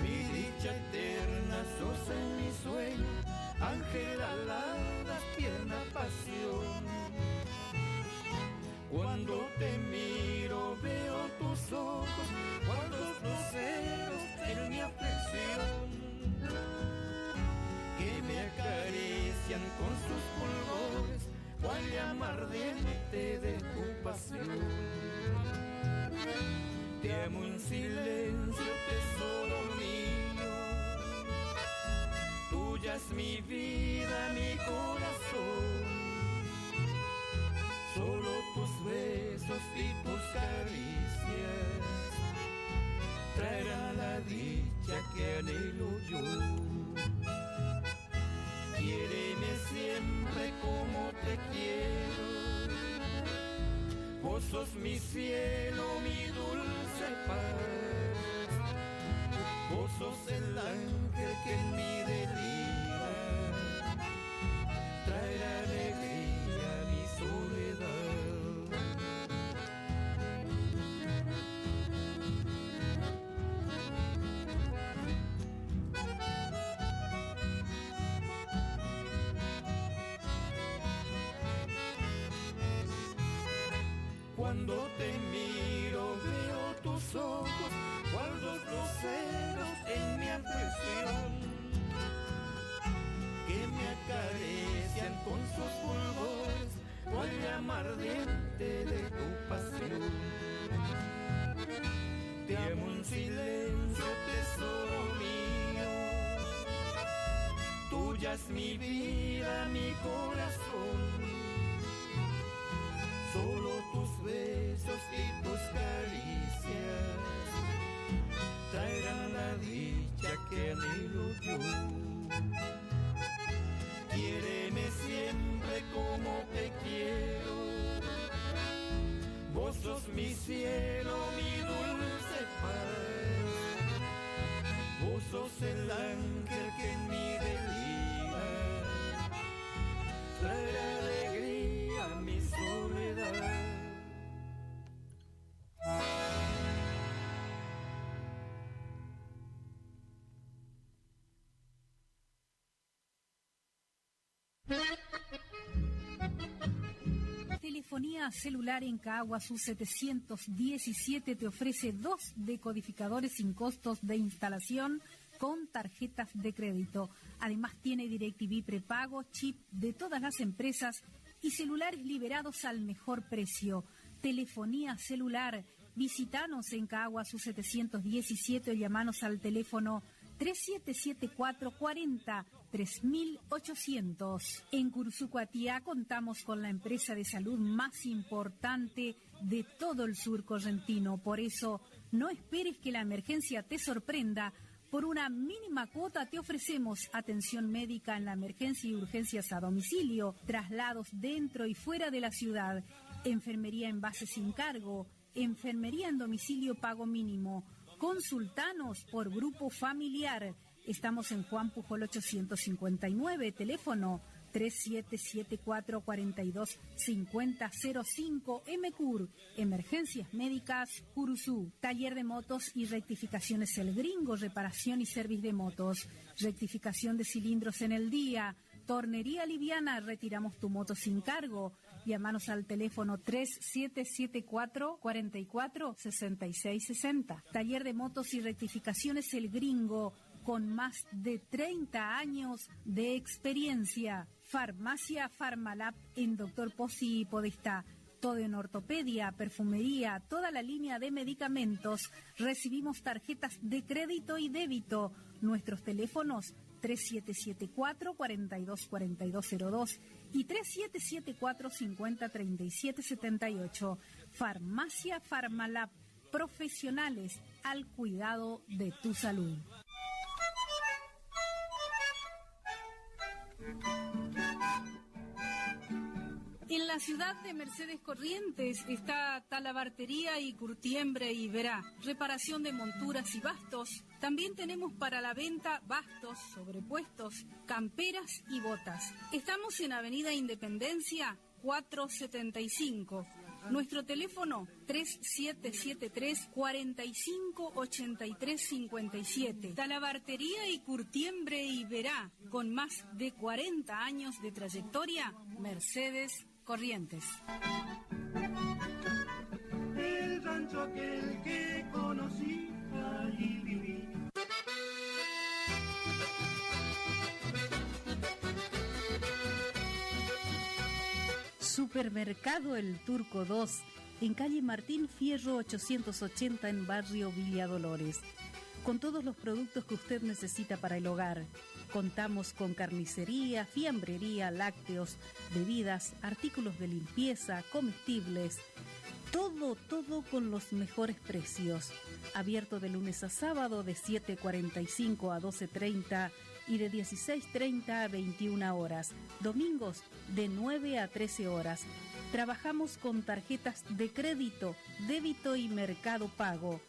Mi dicha eterna sos en mi sueño, ángel alada, tierna pasión. Cuando te miro veo tus ojos, cuantos luceros en mi aflicción, que me acarician con sus fulgores, cual llama ardiente de tu pasión. Te amo en silencio, tesoro mío, tuya es mi vida, mi corazón. Solo tus besos y tus caricias traerán la dicha que anhelo yo. Quiéreme siempre como te quiero, vos sos mi cielo, mi dulce paz. Vos sos el ángel que en mí delira, traerá alegría a mi soledad. Cuando te miro veo tus ojos, cual dos luceros en mi aflicción, que me acarician con sus fulgores, cual llama ardiente de tu pasión. Te amo en silencio, tesoro mío, tuya es mi vida, mi corazón. Solo tus besos y tus caricias traerán la dicha que anhelo yo. Quiéreme siempre como te quiero, vos sos mi cielo, mi dulce paz. Vos sos el ángel que en mí delira, traerá alegría a mi soledad. Telefonía celular en Caguazú 717 te ofrece 2 decodificadores sin costos de instalación con tarjetas de crédito. Además tiene DirecTV prepago, chip de todas las empresas y celulares liberados al mejor precio. Telefonía celular. Visítanos en Caguazú 717 o llamanos al teléfono 3774-40-3800. En Cursucuatiá contamos con la empresa de salud más importante de todo el sur correntino. Por eso, no esperes que la emergencia te sorprenda. Por una mínima cuota te ofrecemos atención médica en la emergencia y urgencias a domicilio, traslados dentro y fuera de la ciudad, enfermería en base sin cargo, enfermería en domicilio pago mínimo. Consultanos por grupo familiar. Estamos en Juan Pujol 859, teléfono 3774-425005, MCUR, Emergencias Médicas, Curuzú. Taller de motos y rectificaciones El Gringo, reparación y servicio de motos, rectificación de cilindros en el día, tornería liviana, retiramos tu moto sin cargo. Llámanos al teléfono 3774-446660. Taller de motos y rectificaciones El Gringo, con más de 30 años de experiencia. Farmacia Farmalab en Dr. Pozzi y Podestá. Todo en ortopedia, perfumería, toda la línea de medicamentos. Recibimos tarjetas de crédito y débito. Nuestros teléfonos 3774-424202 y 3774-503778. Farmacia Farmalab, profesionales al cuidado de tu salud. En la ciudad de Mercedes Corrientes está Talabartería y Curtiembre y Verá, reparación de monturas y bastos. También tenemos para la venta bastos, sobrepuestos, camperas y botas. Estamos en Avenida Independencia 475. Nuestro teléfono 3773-458357. Talabartería y Curtiembre y Verá, con más de 40 años de trayectoria, Mercedes Corrientes. El rancho aquel que conocí, allí viví. Supermercado El Turco 2, en calle Martín Fierro 880 en barrio Villa Dolores. Con todos los productos que usted necesita para el hogar. Contamos con carnicería, fiambrería, lácteos, bebidas, artículos de limpieza, comestibles. Todo con los mejores precios. Abierto de lunes a sábado de 7:45 a 12:30 y de 16:30 a 21 horas. Domingos de 9 a 13 horas. Trabajamos con tarjetas de crédito, débito y Mercado Pago.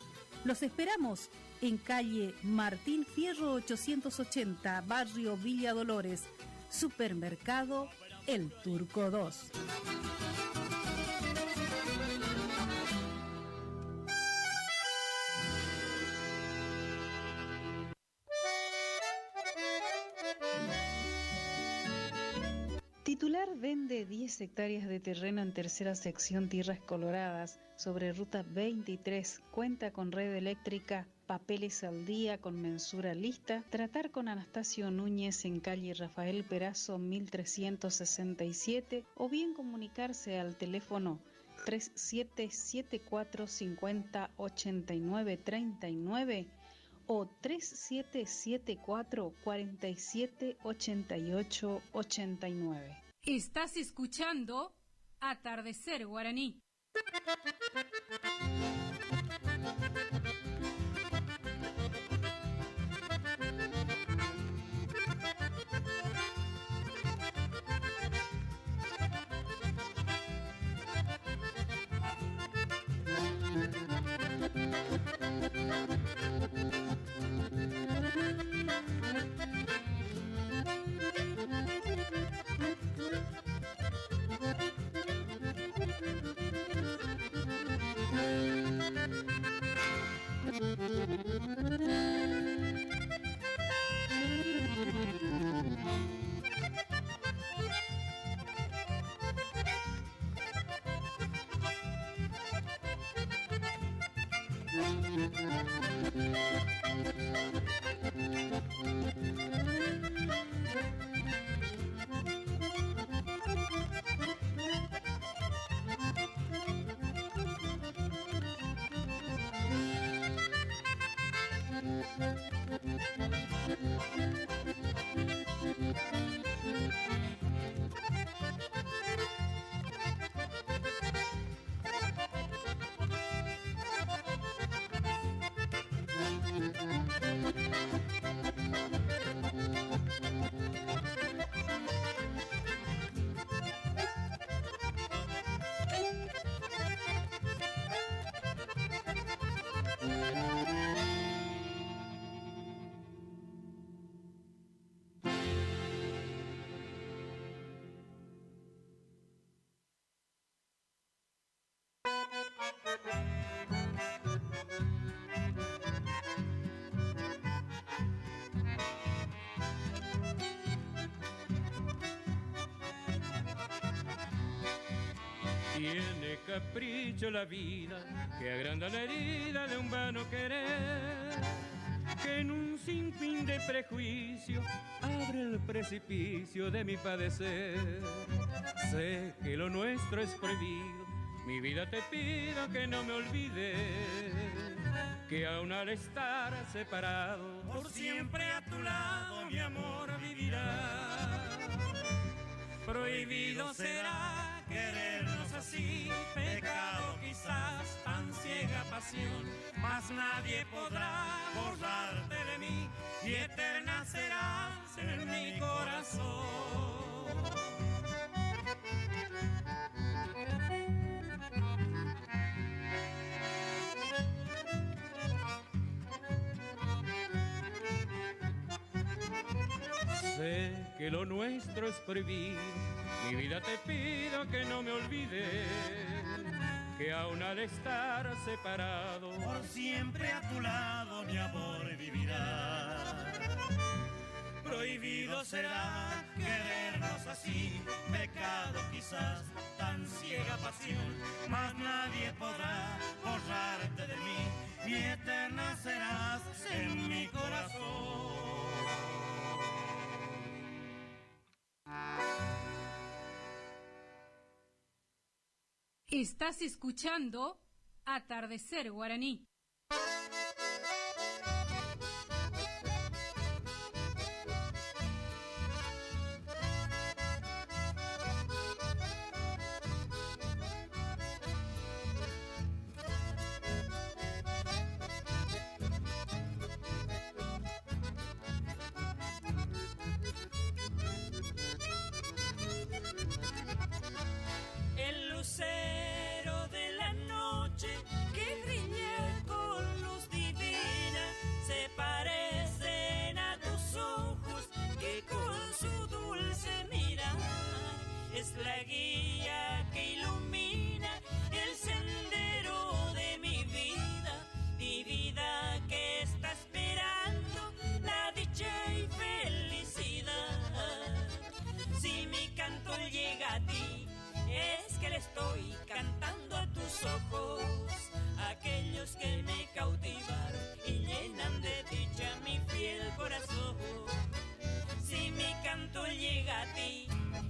Los esperamos en calle Martín Fierro 880, barrio Villa Dolores. Supermercado El Turco 2. Titular vende 10 hectáreas de terreno en tercera sección Tierras Coloradas sobre ruta 23. Cuenta con red eléctrica, papeles al día con mensura lista. Tratar con Anastasio Núñez en calle Rafael Perazo 1367 o bien comunicarse al teléfono 3774508939 o 3774478889. Estás escuchando Atardecer Guaraní. Tiene capricho la vida que agranda la herida de un vano querer, que en un sinfín de prejuicio abre el precipicio de mi padecer. Sé que lo nuestro es prohibido, mi vida te pido que no me olvides, que aun al estar separado por siempre a tu lado mi amor vivirá. Prohibido será querernos así, pecado quizás, tan ciega pasión mas nadie podrá borrarte de mí y eterna serás en mi corazón. Sé que lo nuestro es prohibir, mi vida te pido que no me olvides, que aún al estar separado, por siempre a tu lado mi amor vivirá. Prohibido será querernos así, pecado quizás, tan ciega pasión, mas nadie podrá borrarte de mí, y eterna serás en mi corazón. Estás escuchando Atardecer Guaraní. El lucero de la noche que brilla con luz divina se parecen a tus ojos que con su dulce mirar es la guía que ilumina el sendero de mi vida que está esperando la dicha y felicidad. Si mi canto llega a ti, es que le estoy cantando a tus ojos, aquellos que me cautivaron y llenan de dicha mi fiel corazón. Si mi canto llega a ti,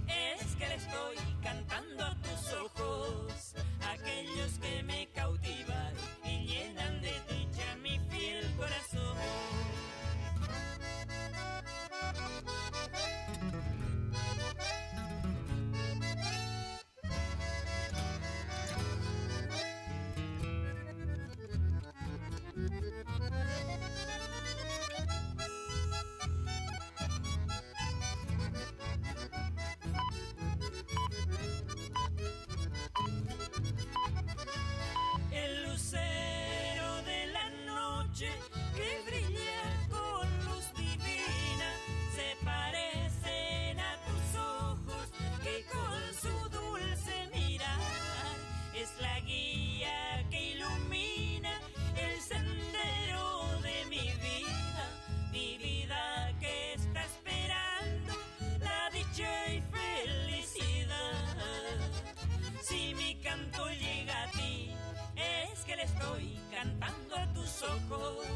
es que le estoy cantando a tus ojos, aquellos que me cautivaron y llenan de dicha mi fiel corazón. El lucero de la noche que brilla con luz divina se parecen a tus ojos que con su dulce mirar es la guía que ilumina el sendero de mi vida que está esperando la dicha y felicidad. Si mi canto llega a ti, es que le estoy cantando a tus ojos,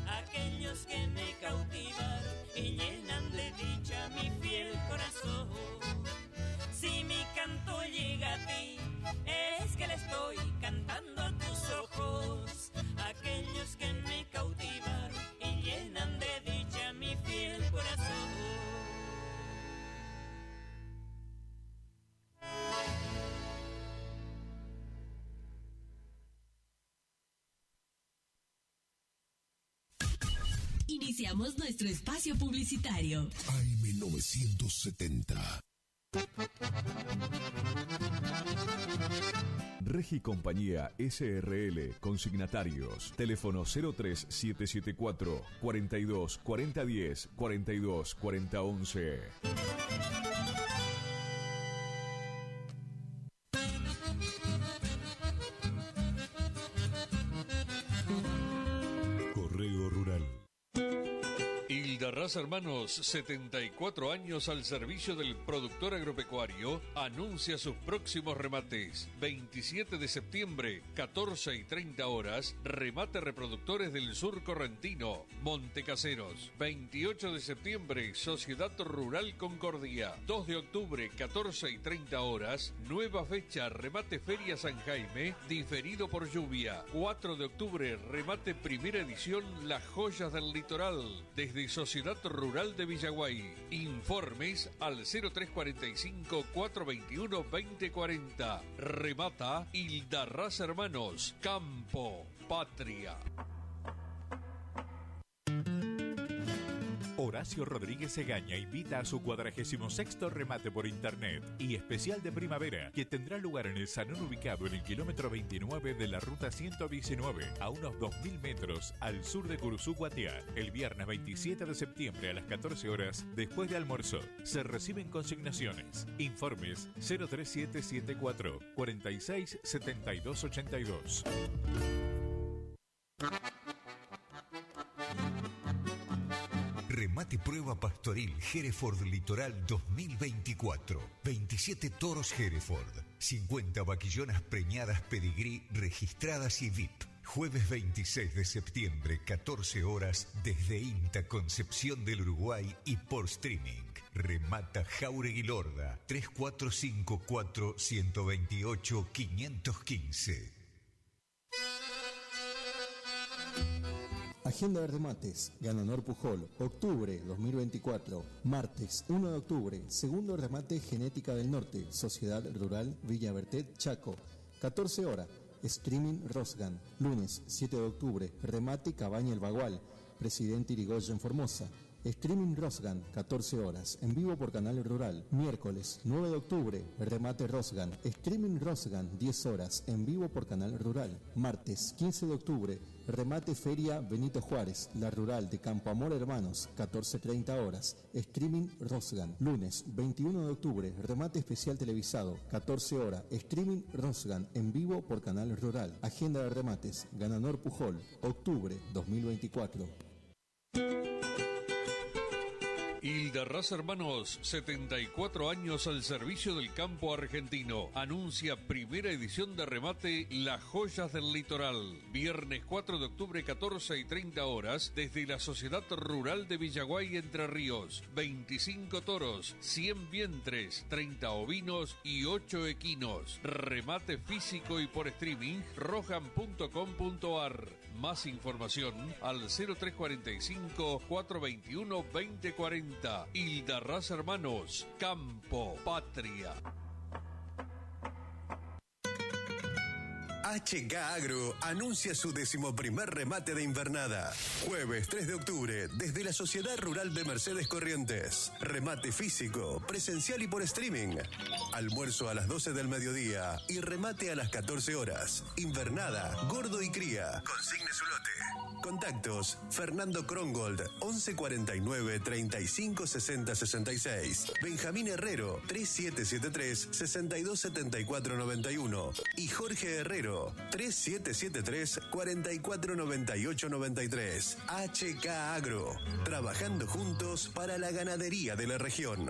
aquellos que me cautivaron y llenan de dicha mi fiel corazón. Si mi canto llega a ti, es que le estoy cantando a tus ojos, aquellos que me cautivaron y llenan de dicha mi fiel corazón. Iniciamos nuestro espacio publicitario. AM970. Regi Compañía SRL, consignatarios, teléfono 03774 42 40 10 42 40 11. Correo Rural. Hildarraz Hermanos, 74 años al servicio del productor agropecuario, anuncia sus próximos remates. 27 de septiembre, 14 y 30 horas, remate reproductores del sur correntino, Montecaseros. 28 de septiembre, Sociedad Rural Concordia. 2 de octubre, 14 y 30 horas, nueva fecha, remate Feria San Jaime, diferido por lluvia. 4 de octubre, remate primera edición, Las Joyas del Litoral. Desde Sociedad Sociedad Rural de Villaguay. Informes al 0345-421-2040. Remata Hildarraz Hermanos. Campo, Patria. Horacio Rodríguez Egaña invita a su 46º remate por internet y especial de primavera que tendrá lugar en el salón ubicado en el kilómetro 29 de la ruta 119 a unos 2.000 metros al sur de Curuzú, Guatiá, el viernes 27 de septiembre a las 14 horas después de almuerzo. Se reciben consignaciones. Informes 03774 46 72 82. Remate Prueba Pastoril Hereford Litoral 2024. 27 toros Hereford, 50 vaquillonas preñadas pedigrí registradas y VIP. Jueves 26 de septiembre, 14 horas, desde INTA Concepción del Uruguay y por streaming. Remata Jauregui Lorda, 3454-128-515. Agenda de remates, Ganador Pujol, octubre 2024, martes 1 de octubre, segundo remate Genética del Norte, Sociedad Rural Villa Bertet, Chaco, 14 horas, streaming Rosgan, lunes 7 de octubre, remate Cabaña El Bagual, Presidente Irigoyen Formosa, streaming Rosgan, 14 horas, en vivo por Canal Rural, miércoles 9 de octubre, remate Rosgan, streaming Rosgan, 10 horas, en vivo por Canal Rural, martes 15 de octubre, remate Feria Benito Juárez, La Rural de Campo Amor Hermanos, 14:30 horas, streaming Rosgan, lunes 21 de octubre, remate especial televisado, 14 horas, streaming Rosgan, en vivo por Canal Rural, agenda de remates, Ganador Pujol, octubre 2024. Hildarraz Hermanos, 74 años al servicio del campo argentino. Anuncia primera edición de remate Las Joyas del Litoral. Viernes 4 de octubre, 14:30 horas, desde la Sociedad Rural de Villaguay, Entre Ríos. 25 toros, 100 vientres, 30 ovinos y 8 equinos. Remate físico y por streaming, rojan.com.ar. Más información al 0345-421-2040. Hildarraz Hermanos, Campo, Patria. HK Agro anuncia su 11º remate de invernada. Jueves 3 de octubre, desde la Sociedad Rural de Mercedes Corrientes. Remate físico, presencial y por streaming. Almuerzo a las 12 del mediodía y remate a las 14 horas. Invernada, gordo y cría. Consigne su lote. Contactos: Fernando Krongold, 1149 35 60 66. Benjamín Herrero, 3773 62 74 91. Y Jorge Herrero, 3773 44 98 93. HK Agro, trabajando juntos para la ganadería de la región.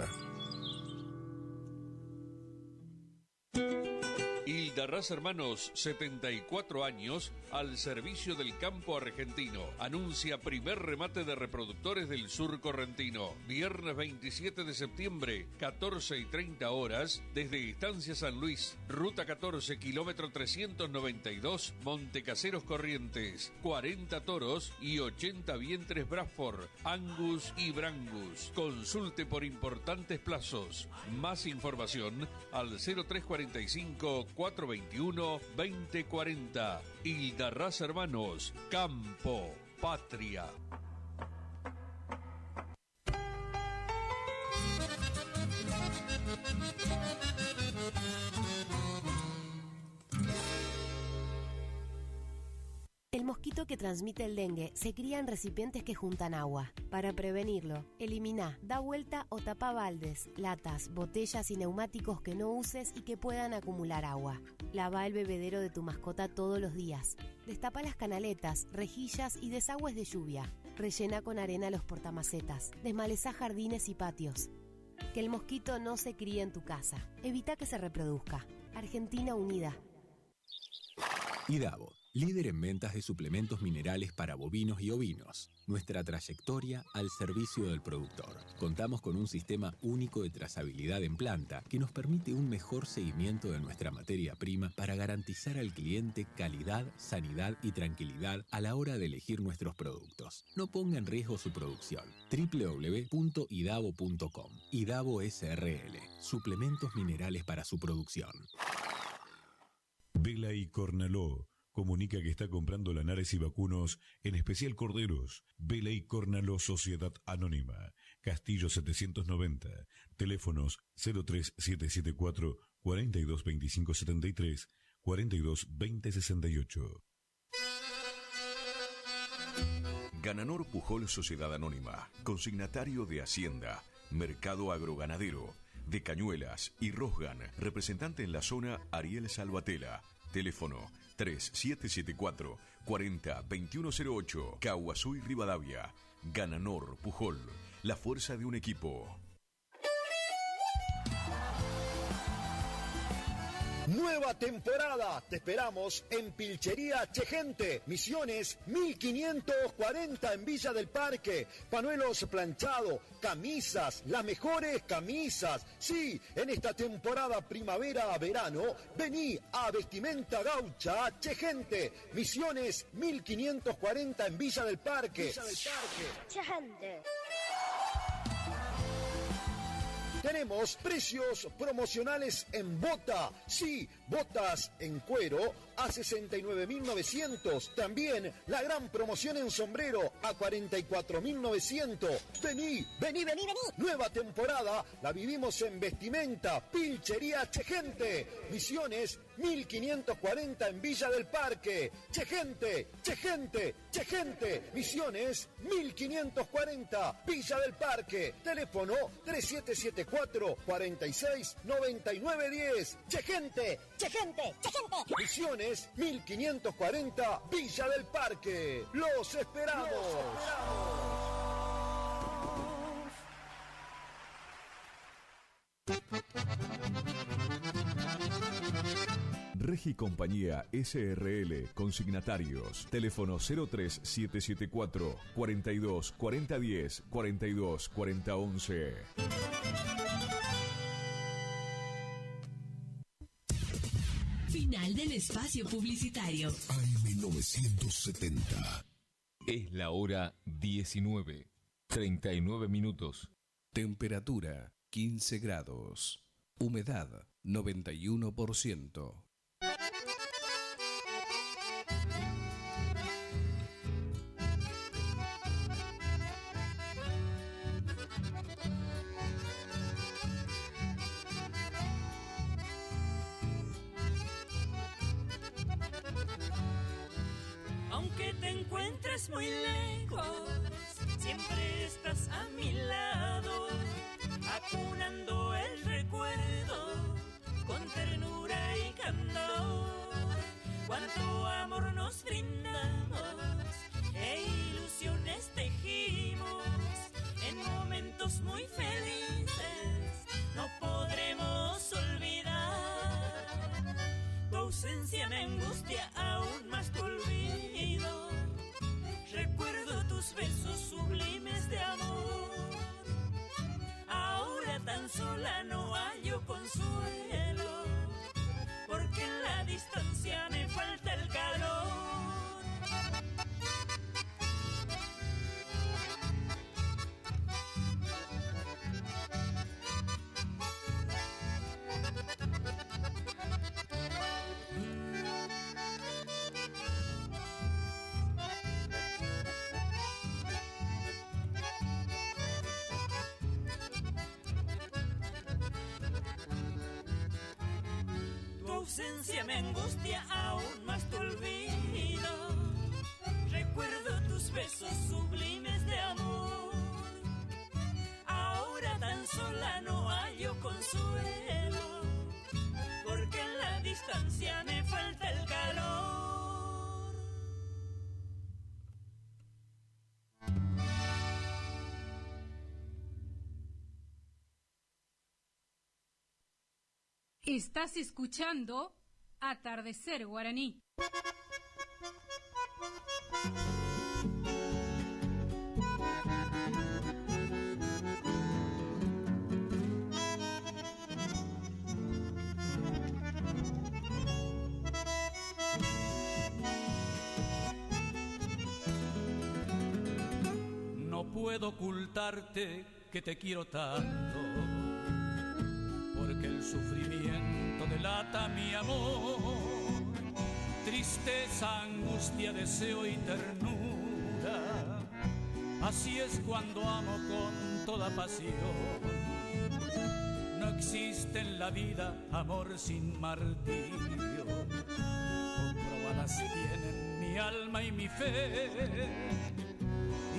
Hildarraz Hermanos, 74 años al servicio del campo argentino. Anuncia primer remate de reproductores del sur correntino. Viernes 27 de septiembre, 14:30 horas, desde Estancia San Luis, ruta 14, kilómetro 392, Montecaseros Corrientes. 40 toros y 80 vientres Bradford, Angus y Brangus. Consulte por importantes plazos. Más información al 0345-421-2040. Hildarraz Hermanos, Campo, Patria. El mosquito que transmite el dengue se cría en recipientes que juntan agua. Para prevenirlo, elimina, da vuelta o tapa baldes, latas, botellas y neumáticos que no uses y que puedan acumular agua. Lava el bebedero de tu mascota todos los días. Destapa las canaletas, rejillas y desagües de lluvia. Rellena con arena los portamacetas. Desmalezá jardines y patios. Que el mosquito no se críe en tu casa. Evita que se reproduzca. Argentina Unida. IDAVO, líder en ventas de suplementos minerales para bovinos y ovinos. Nuestra trayectoria al servicio del productor. Contamos con un sistema único de trazabilidad en planta que nos permite un mejor seguimiento de nuestra materia prima para garantizar al cliente calidad, sanidad y tranquilidad a la hora de elegir nuestros productos. No ponga en riesgo su producción. www.idavo.com. Idavo SRL. Suplementos minerales para su producción. Vela y Cornaló comunica que está comprando lanares y vacunos, en especial corderos. Vela y Cornaló Sociedad Anónima, Castillo 790, teléfonos 03774 422573, 422068. Gananor Pujol Sociedad Anónima, consignatario de Hacienda, Mercado Agroganadero, de Cañuelas y Rosgan, representante en la zona Ariel Salvatela, teléfono 3774 402108, Caguazú y Rivadavia. Gananor Pujol, la fuerza de un equipo. Nueva temporada, te esperamos en Pilchería Chegente, Misiones 1540 en Villa del Parque. Panuelos planchado, camisas, las mejores camisas. Sí, en esta temporada primavera-verano, vení a Vestimenta Gaucha Chegente, Misiones 1540 en Villa del Parque. Chegente. Tenemos precios promocionales en bota. Sí, botas en cuero a 69.900. También la gran promoción en sombrero a 44.900. Vení. Nueva temporada la vivimos en Vestimenta Pilchería Chegente. Misiones 1540 en Villa del Parque. Chegente. Misiones 1540 Villa del Parque. Teléfono 3774 46 9910. Chegente. Misiones 1540 Villa del Parque. Los esperamos. Regi Compañía SRL, consignatarios, teléfono 03774 42 4010 42 4011. Final del espacio publicitario. AM970. Es la hora 19, 39 minutos. Temperatura 15 grados. Humedad 91%. Aunque te encuentres muy lejos, siempre estás a mi lado, acunando el recuerdo con ternura y candor. Cuánto amor nos brindamos e ilusiones tejimos en momentos muy felices, no podremos olvidar. Tu ausencia me angustia aún más tu olvido. Recuerdo tus besos sublimes de amor. Ahora tan sola no hallo consuelo, porque en la distancia me falta el calor. Tu ausencia me angustia aún más tu olvido. Recuerdo tus besos sublimes de amor. Ahora tan sola no hallo consuelo, porque en la distancia me falta el calor. Estás escuchando Atardecer Guaraní. No puedo ocultarte que te quiero tanto, porque el sufrimiento delata mi amor. Tristeza, angustia, deseo y ternura, así es cuando amo con toda pasión. No existe en la vida amor sin martirio, comprobadas tienen mi alma y mi fe.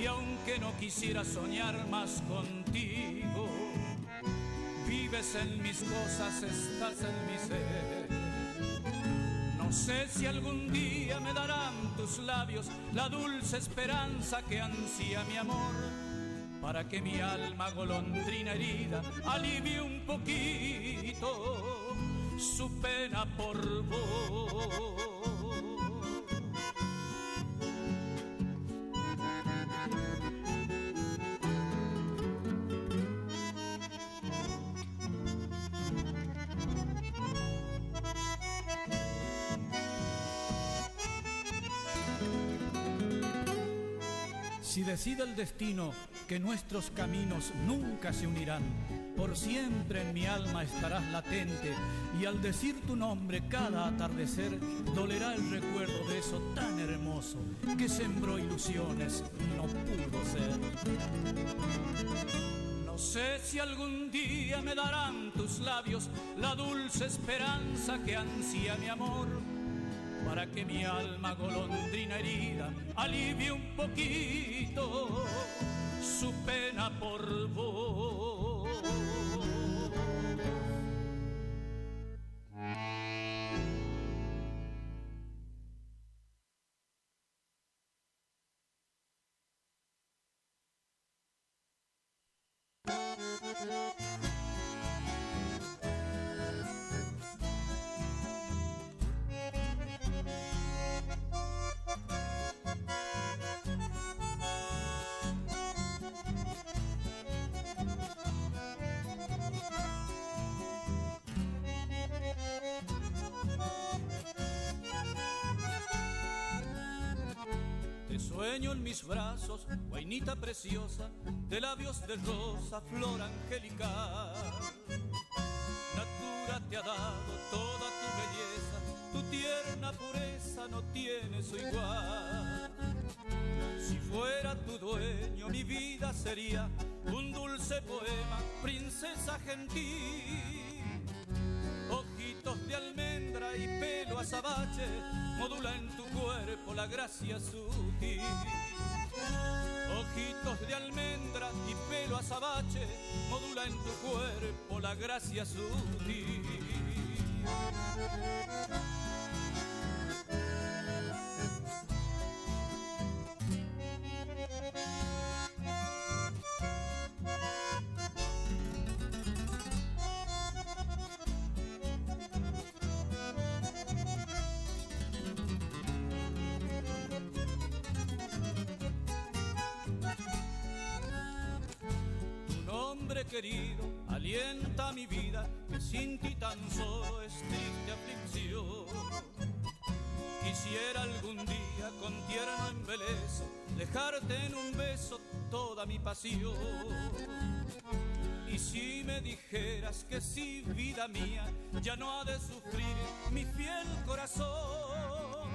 Y aunque no quisiera soñar más contigo, vives en mis cosas, estás en mi ser. No sé si algún día me darán tus labios la dulce esperanza que ansía mi amor, para que mi alma golondrina herida alivie un poquito su pena por vos. Si decide el destino que nuestros caminos nunca se unirán, por siempre en mi alma estarás latente, y al decir tu nombre cada atardecer dolerá el recuerdo de eso tan hermoso que sembró ilusiones y no pudo ser. No sé si algún día me darán tus labios la dulce esperanza que ansía mi amor, para que mi alma golondrina herida alivie un poquito su pena por vos. Sueño en mis brazos, guainita preciosa, de labios de rosa, flor angelical. Natura te ha dado toda tu belleza, tu tierna pureza no tiene su igual. Si fuera tu dueño, mi vida sería un dulce poema, princesa gentil. Ojitos de almendra y pelo azabache modula en tu cuerpo la gracia sutil. Ojitos de almendra y pelo azabache modula en tu cuerpo la gracia sutil. Querido, alienta mi vida, que sin ti tan solo es triste aflicción. Quisiera algún día con tierno embeleso dejarte en un beso toda mi pasión. Y si me dijeras que sí, vida mía, ya no ha de sufrir mi fiel corazón.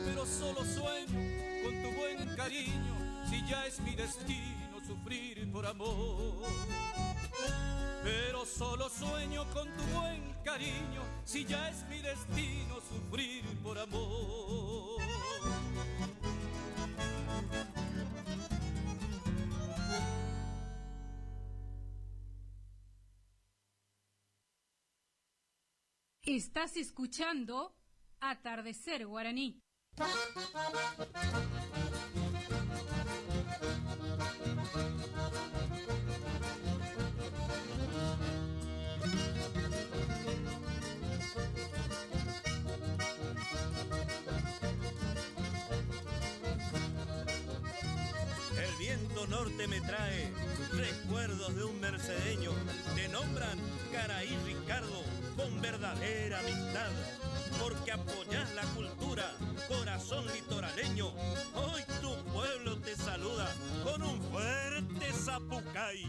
Pero solo sueño con tu buen cariño, si ya es mi destino sufrir por amor. Pero solo sueño con tu buen cariño, si ya es mi destino sufrir por amor. Estás escuchando Atardecer Guaraní. Norte me trae recuerdos de un mercedeño. Te nombran Caraí Ricardo con verdadera amistad, porque apoyas la cultura, corazón litoraleño. Hoy tu pueblo te saluda con un fuerte zapucay.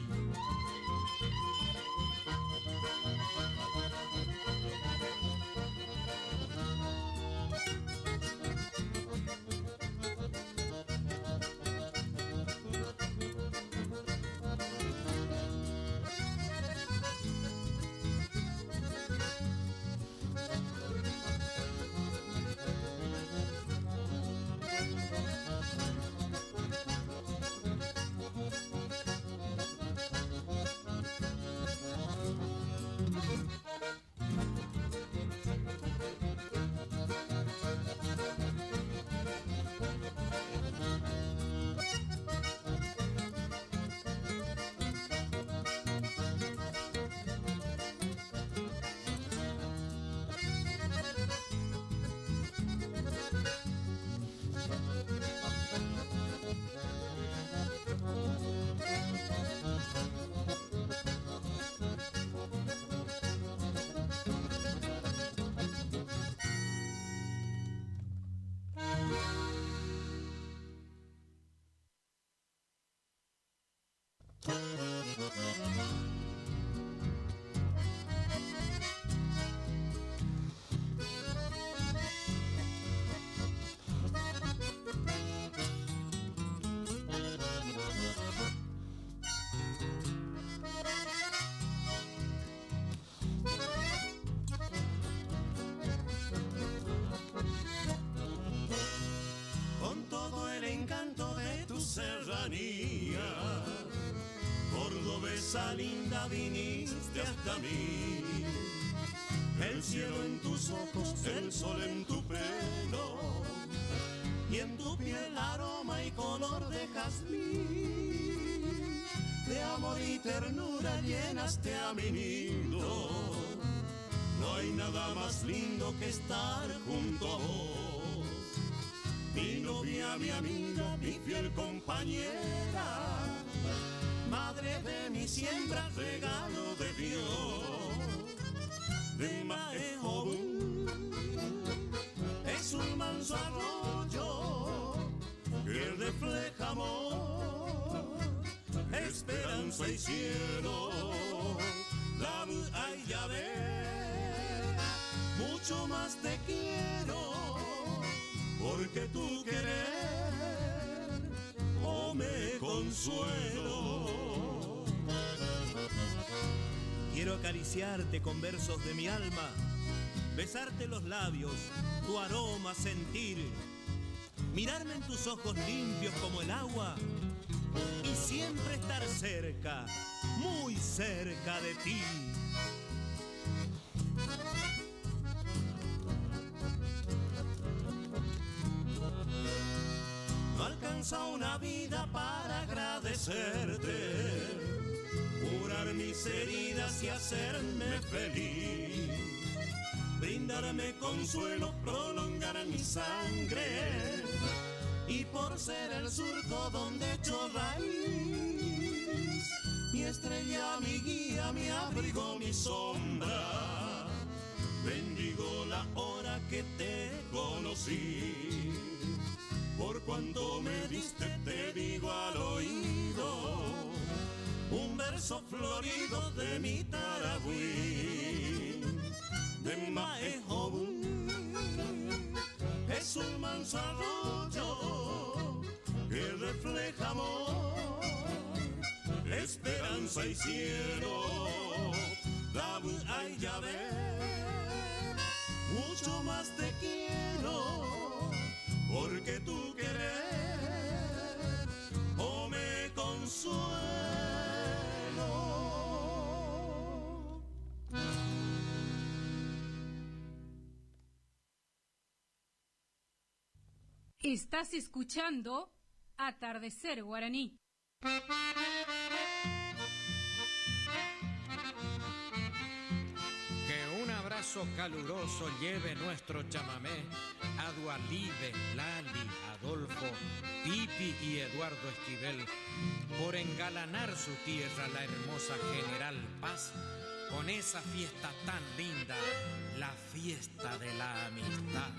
Con todo el encanto de tu serranía, cordobesa linda, viniste hasta mí. El cielo en tus ojos, el sol en tu pelo, y en tu piel aroma y color de jazmín. De amor y ternura llenaste a mi nido. No hay nada más lindo que estar junto a vos. Mi novia, mi amiga, mi fiel compañera, madre de mi siembra, regalo de Dios. De Maejobún es un manso arroyo que refleja amor, esperanza y cielo. La ay ya ve, mucho más te quiero, porque tu querer oh me consuelo. Quiero acariciarte con versos de mi alma, besarte los labios, tu aroma sentir, mirarme en tus ojos limpios como el agua y siempre estar cerca, muy cerca de ti. No alcanza una vida para agradecerte, curar mis heridas y hacerme feliz, brindarme consuelo, prolongar mi sangre, y por ser el surco donde echo raíz, mi estrella, mi guía, mi abrigo, mi sombra, bendigo la hora que te conocí. Por cuanto me diste te digo al oído un verso florido de mi Taragüí. De Maejobún es un manso arroyo que refleja amor, esperanza y cielo. La ay ya ve, mucho más te quiero, porque tu querer oh me consuelo. Estás escuchando Atardecer Guaraní. Que un abrazo abrazo caluroso lleve nuestro chamamé a Dualibe, Lali, Adolfo, Pipi y Eduardo Esquivel, por engalanar su tierra, la hermosa General Paz, con esa fiesta tan linda, la fiesta de la amistad.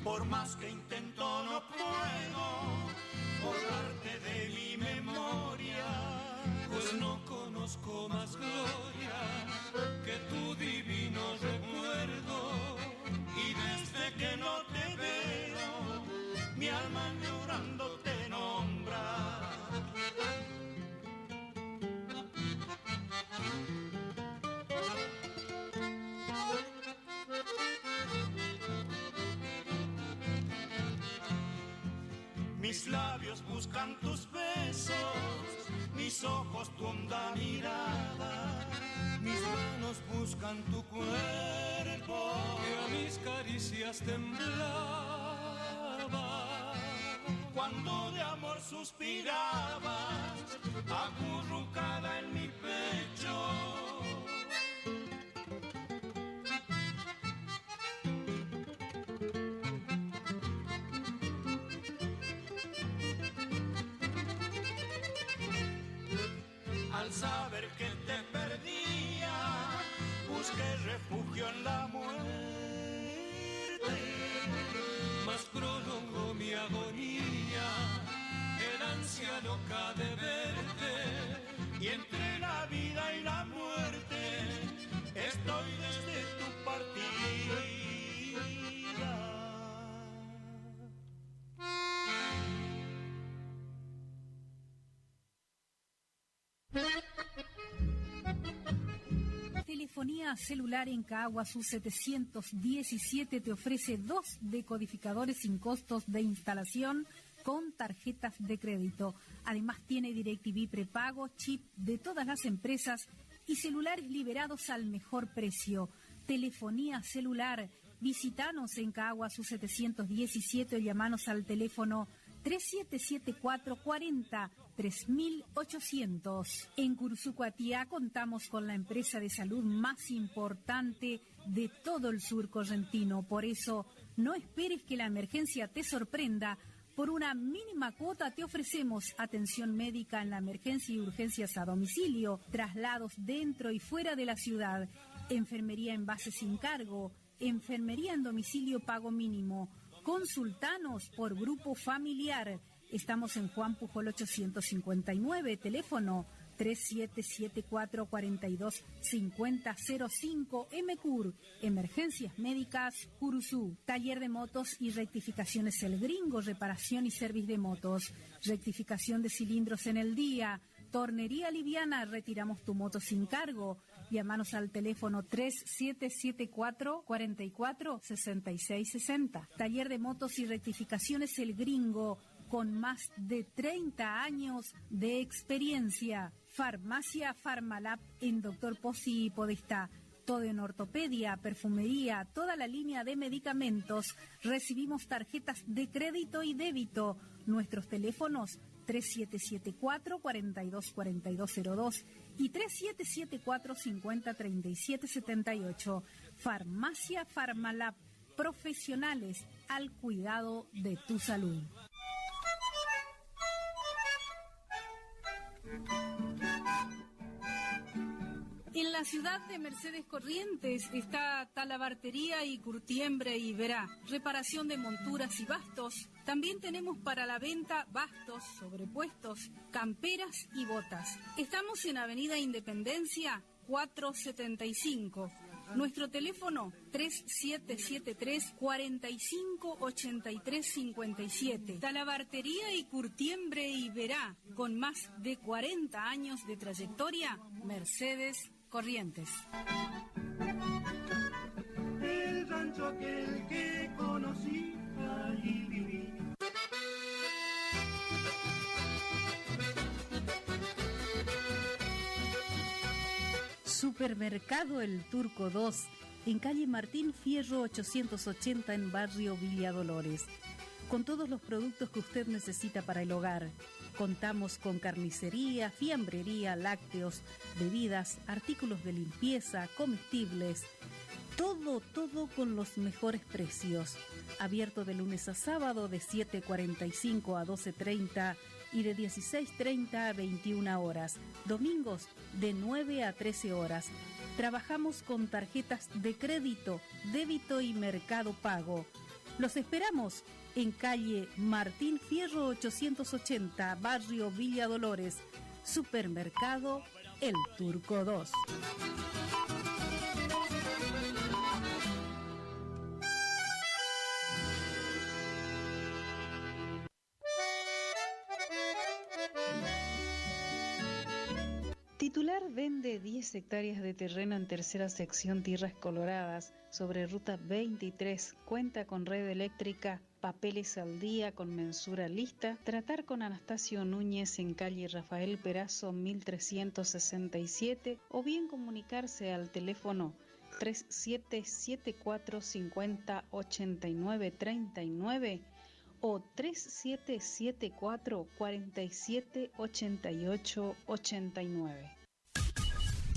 Por más que intento no puedo borrarte de mi memoria, pues no conozco más gloria que tu divino recuerdo. Y desde que no te veo, mi alma llorando te nombra. Mis labios buscan tus besos, mis ojos tu honda mirada, mis manos buscan tu cuerpo, que a mis caricias temblaba. Cuando de amor suspirabas, acurrucada en mi pecho. Al saber que te perdía, busqué refugio en la muerte, mas prolongó mi agonía, el ansia loca de verte, y entre la vida y la muerte, estoy desde tu partida. Telefonía celular en Caguazú 717 te ofrece 2 decodificadores sin costos de instalación con tarjetas de crédito. Además tiene DirecTV prepago, chip de todas las empresas y celulares liberados al mejor precio. Telefonía celular. Visítanos en Caguazú 717 o llamanos al teléfono 3774-40-3800. En Cursucuatía contamos con la empresa de salud más importante de todo el sur correntino. Por eso, no esperes que la emergencia te sorprenda. Por una mínima cuota te ofrecemos atención médica en la emergencia y urgencias a domicilio, traslados dentro y fuera de la ciudad, enfermería en base sin cargo, enfermería en domicilio pago mínimo. Consultanos por grupo familiar. Estamos en Juan Pujol 859, teléfono 3774-425005, MCUR, Emergencias Médicas, Curuzú. Taller de motos y rectificaciones El Gringo, reparación y servicio de motos, rectificación de cilindros en el día, tornería liviana, retiramos tu moto sin cargo. Llámanos al teléfono 3774-446660. Taller de motos y rectificaciones El Gringo, con más de 30 años de experiencia. Farmacia Farmalab en Dr. Pozzi y Podestá. Todo en ortopedia, perfumería, toda la línea de medicamentos. Recibimos tarjetas de crédito y débito. Nuestros teléfonos 3774-424202 y 3774-503778. Farmacia Farmalab. Profesionales al cuidado de tu salud. En la ciudad de Mercedes Corrientes está Talabartería y Curtiembre y Verá, reparación de monturas y bastos. También tenemos para la venta bastos, sobrepuestos, camperas y botas. Estamos en Avenida Independencia 475. Nuestro teléfono 3773-458357. Talabartería y Curtiembre y Verá, con más de 40 años de trayectoria, Mercedes Corrientes. El rancho aquel que conocí, allí viví. Supermercado El Turco 2, en calle Martín Fierro 880 en barrio Villa Dolores. Con todos los productos que usted necesita para el hogar. Contamos con carnicería, fiambrería, lácteos, bebidas, artículos de limpieza, comestibles. Todo con los mejores precios. Abierto de lunes a sábado de 7:45 a 12:30 y de 16:30 a 21 horas. Domingos de 9 a 13 horas. Trabajamos con tarjetas de crédito, débito y Mercado Pago. Los esperamos en calle Martín Fierro 880, barrio Villa Dolores. Supermercado El Turco 2. Titular vende 10 hectáreas de terreno en tercera sección Tierras Coloradas sobre ruta 23. Cuenta con red eléctrica, papeles al día con mensura lista. Tratar con Anastasio Núñez en calle Rafael Perazo 1367 o bien comunicarse al teléfono 3774-508939 o 3774-478889.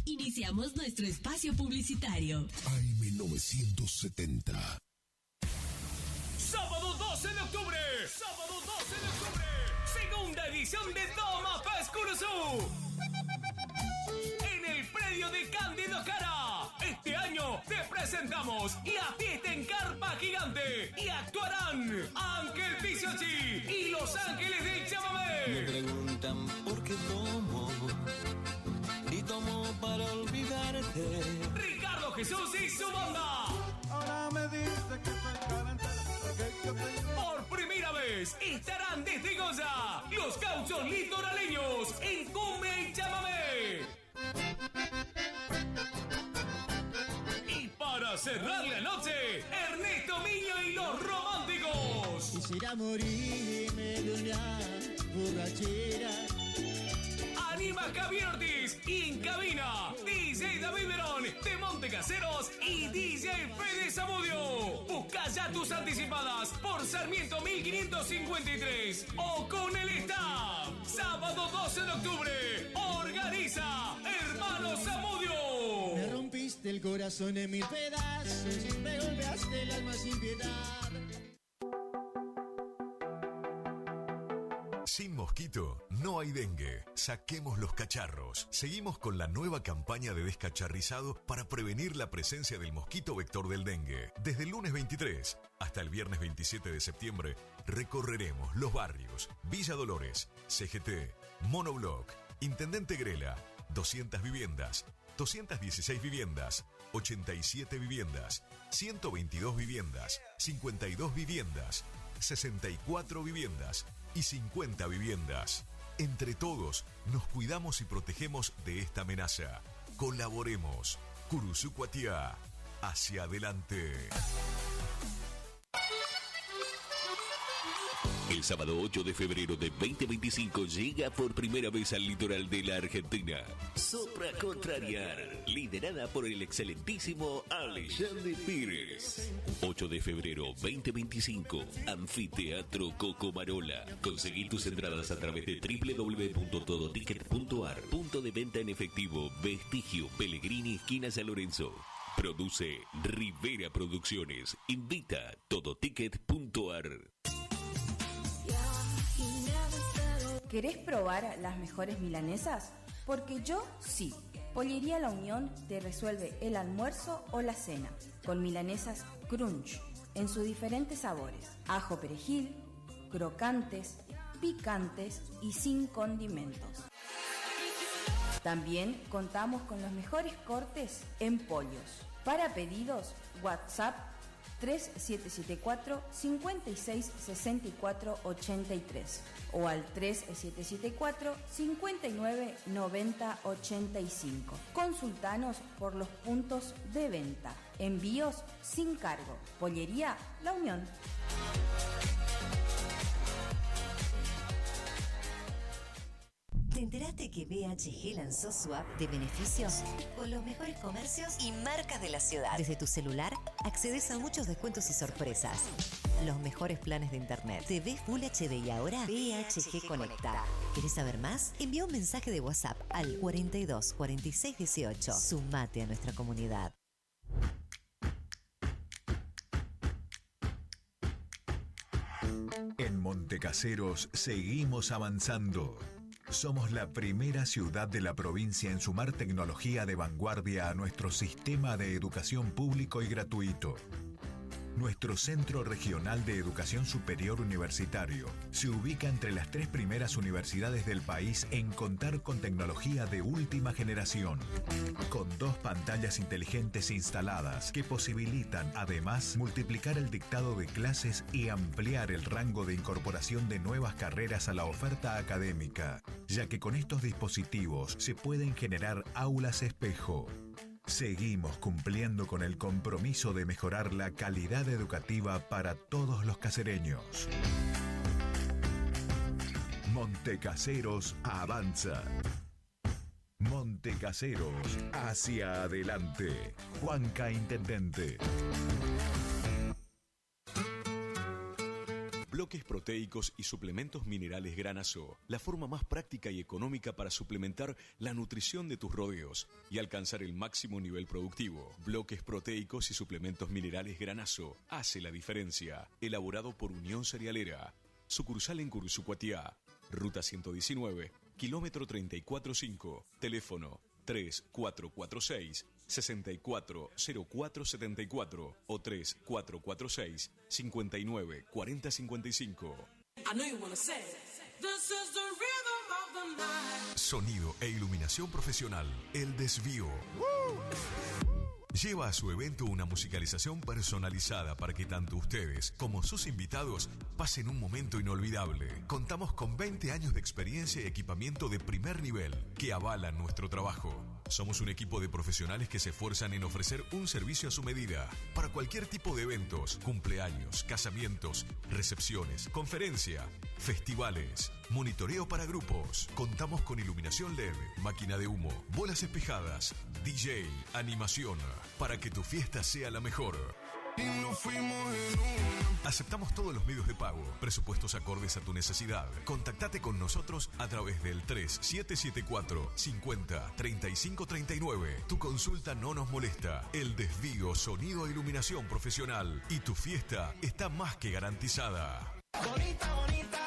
Iniciamos nuestro espacio publicitario. AM970. Sábado 12 de octubre. Segunda edición de Toma Paz Curuzú. En el predio de Cándido Jara. Este año te presentamos la fiesta en carpa gigante. Y actuarán Ángel Pisochi y Los Ángeles del Chamamé. Me preguntan por qué tomo. Y tomo para olvidarte. Ricardo Jesús y su banda. Ahora me dice que soy calentera, porque yo tengo... Por primera vez estarán desde Goya los Gauchos Litoraleños en Cumbia y Chamamé. Y para cerrar la noche, Ernesto Miño y los Románticos. Quisiera morirme de una borrachera. Anima Javier Ortiz y en cabina DJ David Verón de Montecaseros y DJ Fede Zamudio. Busca ya tus anticipadas por Sarmiento 1553 o con el staff. Sábado 12 de octubre. Organiza Hermano Zamudio. Me rompiste el corazón en mil pedazos, me golpeaste el alma sin piedad. Sin mosquito no hay dengue. Saquemos los cacharros. Seguimos con la nueva campaña de descacharrizado para prevenir la presencia del mosquito vector del dengue. Desde el lunes 23 hasta el viernes 27 de septiembre recorreremos los barrios Villa Dolores, CGT, Monobloc, Intendente Grela, 200 viviendas, 216 viviendas, 87 viviendas, 122 viviendas, 52 viviendas, 64 viviendas y 50 viviendas. Entre todos, nos cuidamos y protegemos de esta amenaza. Colaboremos. Curuzucuatiá. Hacia adelante. El sábado 8 de febrero de 2025 llega por primera vez al litoral de la Argentina Sopra Contrariar, liderada por el excelentísimo Alexandre Pires. 8 de febrero 2025, Anfiteatro Cocomarola. Conseguí tus entradas a través de www.todoticket.ar. Punto de venta en efectivo, Vestigio, Pellegrini, esquina San Lorenzo. Produce Rivera Producciones. Invita Todoticket.ar. ¿Querés probar las mejores milanesas? Porque yo sí. Pollería La Unión te resuelve el almuerzo o la cena con milanesas crunch en sus diferentes sabores: ajo perejil, crocantes, picantes y sin condimentos. También contamos con los mejores cortes en pollos. Para pedidos, WhatsApp 3774 56 64 83 o al 3774 59 90 85. Consultanos por los puntos de venta. Envíos sin cargo. Pollería La Unión. ¿Te enteraste que BHG lanzó su app de beneficios? Con los mejores comercios y marcas de la ciudad. Desde tu celular, accedes a muchos descuentos y sorpresas. Los mejores planes de internet. TV Full HD y ahora BHG Conecta. ¿Querés saber más? Envía un mensaje de WhatsApp al 42 46 18. Sumate a nuestra comunidad. En Montecaseros seguimos avanzando. Somos la primera ciudad de la provincia en sumar tecnología de vanguardia a nuestro sistema de educación público y gratuito. Nuestro Centro Regional de Educación Superior Universitario se ubica entre las 3 primeras universidades del país en contar con tecnología de última generación, con 2 pantallas inteligentes instaladas que posibilitan además multiplicar el dictado de clases y ampliar el rango de incorporación de nuevas carreras a la oferta académica, ya que con estos dispositivos se pueden generar aulas espejo. Seguimos cumpliendo con el compromiso de mejorar la calidad educativa para todos los casereños. Montecaseros avanza. Montecaseros hacia adelante. Juanca Intendente. Bloques proteicos y suplementos minerales Granazo, la forma más práctica y económica para suplementar la nutrición de tus rodeos y alcanzar el máximo nivel productivo. Bloques proteicos y suplementos minerales Granazo hace la diferencia. Elaborado por Unión Cerealera. Sucursal en Curuzucuatiá. Ruta 119, kilómetro 34.5. Teléfono 3446-640474 o 3446-594055. Sonido e iluminación profesional. El Desvío. Lleva a su evento una musicalización personalizada para que tanto ustedes como sus invitados pasen un momento inolvidable. Contamos con 20 años de experiencia y equipamiento de primer nivel que avalan nuestro trabajo. Somos un equipo de profesionales que se esfuerzan en ofrecer un servicio a su medida para cualquier tipo de eventos, cumpleaños, casamientos, recepciones, conferencia, festivales, monitoreo para grupos. Contamos con iluminación LED, máquina de humo, bolas espejadas, DJ, animación, para que tu fiesta sea la mejor. Y nos fuimos en una. Aceptamos todos los medios de pago, presupuestos acordes a tu necesidad. Contactate con nosotros a través del 3774 50 35 39. Tu consulta no nos molesta. El desvío, sonido e iluminación profesional. Y tu fiesta está más que garantizada. Bonita, bonita,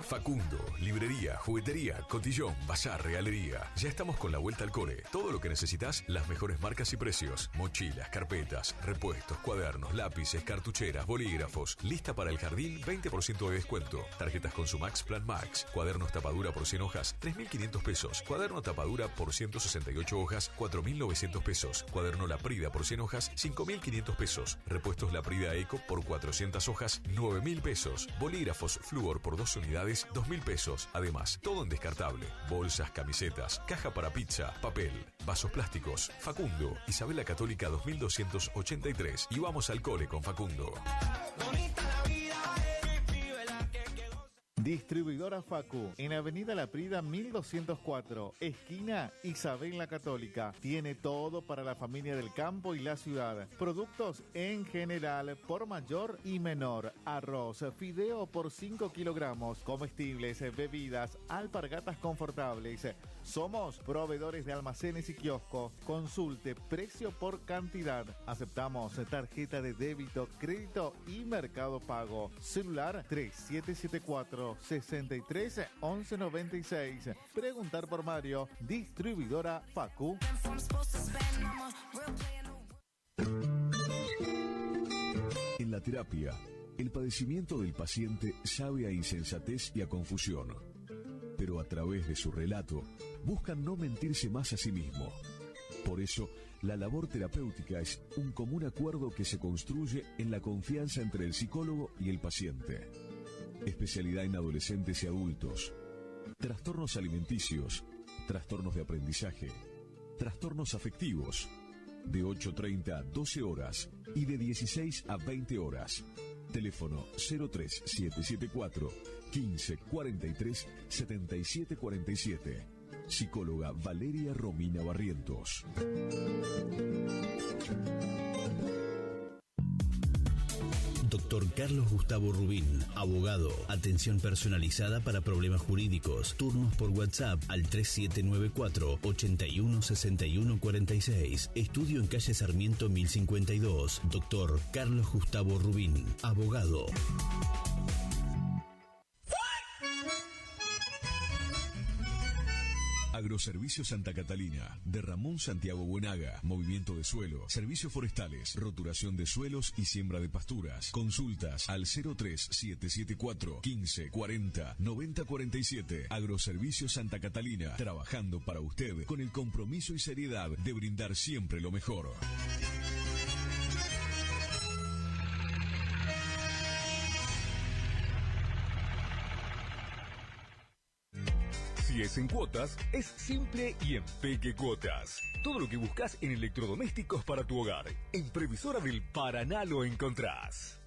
Facundo, librería, juguetería, cotillón, bazar, regalería. Ya estamos con la vuelta al cole. Todo lo que necesitas, las mejores marcas y precios. Mochilas, carpetas, repuestos, cuadernos, lápices, cartucheras, bolígrafos. Lista para el jardín, 20% de descuento. Tarjetas Consumax Plan Max. Cuadernos tapadura por 100 hojas, 3.500 pesos. Cuaderno tapadura por 168 hojas, 4.900 pesos. Cuaderno Laprida por 100 hojas, 5.500 pesos. Repuestos Laprida Eco por 400 hojas, 9.000 pesos. Bolígrafos Fluor por 2 unidades, 2.000 pesos. Además, todo en descartable. Bolsas, camisetas, caja para pizza, papel, vasos plásticos. Facundo, Isabela Católica 2283. Y vamos al cole con Facundo. Distribuidora Facu, en Avenida La Prida 1204, esquina Isabel la Católica. Tiene todo para la familia del campo y la ciudad. Productos en general, por mayor y menor. Arroz, fideo por 5 kilogramos, comestibles, bebidas, alpargatas confortables. Somos proveedores de almacenes y kioscos. Consulte precio por cantidad. Aceptamos tarjeta de débito, crédito y Mercado Pago. Celular 3774 63 11 96. Preguntar por Mario. Distribuidora Facu. En la terapia, el padecimiento del paciente sabe a insensatez y a confusión, pero a través de su relato buscan no mentirse más a sí mismo. Por eso, la labor terapéutica es un común acuerdo que se construye en la confianza entre el psicólogo y el paciente. Especialidad en adolescentes y adultos, trastornos alimenticios, trastornos de aprendizaje, trastornos afectivos, de 8:30 a 12 horas y de 16 a 20 horas. Teléfono 03774 15 43 77 47. Psicóloga Valeria Romina Barrientos. Doctor Carlos Gustavo Rubín, abogado, atención personalizada para problemas jurídicos, turnos por WhatsApp al 3794 81 61 46, estudio en calle Sarmiento 1052, Doctor Carlos Gustavo Rubín, abogado. Agroservicios Santa Catalina, de Ramón Santiago Buenaga, movimiento de suelo, servicios forestales, roturación de suelos y siembra de pasturas. Consultas al 03774 15 40 90 47. Agroservicios Santa Catalina, trabajando para usted con el compromiso y seriedad de brindar siempre lo mejor. Si es en cuotas, es simple y en Peque Cuotas. Todo lo que buscas en electrodomésticos para tu hogar. En Previsora del Paraná lo encontrás.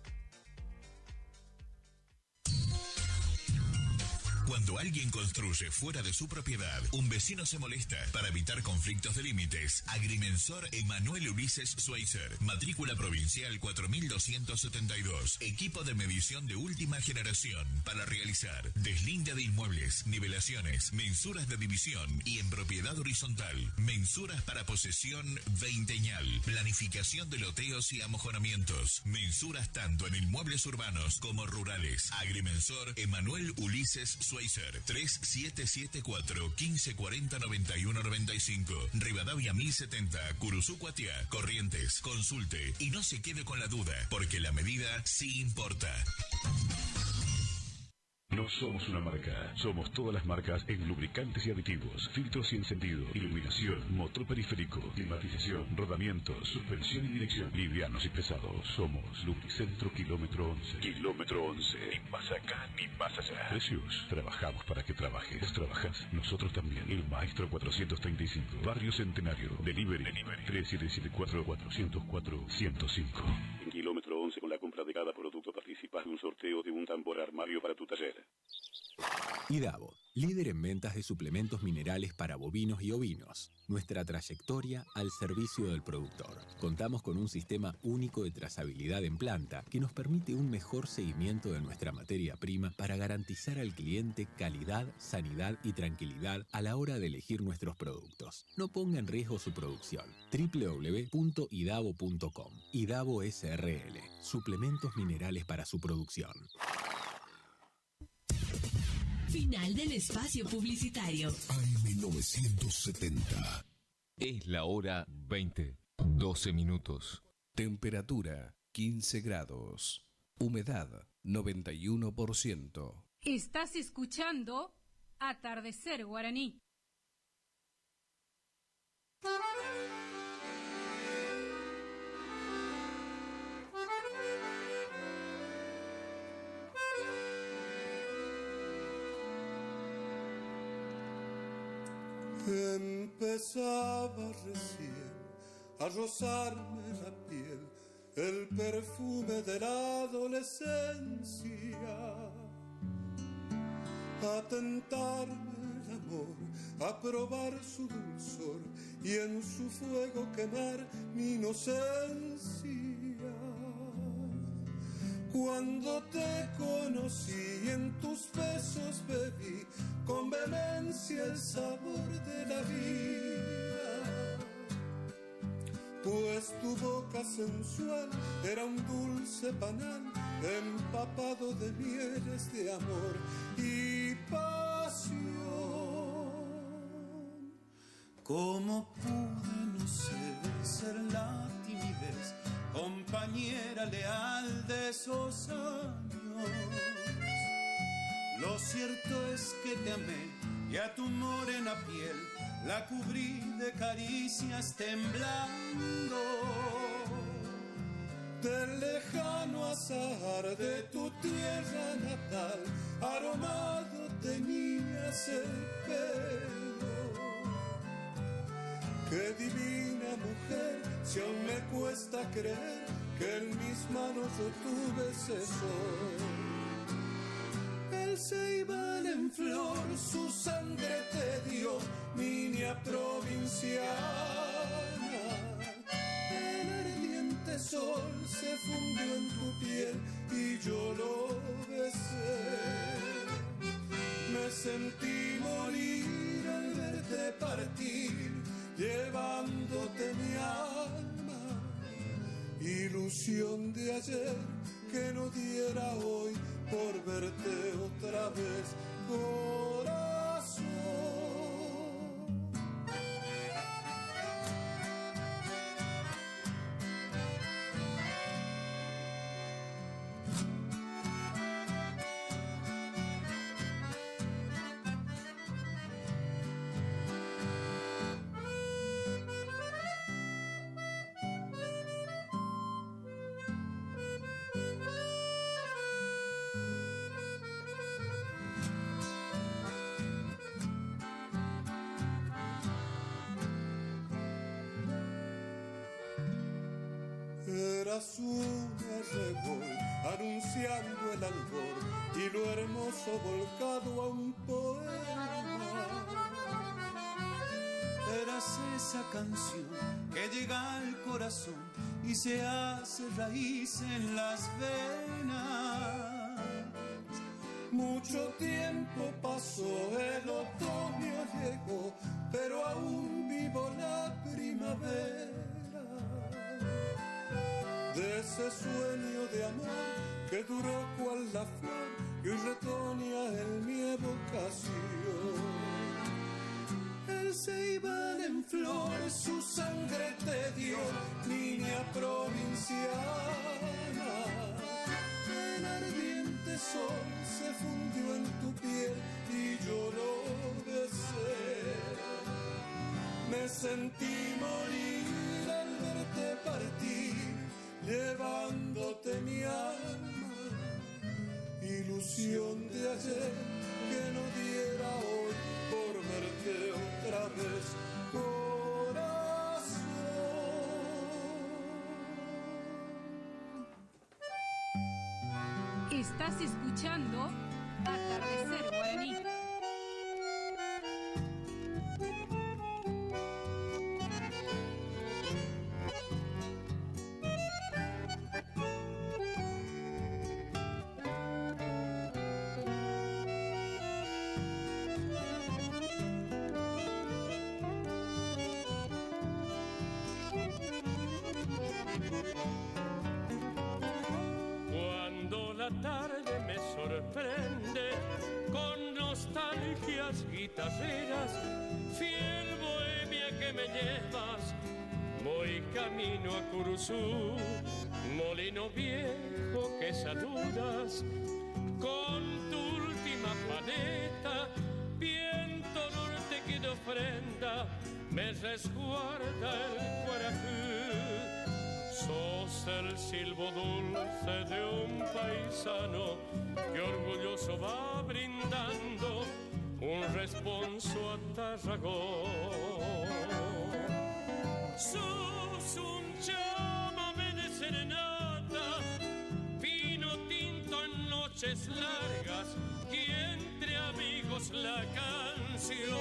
Cuando alguien construye fuera de su propiedad, un vecino se molesta. Para evitar conflictos de límites, Agrimensor Emanuel Ulises Schweitzer, matrícula provincial 4272, equipo de medición de última generación para realizar deslinde de inmuebles, nivelaciones, mensuras de división y en propiedad horizontal, mensuras para posesión veinteñal, planificación de loteos y amojonamientos, mensuras tanto en inmuebles urbanos como rurales. Agrimensor Emanuel Ulises Schweitzer, 3774 1540 91 95, Rivadavia 1070, Curuzú Cuatiá, Corrientes. Consulte y no se quede con la duda, porque la medida sí importa. No somos una marca, somos todas las marcas en lubricantes y aditivos, filtros y encendido, iluminación, motor periférico, climatización, rodamiento, suspensión y dirección, livianos y pesados. Somos Lubricentro Kilómetro 11. Kilómetro 11. Ni más acá ni más allá. Precios. Trabajamos para que trabajes. ¿Vos trabajas? Nosotros también. El Maestro 435. Barrio Centenario. Delivery. 3774-404-105. En Kilómetro 11, con la compra de cada producto participas de un sorteo de un tambor armario para tu taller. IDAVO, líder en ventas de suplementos minerales para bovinos y ovinos. Nuestra trayectoria al servicio del productor. Contamos con un sistema único de trazabilidad en planta que nos permite un mejor seguimiento de nuestra materia prima para garantizar al cliente calidad, sanidad y tranquilidad a la hora de elegir nuestros productos. No ponga en riesgo su producción. www.idavo.com. IDAVO SRL. Suplementos minerales para su producción. Final del espacio publicitario. AM970. Es la hora 20, 12 minutos. Temperatura 15 grados. Humedad 91%. Estás escuchando Atardecer Guaraní. Empezaba recién a rozarme la piel el perfume de la adolescencia, a tentarme el amor, a probar su dulzor y en su fuego quemar mi inocencia. Cuando te conocí en tus besos bebí con vehemencia el sabor de la vida, pues tu boca sensual era un dulce panal empapado de mieles de amor y pasión. ¿Cómo pude, no sé, vencer la timidez, compañera leal de esos años? Lo cierto es que te amé y a tu morena piel la cubrí de caricias temblando. Del lejano azahar de tu tierra natal, aromado tenías el pelo. Qué divina mujer, si aún me cuesta creer que en mis manos yo tuve ese sol. El ceibal en flor su sangre te dio, niña provinciana. El ardiente sol se fundió en tu piel y yo lo besé. Me sentí morir al verte partir, llevándote mi alma, ilusión de ayer que no diera hoy por verte otra vez, corazón. Eras un arrebol anunciando el albor y lo hermoso volcado a un poema. Eras esa canción que llega al corazón y se hace raíz en las venas. Mucho tiempo pasó, el otoño llegó, pero aún vivo la primavera. De ese sueño de amor que duró cual la flor y hoy retoña en mi evocación. El ceibal en flor su sangre te dio, niña provinciana. El ardiente sol se fundió en tu piel y yo lo besé. Me sentí morir al verte partir, llevándote mi alma, ilusión de ayer que no diera hoy por verte otra vez, corazón. Estás escuchando Atardecer Guaraní. Cuando la tarde me sorprende con nostalgias guitarreras, fiel bohemia que me llevas, voy camino a Curuzú, molino viejo que saludas con tu última paleta, viento norte que de ofrenda me resguarda el Guarajú. Sos el silbo dulce de un paisano que orgulloso va brindando un responso a Tarragón. Sos un chamamé de serenata, vino tinto en noches largas y entre amigos la canción.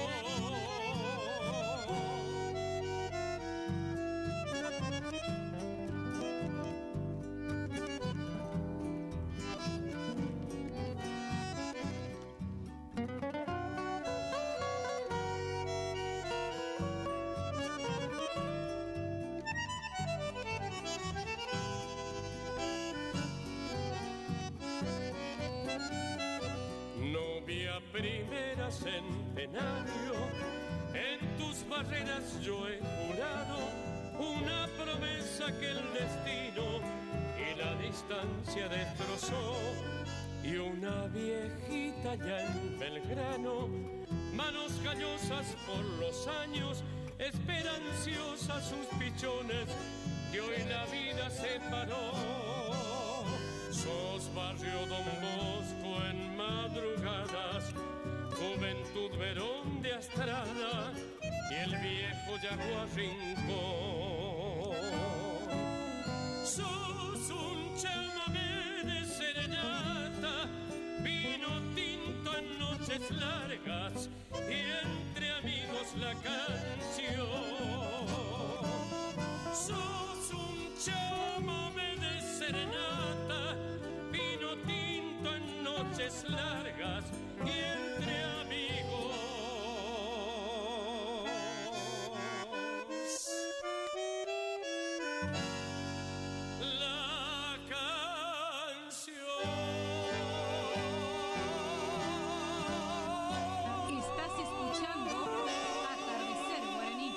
Novia primera centenario, en tus barreras yo he jurado una promesa que el destino y la distancia destrozó. Y una viejita ya en Belgrano, manos callosas por los años, espera ansiosa sus pichones que hoy la vida separó. Sos barrio Don Bosco en madrugadas, juventud Verón de Astrada y el viejo Yaguar Rincón. Sos un chamamé de serenata, vino tinto en noches largas y entre amigos la canción. Sos un chamamé de serenata, vino tinto en noches largas y entre amigos la canción. Estás escuchando Atardecer Guaraní.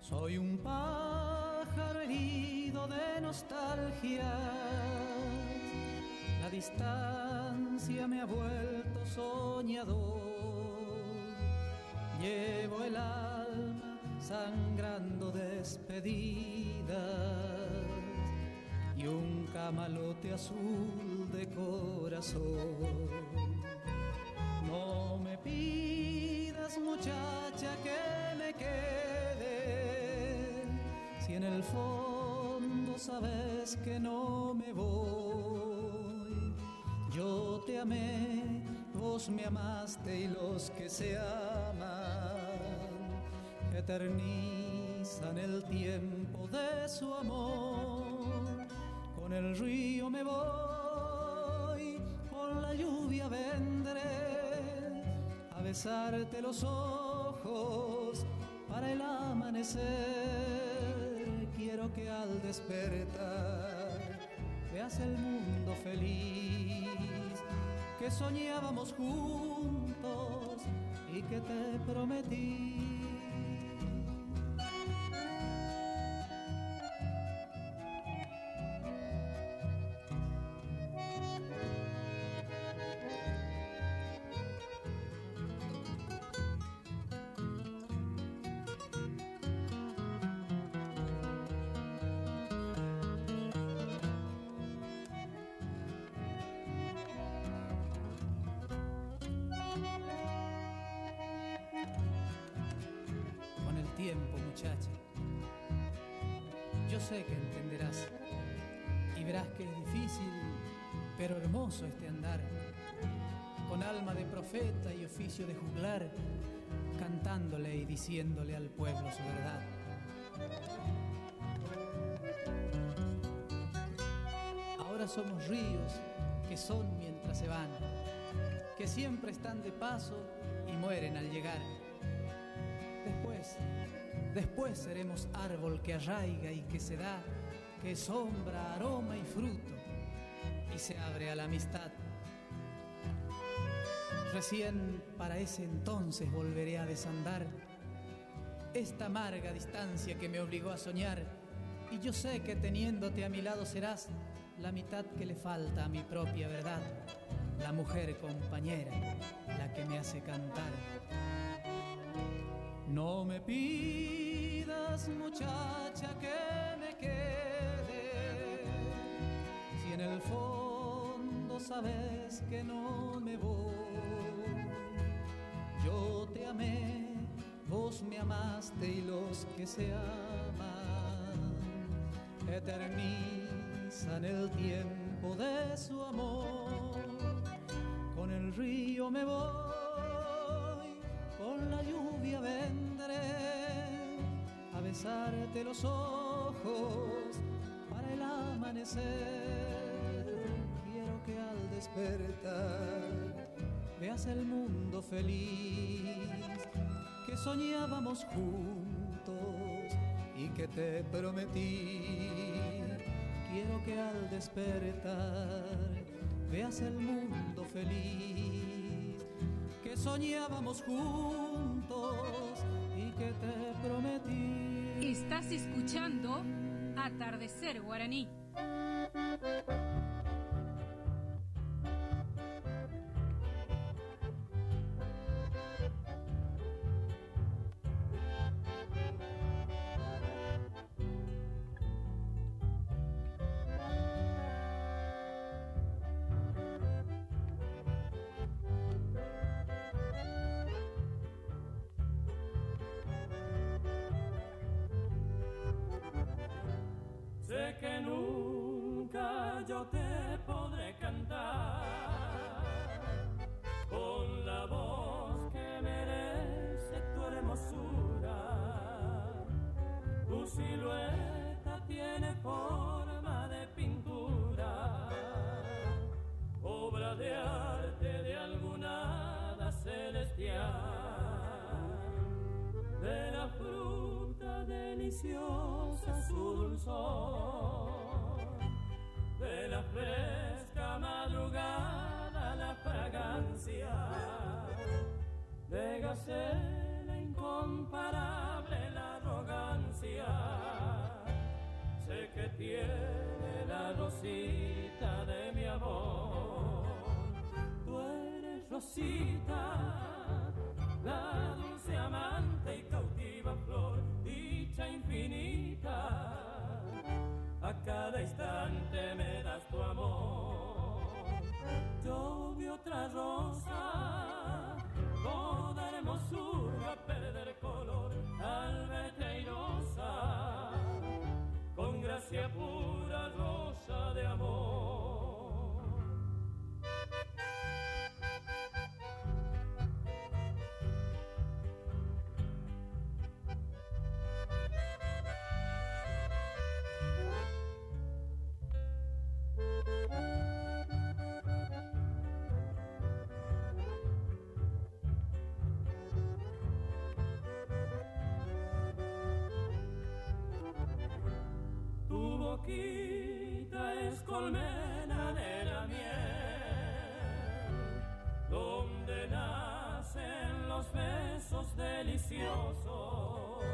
Soy un pájaro herido de nostalgia, la distancia me ha vuelto soñador. Llevo el alma sangrando despedidas y un camalote azul de corazón. No me pidas, muchacha, que me quede, si en el fondo sabes que no me voy. Yo te amé, vos me amaste y los que se aman eternizan el tiempo de su amor. Con el río me voy, con la lluvia vendré, a besarte los ojos para el amanecer. Quiero que al despertar veas el mundo feliz que soñábamos juntos y que te prometí. Muchacha, yo sé que entenderás y verás que es difícil, pero hermoso este andar, con alma de profeta y oficio de juglar, cantándole y diciéndole al pueblo su verdad. Ahora somos ríos que son mientras se van, que siempre están de paso y mueren al llegar. Después seremos árbol que arraiga y que se da, que es sombra, aroma y fruto, y se abre a la amistad. Recién para ese entonces volveré a desandar esta amarga distancia que me obligó a soñar, y yo sé que teniéndote a mi lado serás la mitad que le falta a mi propia verdad, la mujer compañera, la que me hace cantar. No me pidas, muchacha, que me quede, si en el fondo sabes que no me voy. Yo te amé, vos me amaste y los que se aman eternizan el tiempo de su amor. Con el río me voy, con la lluvia vendré a besarte los ojos para el amanecer. Quiero que al despertar veas el mundo feliz que soñábamos juntos y que te prometí. Quiero que al despertar veas el mundo feliz que soñábamos juntos y que te prometí. Estás escuchando Atardecer Guaraní. Sé que nunca yo te podré cantar con la voz que merece tu hermosura. Tu silueta tiene forma de pintura, obra de arte de alguna hada celestial, de la fruta deliciosa su dulzor, de la fresca madrugada la fragancia, de gacela incomparable la arrogancia. Sé que tiene la rosita de mi amor. Tú eres Rosita, la dulce amante y cautiva flor, dicha infinita. A cada instante me das tu amor. Yo vi otra rosa, toda hermosura perder color al verte airosa, con gracia pura rosa de amor. boquita es colmena de la miel, donde nacen los besos deliciosos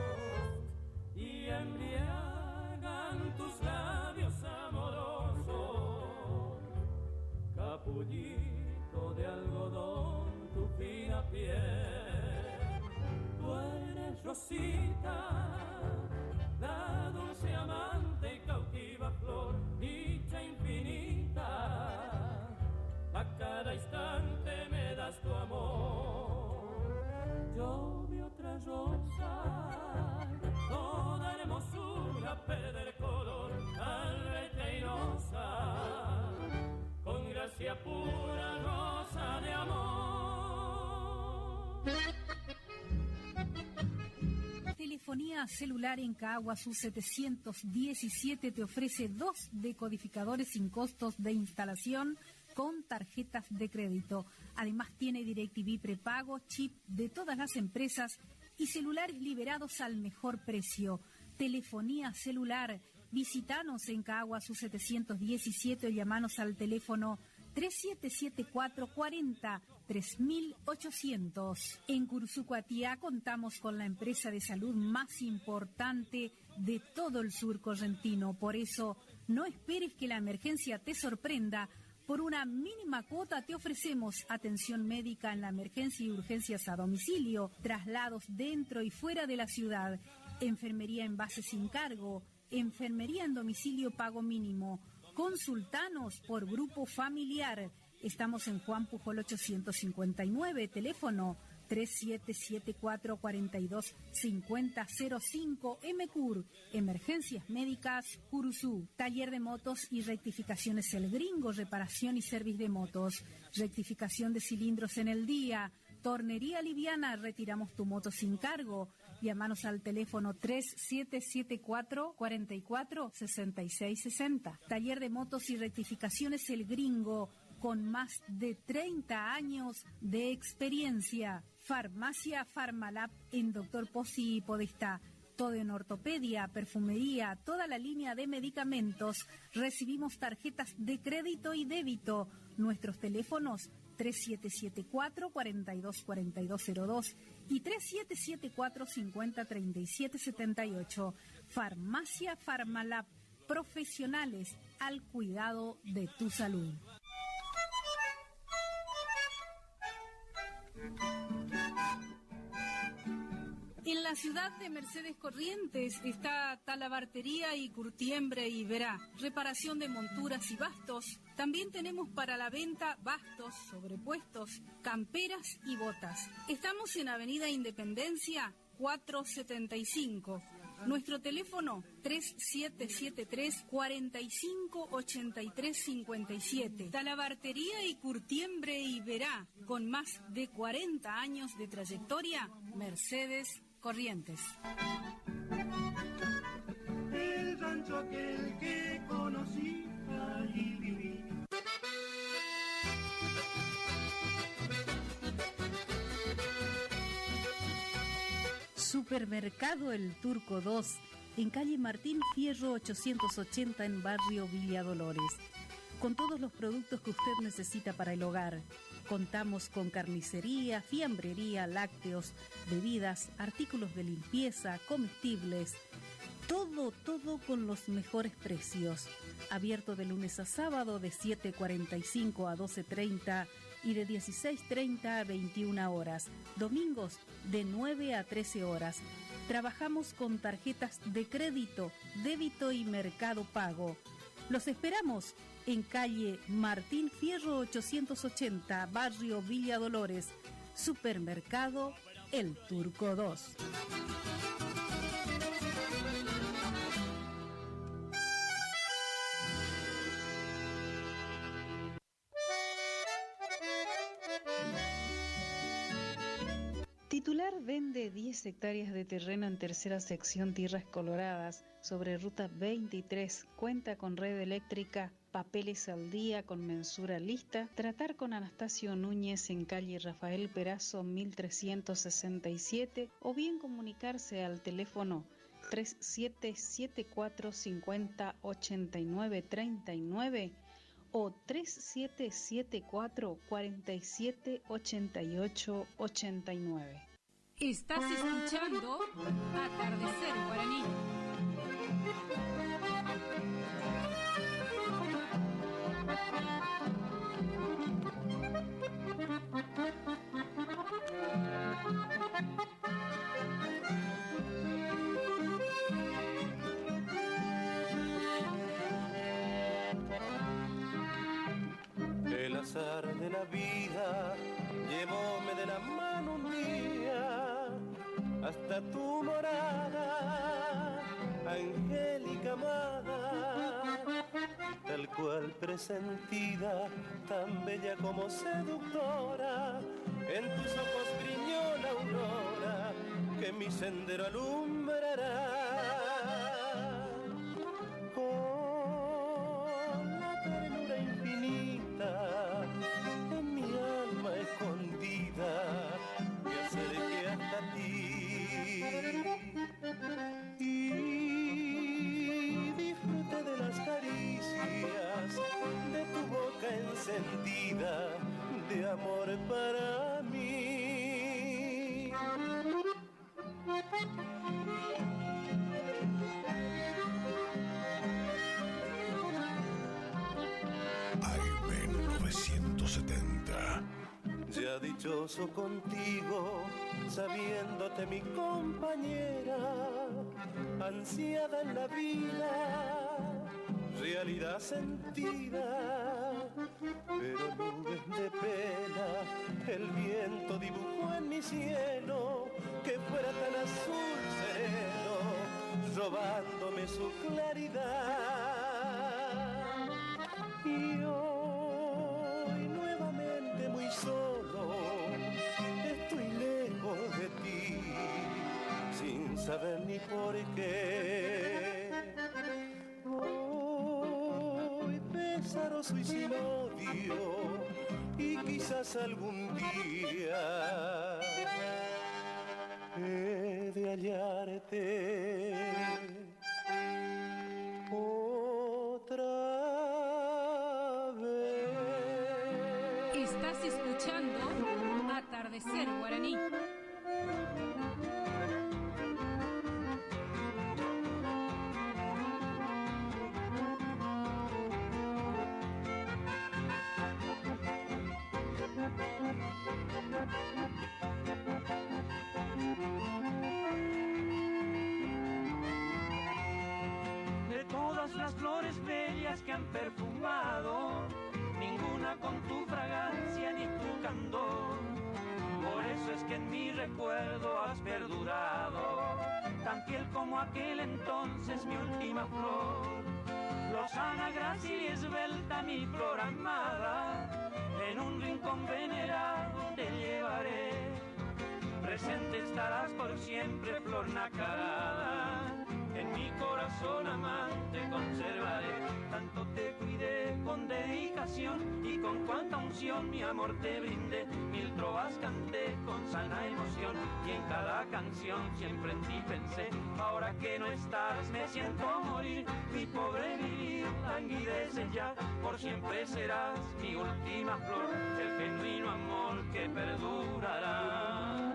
y embriagan tus labios amorosos. Capullito de algodón, tu fina piel, tú eres Rosita, la dulce amante y cautiva flor, dicha infinita, a cada instante me das tu amor. Yo vi otra rosa, toda hermosura, perder color, alberta y rosa, con gracia pura, rosa de amor. Telefonía celular en Caguazú 717 te ofrece 2 decodificadores sin costos de instalación con tarjetas de crédito. Además tiene DirecTV prepago, chip de todas las empresas y celulares liberados al mejor precio. Telefonía celular. Visítanos en Caguazú 717 o llamanos al teléfono 3774-40-3800. En Cursucuatía contamos con la empresa de salud más importante de todo el sur correntino. Por eso, no esperes que la emergencia te sorprenda. Por una mínima cuota te ofrecemos atención médica en la emergencia y urgencias a domicilio, traslados dentro y fuera de la ciudad, enfermería en base sin cargo, enfermería en domicilio pago mínimo. Consultanos por grupo familiar. Estamos en Juan Pujol 859, teléfono 3774-425005, MCUR, Emergencias Médicas, Curuzú. Taller de motos y rectificaciones El Gringo, reparación y servicio de motos, rectificación de cilindros en el día, tornería liviana, retiramos tu moto sin cargo. Llámanos al teléfono 3774-446660. Taller de motos y rectificaciones El Gringo, con más de 30 años de experiencia. Farmacia Farmalab en Dr. Pozzi y Podestá. Todo en ortopedia, perfumería, toda la línea de medicamentos. Recibimos tarjetas de crédito y débito. Nuestros teléfonos 3774-424202 y 3774-503778. Farmacia Farmalab, profesionales al cuidado de tu salud. En la ciudad de Mercedes Corrientes está Talabartería y Curtiembre y Verá, reparación de monturas y bastos. También tenemos para la venta bastos, sobrepuestos, camperas y botas. Estamos en Avenida Independencia 475. Nuestro teléfono 3773-458357. Talabartería y Curtiembre y Verá, con más de 40 años de trayectoria, Mercedes Corrientes. El rancho aquel que conocí, allí viví. Supermercado El Turco 2, en calle Martín Fierro 880 en barrio Villa Dolores. Con todos los productos que usted necesita para el hogar. Contamos con carnicería, fiambrería, lácteos, bebidas, artículos de limpieza, comestibles. Todo con los mejores precios. Abierto de lunes a sábado de 7:45 a 12:30 y de 16:30 a 21 horas. Domingos de 9 a 13 horas. Trabajamos con tarjetas de crédito, débito y mercado pago. Los esperamos en calle Martín Fierro 880, barrio Villa Dolores. Supermercado El Turco 2. Titular vende 10 hectáreas de terreno en tercera sección Tierras Coloradas sobre ruta 23. Cuenta con red eléctrica, papeles al día con mensura lista. Tratar con Anastasio Núñez en calle Rafael Perazo 1367 o bien comunicarse al teléfono 3774508939 o 3774478889. Estás escuchando Atardecer Guaraní. El azar de la vida llevóme de la mano un día hasta tu morada, angélica amada, tal cual presentida, tan bella como seductora, en tus ojos brilló la aurora que mi sendero alumbrará. Con la ternura infinita en mi alma escondida me acerqué hasta ti y disfruté de las caricias de tu boca encendida de amor para mí. AM970. Ya dichoso contigo, sabiéndote mi compañera, ansiada en la vida, realidad sentida, pero nubes de pena el viento dibujó en mi cielo, que fuera tan azul sereno, robándome su claridad. Y hoy nuevamente muy solo estoy lejos de ti, sin saber ni por qué. Voy pesaroso y sin odio, y quizás algún día he de hallarte otra vez. Estás escuchando Atardecer Guaraní. De todas las flores bellas que han perfumado, ninguna con tu fragancia ni tu candor. Por eso es que en mi recuerdo has perdurado, tan fiel como aquel entonces mi última flor. Lozana, grácil y esbelta, mi flor amada, en un rincón venerado te llevaré. Presente estarás por siempre, flor nacarada, en mi corazón amante conservaré. Tanto te cuidé con dedicación y con cuánta unción mi amor te brindé. Mil trovas canté con sana emoción y en cada canción siempre en ti pensé. Ahora que no estás me siento morir, mi pobre vivir languidece ya. Por siempre serás mi última flor, el genuino amor que perdurará.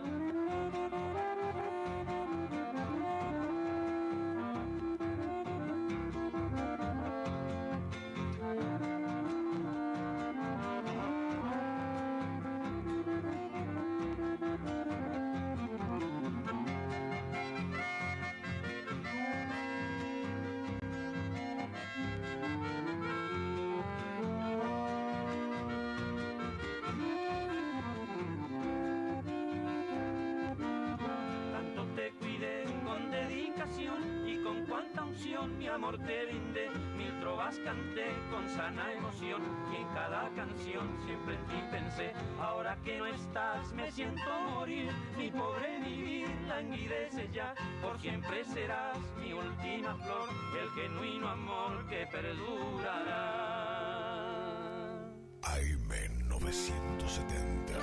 Mi amor te brindé, mil trovas canté con sana emoción y en cada canción siempre en ti pensé. Ahora que no estás me siento morir, mi pobre vivir languidece ya. Por siempre serás mi última flor, el genuino amor que perdurará. AM970.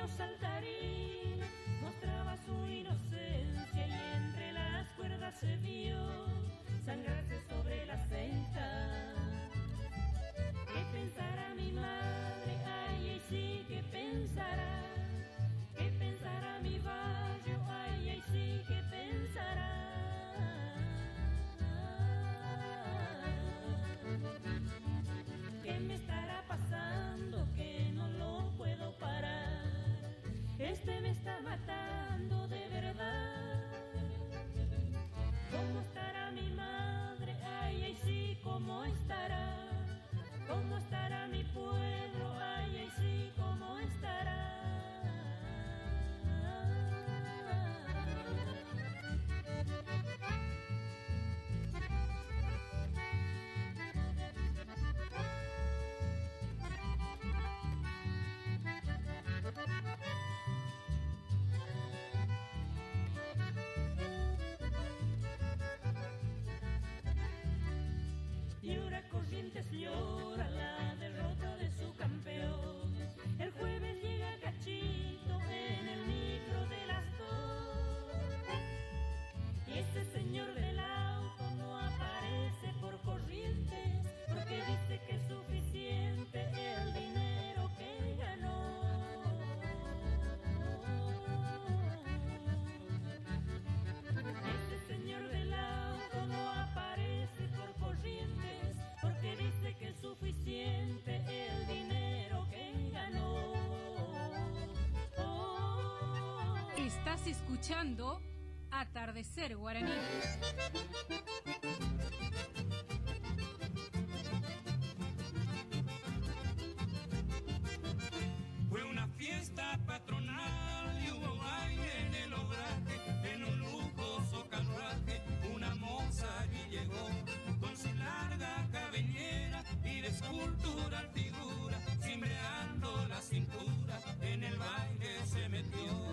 fino saltarín mostraba su inocencia y entre las cuerdas se vio sangrarse sobre la ceita. ¿Qué pensará mi madre? Ay, ay, sí, ¿qué pensará? ¿Qué pensará mi barrio? Ay, ay, sí, ¿qué pensará? ¿Qué me estará pasando que no lo puedo parar? Este me está matando de verdad. ¿Cómo estará mi madre? Ay, ay, sí, ¿cómo estará? ¿Cómo estará mi pueblo? Ay, ay, sí, ¿cómo estará? Y ahora Corrientes llora la derrota de su campeón. El jueves llega Cachito en el micro de las 2. Y ese señor del auto no aparece por Corrientes, porque dice que es suficiente el dinero que ganó. Ese señor del auto no aparece por Corrientes, porque dice que es suficiente el dinero que ganó. Estás escuchando Atardecer Guaraní. Fue una fiesta patronal y hubo baile en el obraje, en un lujoso carruaje, una moza allí llegó, con su larga cabellera y de escultural figura, cimbreando la cintura, en el baile se metió.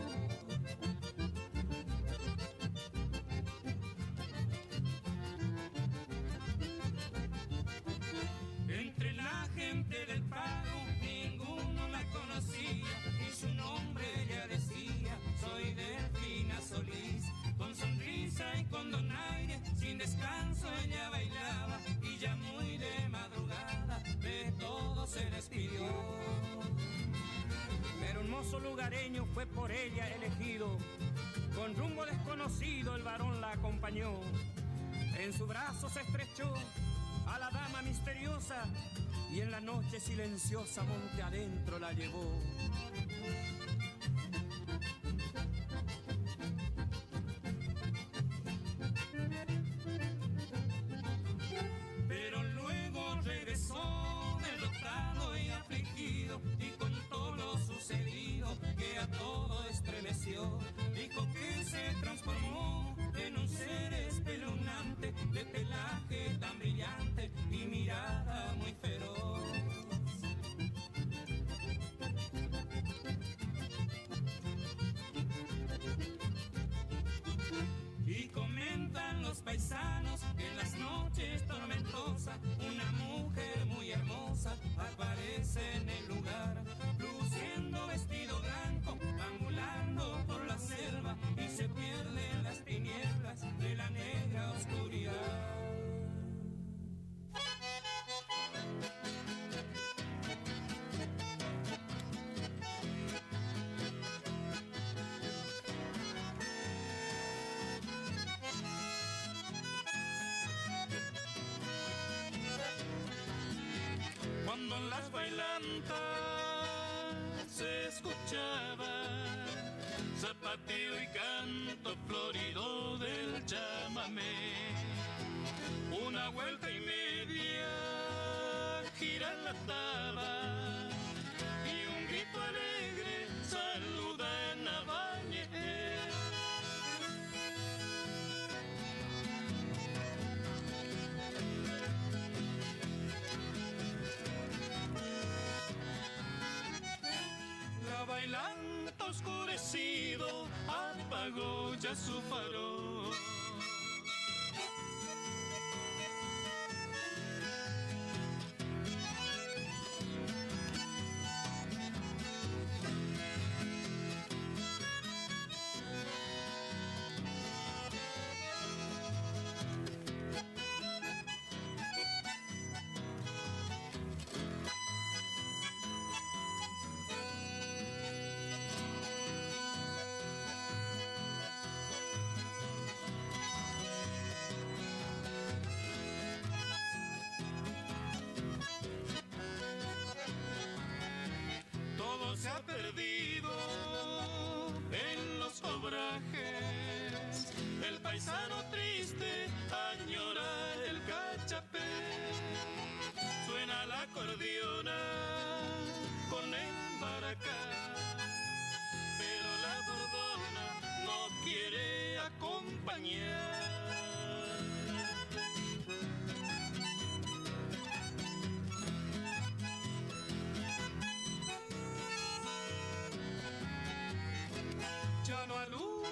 Entre la gente del pago ninguno la conocía y su nombre ella decía: soy Delfina Solís. Con sonrisa y con donaire, sin descanso ella bailaba y ya muy de madrugada de todo se despidió. Pero un mozo lugareño fue por ella elegido, con rumbo desconocido el varón la acompañó. En su brazo se estrechó a la dama misteriosa y en la noche silenciosa monte adentro la llevó. Pero luego regresó derrotado y afligido y contó lo sucedido que a todo estremeció. Dijo que se transformó en un ser espeluznante, de pelaje tan brillante y mirada muy feroz. Y comentan los paisanos que en las noches tormentosas una mujer muy hermosa aparece en el lugar, luciendo vestido blanco, ambulando por la selva y se pierde en las tinieblas de la negra oscuridad. Cuando en las bailantas se escuchaba zapateo y canto florido del chamamé, una vuelta y media gira la taba y un grito alegre saluda en la valle. La bailanta oscurecido apagó ya su farol. triste añorar el cachapé. Suena la acordeona con el maracá, pero la bordona no quiere acompañar. Ya no alumbran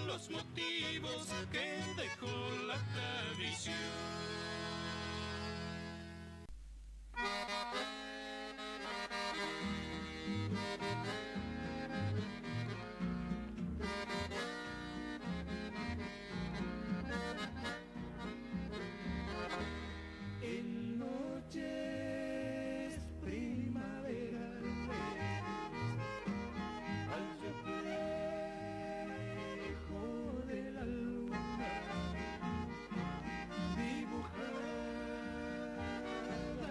los motivos que dejó la tradición. En noches primaverales, al reflejo de la luna dibujada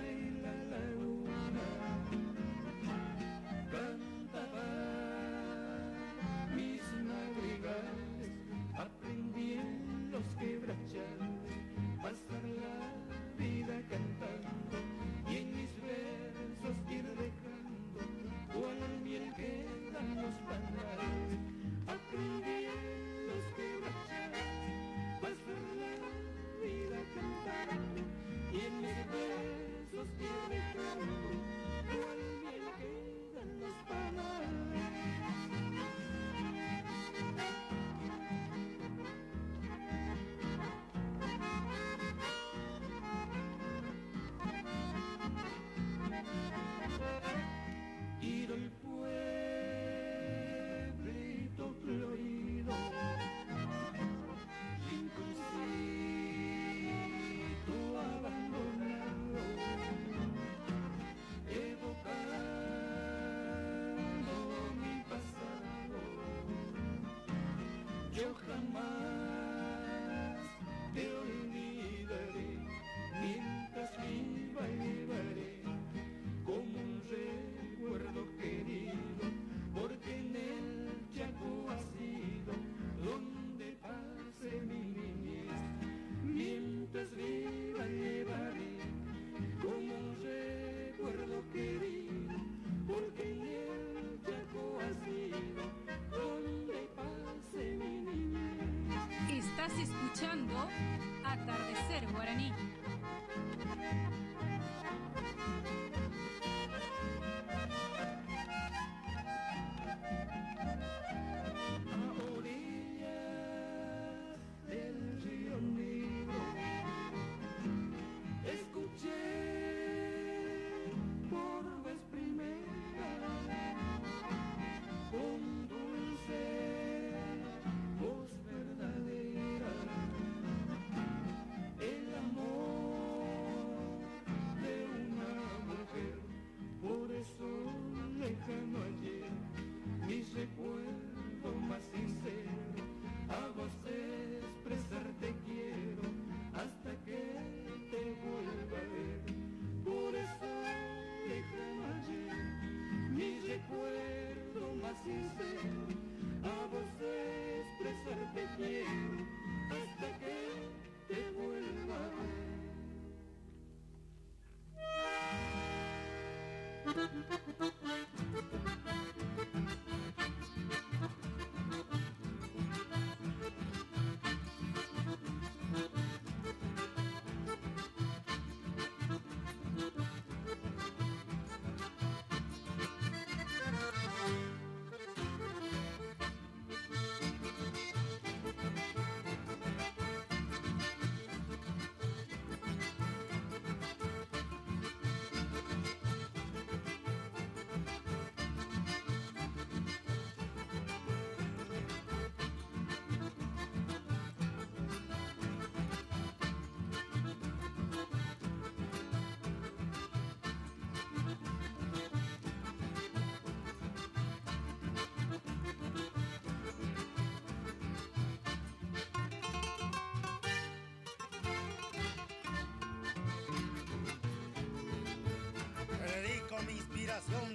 en la laguna, cantaba mis madrigales, aprendí en los quebrachales pasar la vida cantando y en mis versos ir dejando cual miel que dan los panales. Aprendí en los quebrachales pasar la vida cantando y en mis versos ir dejando cual miel que dan los panales. Ir al pueblito florido, rinconcito abandonado, evocando mi pasado. Yo jamás te olvidaré, mientras viva llevaré como un recuerdo querido, porque en el Chaco ha sido donde pasé mi niñez. Mientras viva llevaré como un recuerdo querido, porque en el Chaco ha sido donde pasé mi niñez. Estás escuchando Atardecer Guaraní. A orillas del río Negro escuché por vez primera con dulce voz verdadera el amor de una mujer. Por eso lejano ayer mi recuerdo más sincero a vos expresar te quiero hasta que te vuelva a ver. Por eso lejano ayer mi recuerdo más sincero a vos expresar te quiero hasta que te vuelva a ver.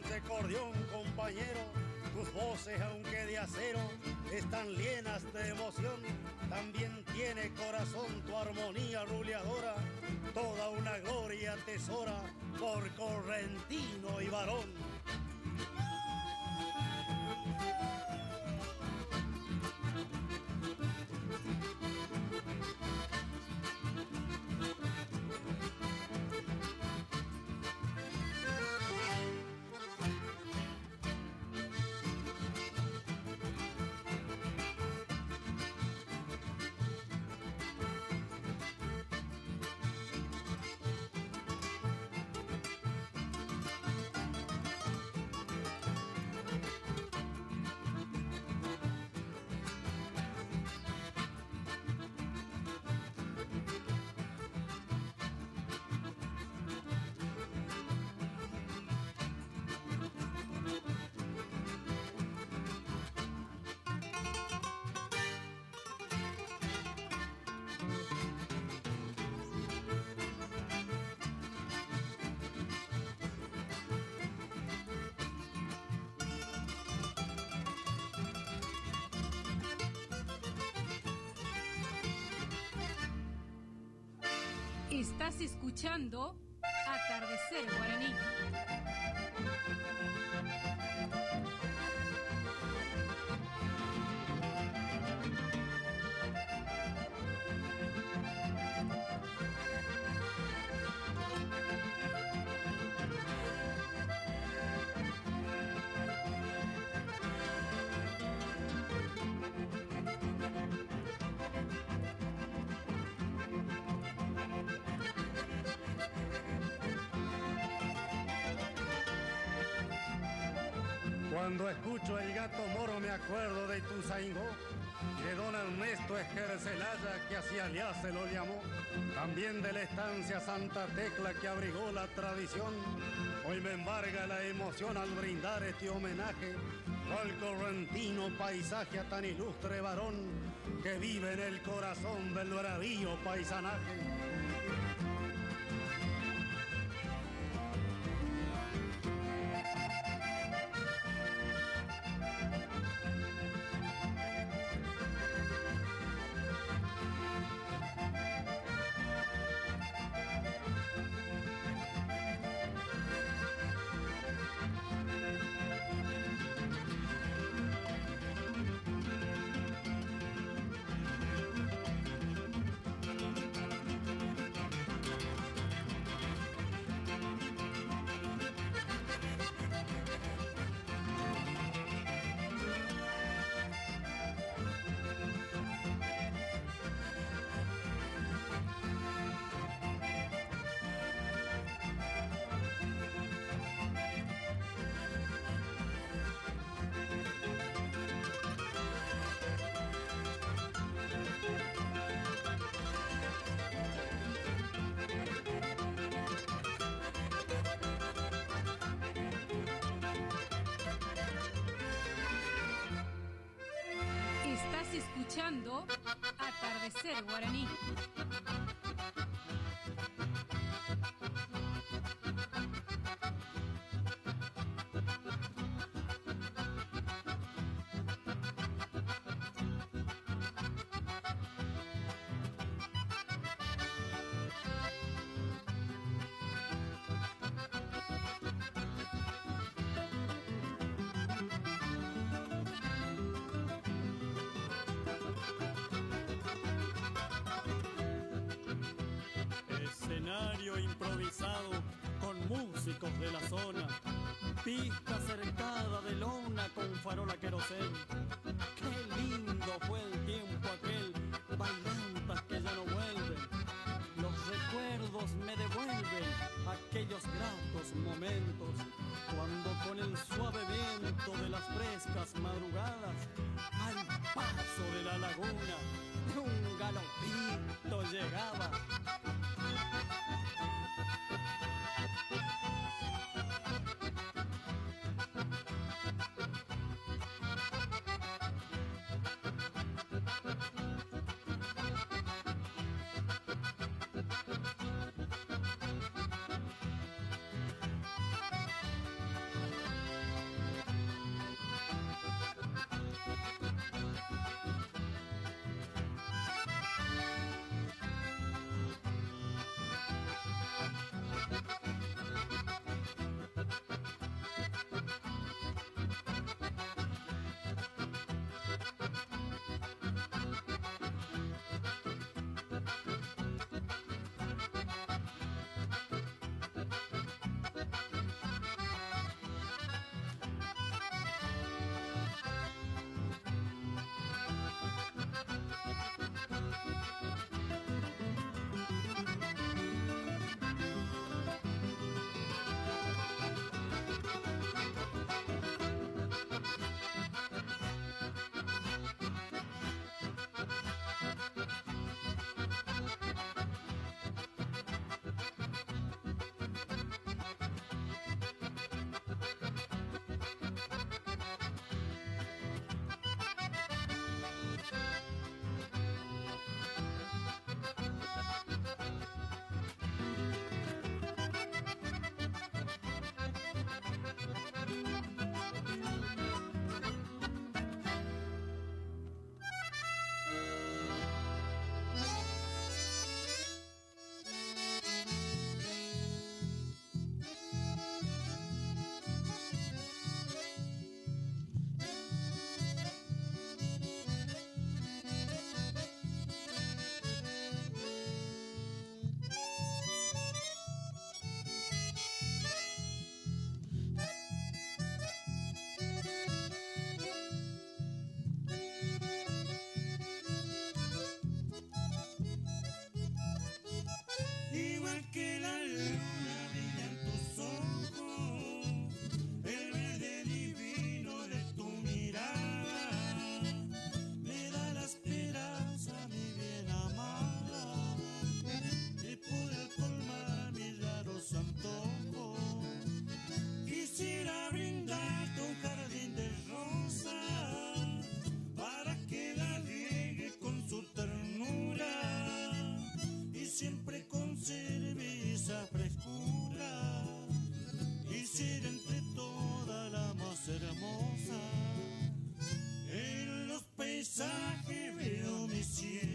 De acordeón, compañero, tus voces, aunque de acero, están llenas de emoción, tan armonía ruleadora, toda una gloria tesora por correntino y varón. Estás escuchando Atardecer Guaraní. Cuando escucho el gato moro me acuerdo de Ituzaingó, de don Ernesto Esquercelaya que hacia allá se lo llamó, también de la estancia Santa Tecla que abrigó la tradición. Hoy me embarga la emoción al brindar este homenaje al correntino paisaje a tan ilustre varón que vive en el corazón del bravío paisanaje. Escuchando Atardecer Guaraní. Escenario improvisado con músicos de la zona, pista cercada de lona con farola querosén. Qué lindo fue el tiempo aquel, bailantas que ya no vuelven. Los recuerdos me devuelven aquellos gratos momentos, cuando con el suave viento de las frescas madrugadas, al paso de la laguna, de un galopito llegaba. Igual que la luna brilla en tus ojos, el verde divino de tu mirada me da la esperanza, mi bien amada, de poder colmar mis raros antojos. Quisiera brindarte un jardín de rosas para que la riegue con su ternura y siempre conserve esa frescura y ser entre todas la más hermosa. En los paisajes veo mi cielo.